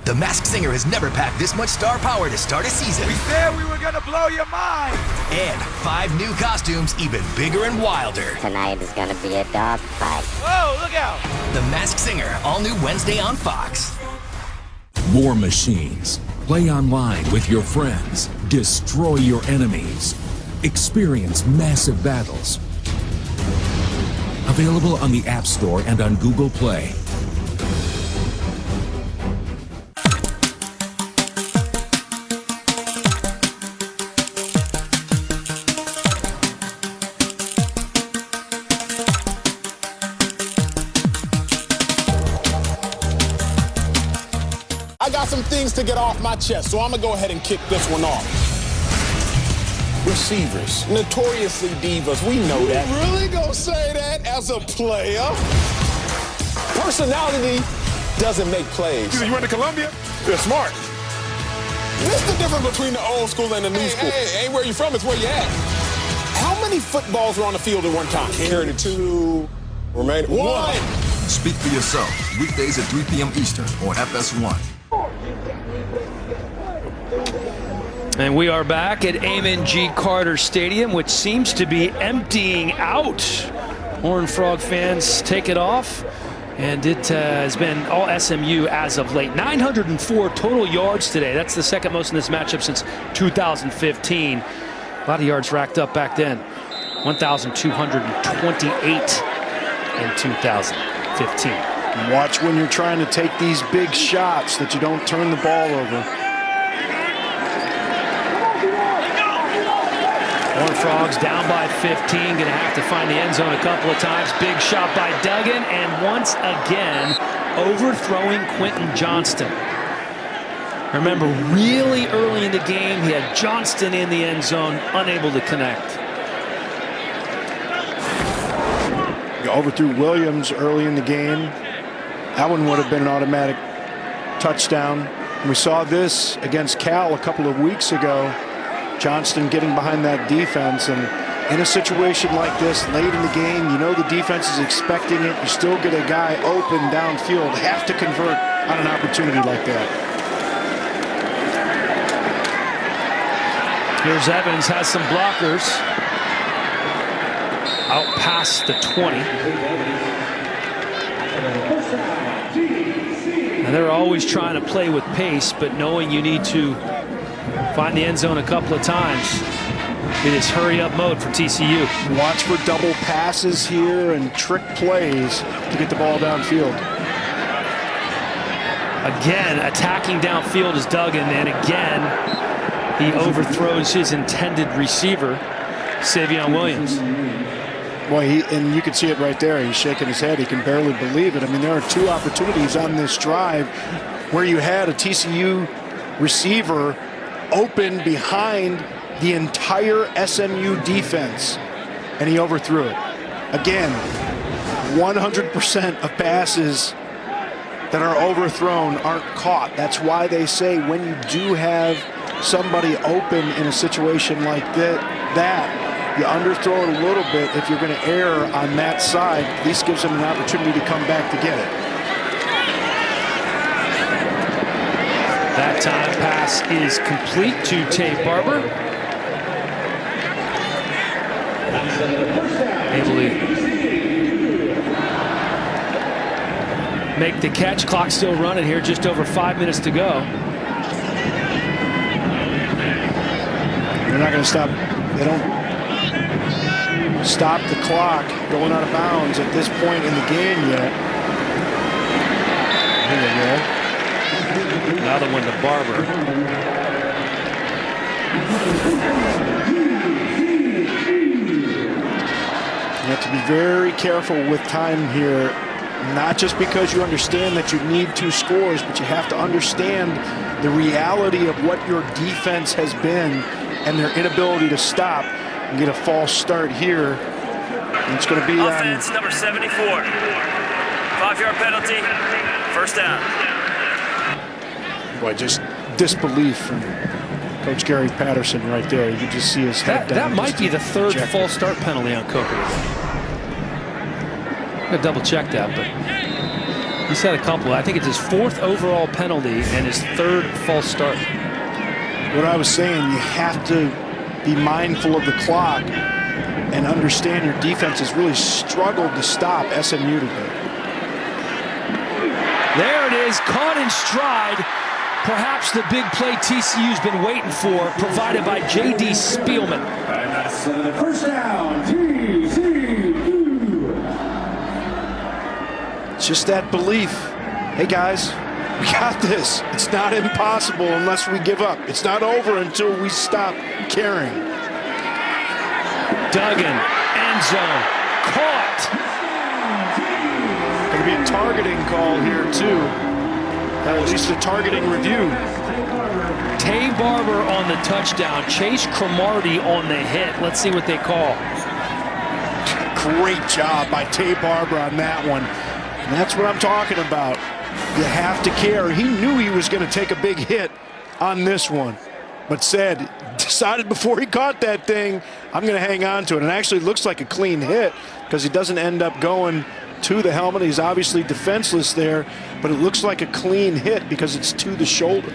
The Masked Singer has never packed this much star power to start a season. We said we were gonna blow your mind. And 5 new costumes even bigger and wilder. Tonight is gonna be a dog fight. Whoa, look out! The Masked Singer, all new Wednesday on Fox. War Machines. Play online with your friends. Destroy your enemies. Experience massive battles. Available on the App Store and on Google Play. I got some things to get off my chest, so I'm gonna go ahead and kick this one off. Receivers, notoriously divas, we know that. You really gonna say that as a player? Personality doesn't make plays. You went to Columbia? They're smart. This is the difference between the old school and the new school. Hey, ain't where you from, it's where you at. How many footballs were on the field at one time? 32, remaining. One! Speak for yourself. Weekdays at 3 p.m. Eastern on FS1. And we are back at Amon G. Carter Stadium, which seems to be emptying out Horned Frog fans take it off. And it has been all SMU as of late. 904 total yards today. That's the second most in this matchup since 2015. A lot of yards racked up back then. 1,228 in 2015. Watch when you're trying to take these big shots that you don't turn the ball over. Horned Frogs down by 15, going to have to find the end zone a couple of times. Big shot by Duggan, and once again, overthrowing Quentin Johnston. Remember, really early in the game, he had Johnston in the end zone, unable to connect. You overthrew Williams early in the game. That one would have been an automatic touchdown. We saw this against Cal a couple of weeks ago. Johnston getting behind that defense, and in a situation like this late in the game, you know the defense is expecting it. You still get a guy open downfield, have to convert on an opportunity like that. Here's Evans, has some blockers. Out past the 20. And they're always trying to play with pace, but knowing you need to find the end zone a couple of times. It is hurry-up mode for TCU. Watch for double passes here and trick plays to get the ball downfield. Again, attacking downfield is Duggan, and again, he overthrows his intended receiver, Savion Williams. Boy, and you can see it right there. He's shaking his head. He can barely believe it. I mean, there are two opportunities on this drive where you had a TCU receiver open behind the entire SMU defense, and he overthrew it. Again, 100% of passes that are overthrown aren't caught. That's why they say when you do have somebody open in a situation like that, you underthrow it a little bit. If you're going to err on that side, at least gives them an opportunity to come back to get it. That time pass is complete to Tay Barber. Able to make the catch. Clock still running here, just over 5 minutes to go. They're not going to stop. They don't stop the clock going out of bounds at this point in the game yet. Here we go. Another one to Barber. You have to be very careful with time here, not just because you understand that you need 2 scores, but you have to understand the reality of what your defense has been and their inability to stop and get a false start here. And it's going to be offense number 74. 5-yard penalty, first down. Boy, just disbelief from Coach Gary Patterson right there. You can just see his head down. That might be the third false start penalty on Coker. I'm going to double check that, but he's had a couple. I think it's his 4th overall penalty and his 3rd false start. What I was saying, you have to be mindful of the clock and understand your defense has really struggled to stop SMU today. There it is, caught in stride. Perhaps the big play TCU's been waiting for, provided by J.D. Spielman. And that's the first down, TCU. It's just that belief. Hey, guys, we got this. It's not impossible unless we give up. It's not over until we stop caring. Duggan, end zone, caught. Going to be a targeting call here, too. At least a targeting review. Tay Barber on the touchdown. Chase Cromartie on the hit. Let's see what they call. Great job by Tay Barber on that one. And that's what I'm talking about. You have to care. He knew he was going to take a big hit on this one, but decided before he caught that thing, I'm going to hang on to it. And actually looks like a clean hit because he doesn't end up going to the helmet. He's obviously defenseless there, but it looks like a clean hit because it's to the shoulder.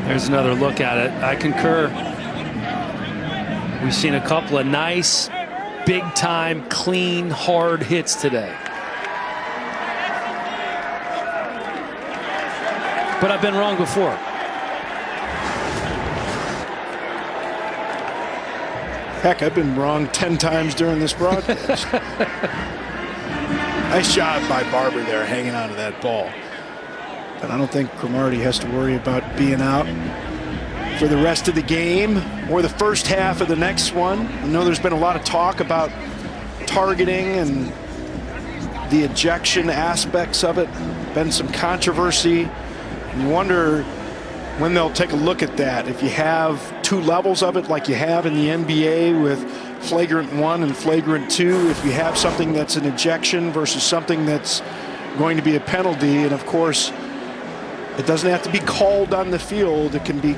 There's another look at it. I concur. We've seen a couple of nice, big-time, clean, hard hits today. But I've been wrong before. Heck, I've been wrong 10 times during this broadcast. Nice job by Barber there, hanging on to that ball. But I don't think Cromartie has to worry about being out for the rest of the game or the first half of the next one. I know there's been a lot of talk about targeting and the ejection aspects of it. Been some controversy. And you wonder when they'll take a look at that. If you have two levels of it like you have in the NBA with flagrant 1 and flagrant 2, if you have something that's an ejection versus something that's going to be a penalty, and of course it doesn't have to be called on the field, it can be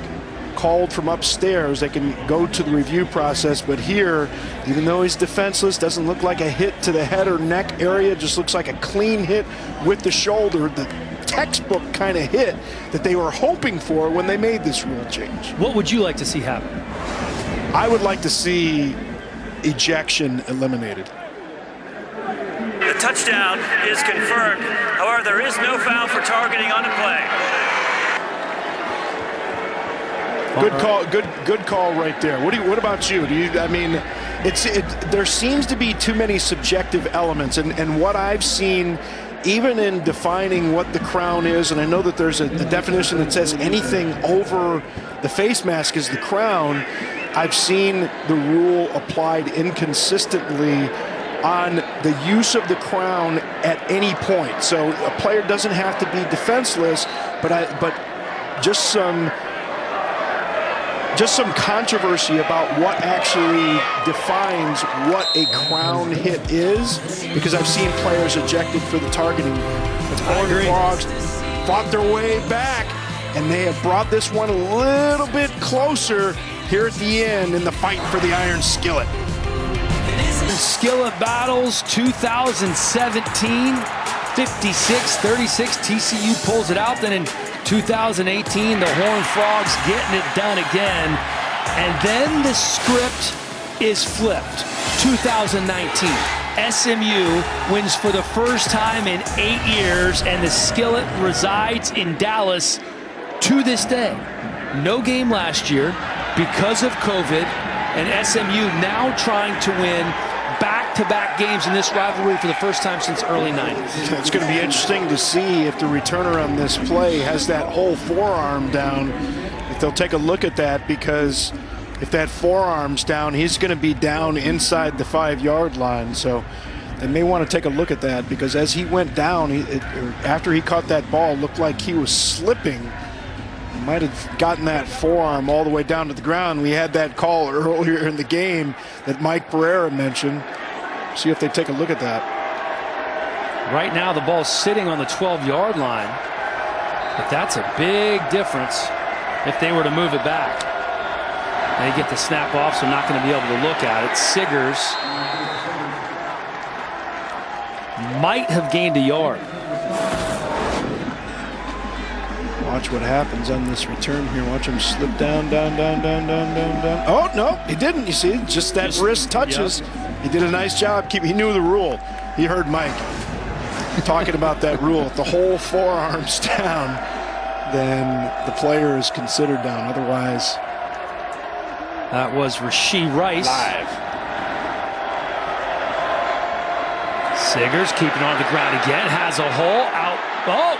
called from upstairs. They can go to the review process, but here, even though he's defenseless, doesn't look like a hit to the head or neck area, just looks like a clean hit with the shoulder, the textbook kind of hit that they were hoping for when they made this rule change. What would you like to see happen? I would like to see ejection eliminated. The touchdown is confirmed. However, there is no foul for targeting on the play. Good call. Good call right there. What about you? I mean, there seems to be too many subjective elements, and what I've seen, even in defining what the crown is, and I know that there's a definition that says anything over the face mask is the crown. I've seen the rule applied inconsistently on the use of the crown at any point. So a player doesn't have to be defenseless, but just some controversy about what actually defines what a crown hit is, because I've seen players ejected for the targeting. The Horned Frogs fought their way back, and they have brought this one a little bit closer here at the end in the fight for the Iron Skillet. Skillet battles 2017, 56-36. TCU pulls it out. Then in 2018, the Horned Frogs getting it done again. And then the script is flipped. 2019, SMU wins for the first time in 8 years, and the Skillet resides in Dallas to this day. No game last year because of COVID, and SMU now trying to win back-to-back games in this rivalry for the first time since early 90s. It's going to be interesting to see if the returner on this play has that whole forearm down, if they'll take a look at that, because if that forearm's down, he's going to be down inside the 5-yard line. So they may want to take a look at that, because as he went down, after he caught that ball, it looked like he was slipping. He might have gotten that forearm all the way down to the ground. We had that call earlier in the game that Mike Pereira mentioned. See if they take a look at that. Right now the ball's sitting on the 12-yard line, but that's a big difference if they were to move it back. They get the snap off, so I'm not going to be able to look at it. Siggers might have gained a yard. Watch what happens on this return here. Watch him slip down. Oh, no, he didn't. You see, just that wrist touches. Yep. He did a nice job. He knew the rule. He heard Mike talking about that rule. If the whole forearm's down, then the player is considered down. Otherwise, that was Rasheed Rice. Live. Siggers keeping on the ground again. Has a hole out. Oh!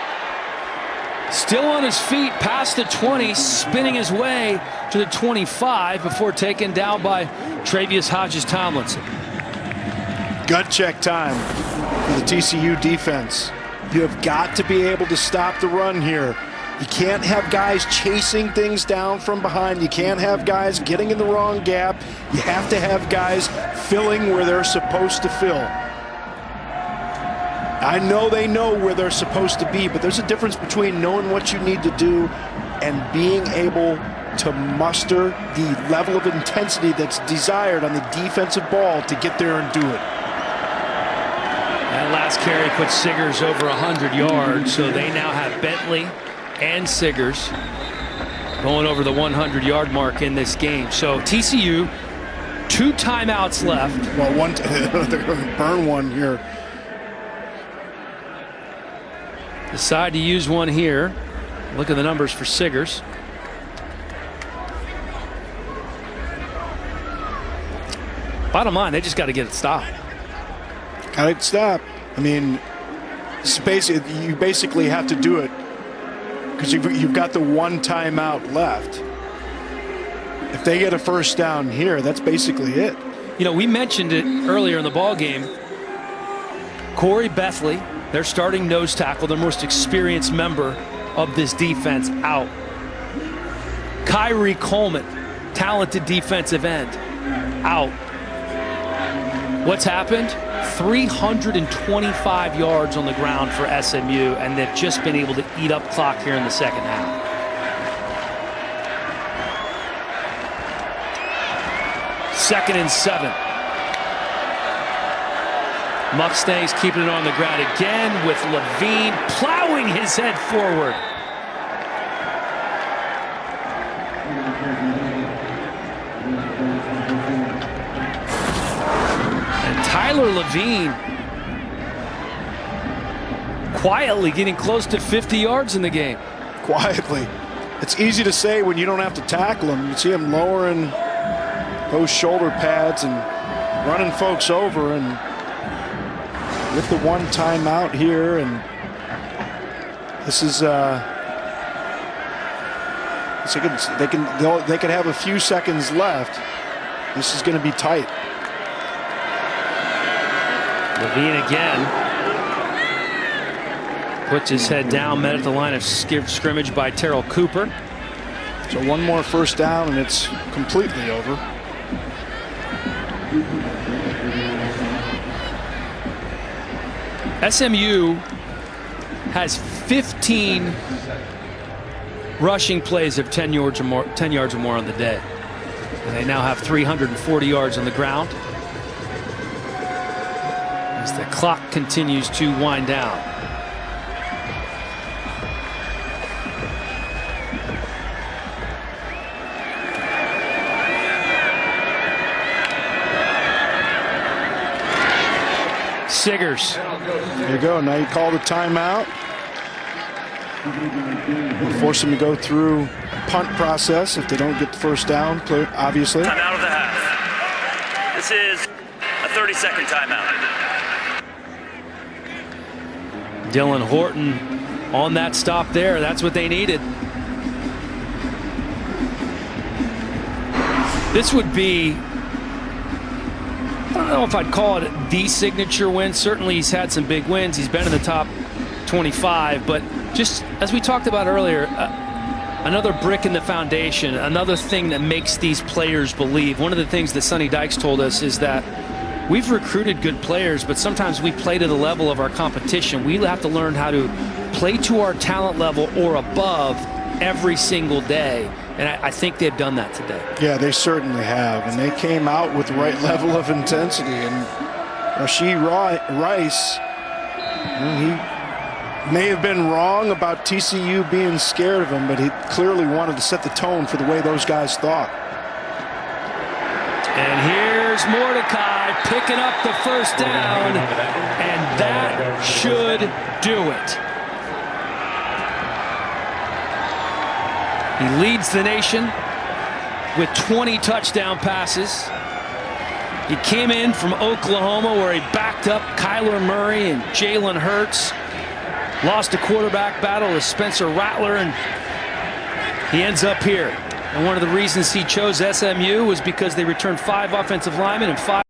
Still on his feet past the 20, spinning his way to the 25 before taken down by Travius Hodges-Tomlinson. Gut check time for the TCU defense. You have got to be able to stop the run here. You can't have guys chasing things down from behind. You can't have guys getting in the wrong gap. You have to have guys filling where they're supposed to fill. I know they know where they're supposed to be, but there's a difference between knowing what you need to do and being able to muster the level of intensity that's desired on the defensive ball to get there and do it. That last carry put Siggers over 100 yards, so they now have Bentley and Siggers going over the 100-yard mark in this game. So TCU 2 timeouts left. Well, they're going to burn one here. Decide to use one here. Look at the numbers for Siggers. Bottom line, they just got to get it stopped. Got it stopped. I mean, you basically have to do it because you've got the 1 timeout left. If they get a first down here, that's basically it. You know, we mentioned it earlier in the ball game. Corey Bethley, their starting nose tackle, their most experienced member of this defense, out. Kyrie Coleman, talented defensive end, out. What's happened? 325 yards on the ground for SMU, and they've just been able to eat up clock here in the second half. Second and 7. Mustangs keeping it on the ground again with Levine plowing his head forward. And Tyler Levine quietly getting close to 50 yards in the game. Quietly. It's easy to say when you don't have to tackle him. You see him lowering those shoulder pads and running folks over, and with the 1 timeout here, and this is they could have a few seconds left. This is going to be tight. Levine again puts his head down, met at the line of scrimmage by Terrell Cooper. So 1 more first down and it's completely over. SMU has 15 rushing plays of 10 yards or more on the day. And they now have 340 yards on the ground as the clock continues to wind down. Siggers. There you go. Now you call the timeout. We'll force them to go through a punt process if they don't get the first down, obviously. Timeout of the half. This is a 30-second timeout. Dylan Horton on that stop there. That's what they needed. This would be, I don't know if I'd call it the signature win. Certainly he's had some big wins. He's been in the top 25, but just as we talked about earlier, another brick in the foundation, another thing that makes these players believe. One of the things that Sonny Dykes told us is that we've recruited good players, but sometimes we play to the level of our competition. We have to learn how to play to our talent level or above every single day. And I think they've done that today. Yeah, they certainly have. And they came out with the right level of intensity. And Rashee Rice, he may have been wrong about TCU being scared of him, but he clearly wanted to set the tone for the way those guys thought. And here's Mordecai picking up the first down, and that should do it. He leads the nation with 20 touchdown passes. He came in from Oklahoma where he backed up Kyler Murray and Jalen Hurts. Lost a quarterback battle with Spencer Rattler, and he ends up here. And one of the reasons he chose SMU was because they returned 5 offensive linemen and 5